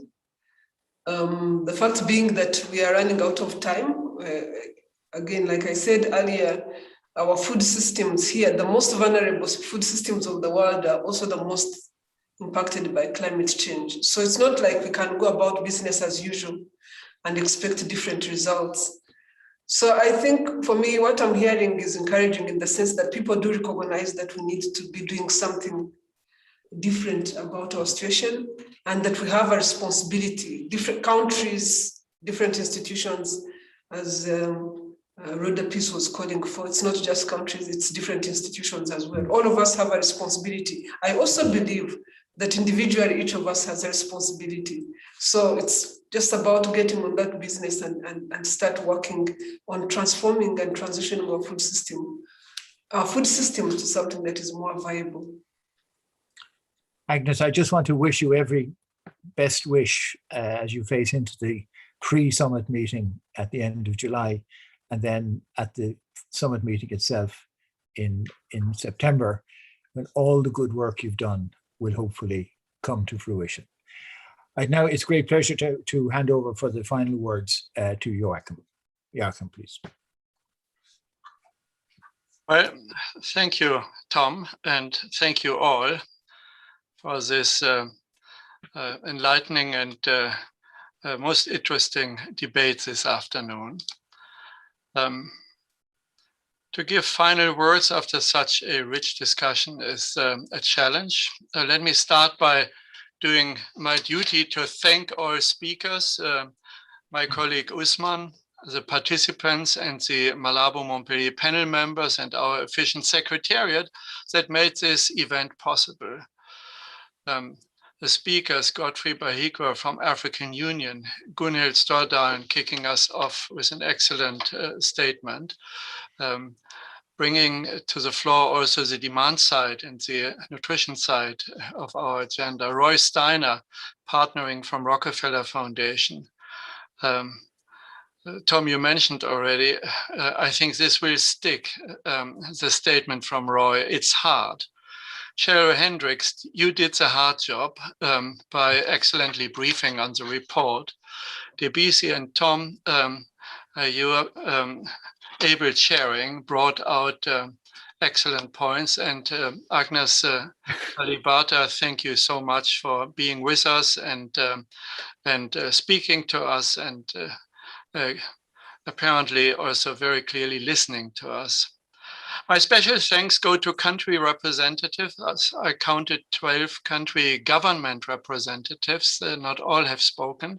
The fact being that we are running out of time. Again, like I said earlier, our food systems here, the most vulnerable food systems of the world, are also the most impacted by climate change. So it's not like we can go about business as usual and expect different results. So I think for me, what I'm hearing is encouraging in the sense that people do recognize that we need to be doing something different about our situation and that we have a responsibility, different countries, different institutions, as Rhoda Peace was calling for. It's not just countries, it's different institutions as well. All of us have a responsibility. I also believe that individually, each of us has a responsibility. So it's just about getting on that business and start working on transforming and transitioning our food system to something that is more viable. Agnes, I just want to wish you every best wish as you face into the pre-summit meeting at the end of July, and then at the summit meeting itself in September, when all the good work you've done will hopefully come to fruition. Right now, it's a great pleasure to hand over for the final words to Joachim. Joachim, please. Well, thank you, Tom, and thank you all for this enlightening and most interesting debate this afternoon. To give final words after such a rich discussion is a challenge. Let me start by doing my duty to thank all speakers, my colleague Usman, the participants and the Malabo-Montpellier panel members and our efficient secretariat that made this event possible. The speakers, Godfrey Bahigwa from African Union, Gunhild Stordalen kicking us off with an excellent statement, bringing to the floor also the demand side and the nutrition side of our agenda. Roy Steiner, partnering from Rockefeller Foundation. Tom, you mentioned already, I think this will stick, the statement from Roy, it's hard. Cheryl Hendricks, you did the hard job by excellently briefing on the report. Debisi and Tom, your able sharing brought out excellent points. And Agnes Alibata, thank you so much for being with us and speaking to us, and apparently also very clearly listening to us. My special thanks go to country representatives. I counted 12 country government representatives. Not all have spoken.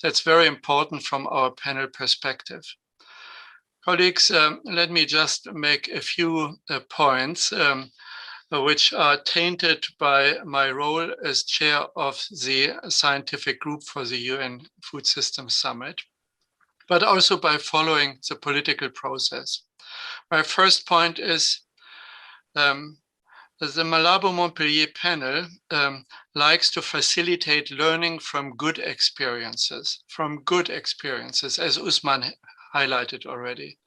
That's very important from our panel perspective. Colleagues, let me just make a few points which are tainted by my role as chair of the scientific group for the UN Food Systems Summit, but also by following the political process. My first point is the Malabo-Montpellier panel likes to facilitate learning from good experiences, as Usman highlighted already.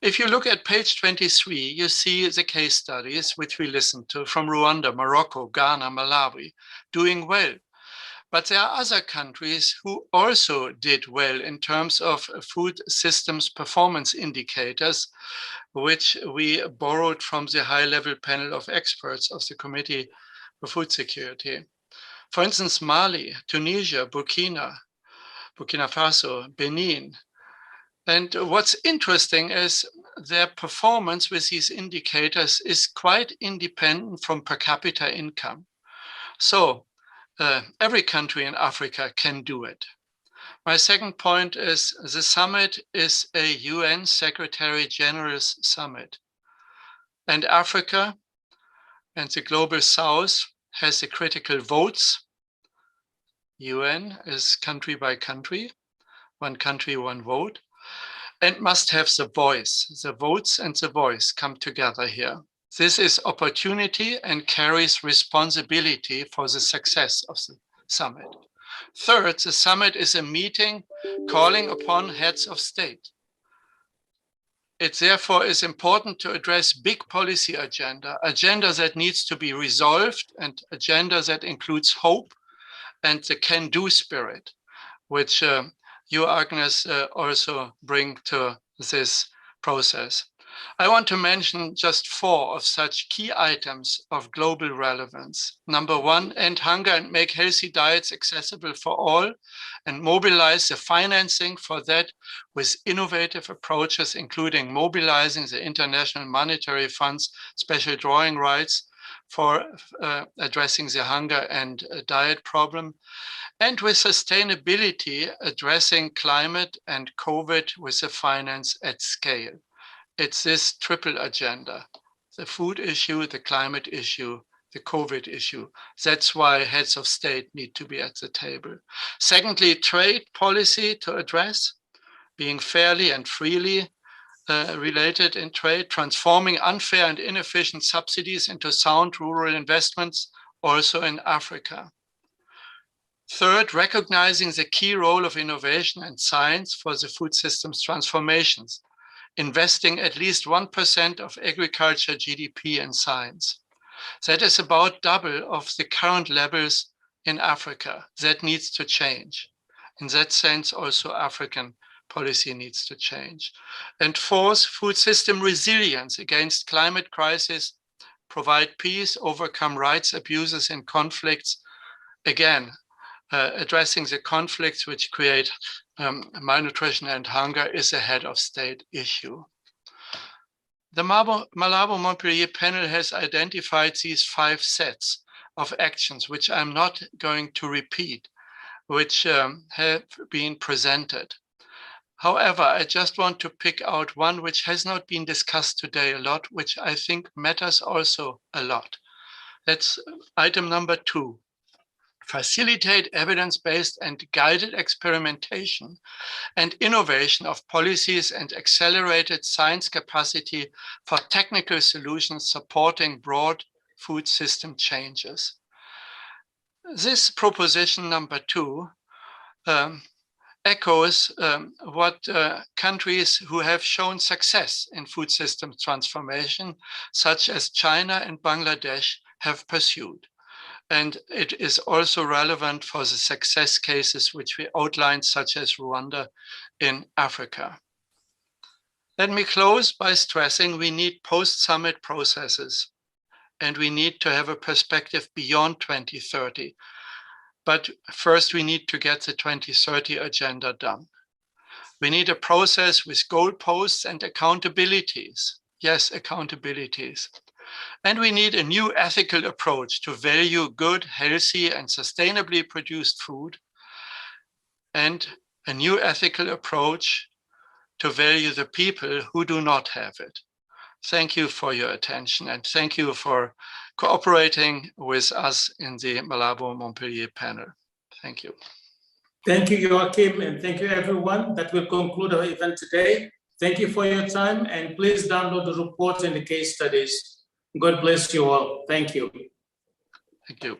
If you look at page 23, you see the case studies which we listened to from Rwanda, Morocco, Ghana, Malawi, doing well. But there are other countries who also did well in terms of food systems performance indicators, which we borrowed from the high-level panel of experts of the Committee for Food Security. For instance, Mali, Tunisia, Burkina Faso, Benin. And what's interesting is their performance with these indicators is quite independent from per capita income. So every country in Africa can do it. My second point is the summit is a UN Secretary General's summit. And Africa and the Global South has the critical votes. UN is country by country, one country, one vote, and must have the voice. The votes and the voice come together here. This is opportunity and carries responsibility for the success of the summit. Third, the summit is a meeting calling upon heads of state. It therefore is important to address big policy agenda that needs to be resolved, and agenda that includes hope and the can-do spirit, which you, Agnes, also bring to this process. I want to mention just 4 of such key items of global relevance. Number 1, end hunger and make healthy diets accessible for all, and mobilize the financing for that with innovative approaches, including mobilizing the International Monetary Fund's special drawing rights for addressing the hunger and diet problem, and with sustainability, addressing climate and COVID with the finance at scale. It's this triple agenda, the food issue, the climate issue, the COVID issue. That's why heads of state need to be at the table. Secondly, trade policy to address, being fairly and freely related in trade, transforming unfair and inefficient subsidies into sound rural investments, also in Africa. Third, recognizing the key role of innovation and science for the food systems transformations, investing at least 1% of agriculture GDP in science. That is about double of the current levels in Africa. That needs to change. In that sense, also African policy needs to change. And fourth, food system resilience against climate crisis, provide peace, overcome rights abuses and conflicts. Again, addressing the conflicts which create malnutrition and hunger is a head of state issue. The Malabo-Montpellier panel has identified these 5 sets of actions, which I'm not going to repeat, which have been presented. However, I just want to pick out one which has not been discussed today a lot, which I think matters also a lot. That's item number 2. Facilitate evidence-based and guided experimentation and innovation of policies and accelerated science capacity for technical solutions supporting broad food system changes. This proposition number 2 echoes what countries who have shown success in food system transformation, such as China and Bangladesh, have pursued. And it is also relevant for the success cases which we outlined, such as Rwanda in Africa. Let me close by stressing we need post-summit processes, and we need to have a perspective beyond 2030. But first, we need to get the 2030 agenda done. We need a process with goalposts and accountabilities. Yes, accountabilities. And we need a new ethical approach to value good, healthy, and sustainably produced food, and a new ethical approach to value the people who do not have it. Thank you for your attention, and thank you for cooperating with us in the Malabo-Montpellier panel. Thank you. Thank you, Joachim, and thank you, everyone. That will conclude our event today. Thank you for your time, and please download the reports and the case studies. God bless you all. Thank you. Thank you.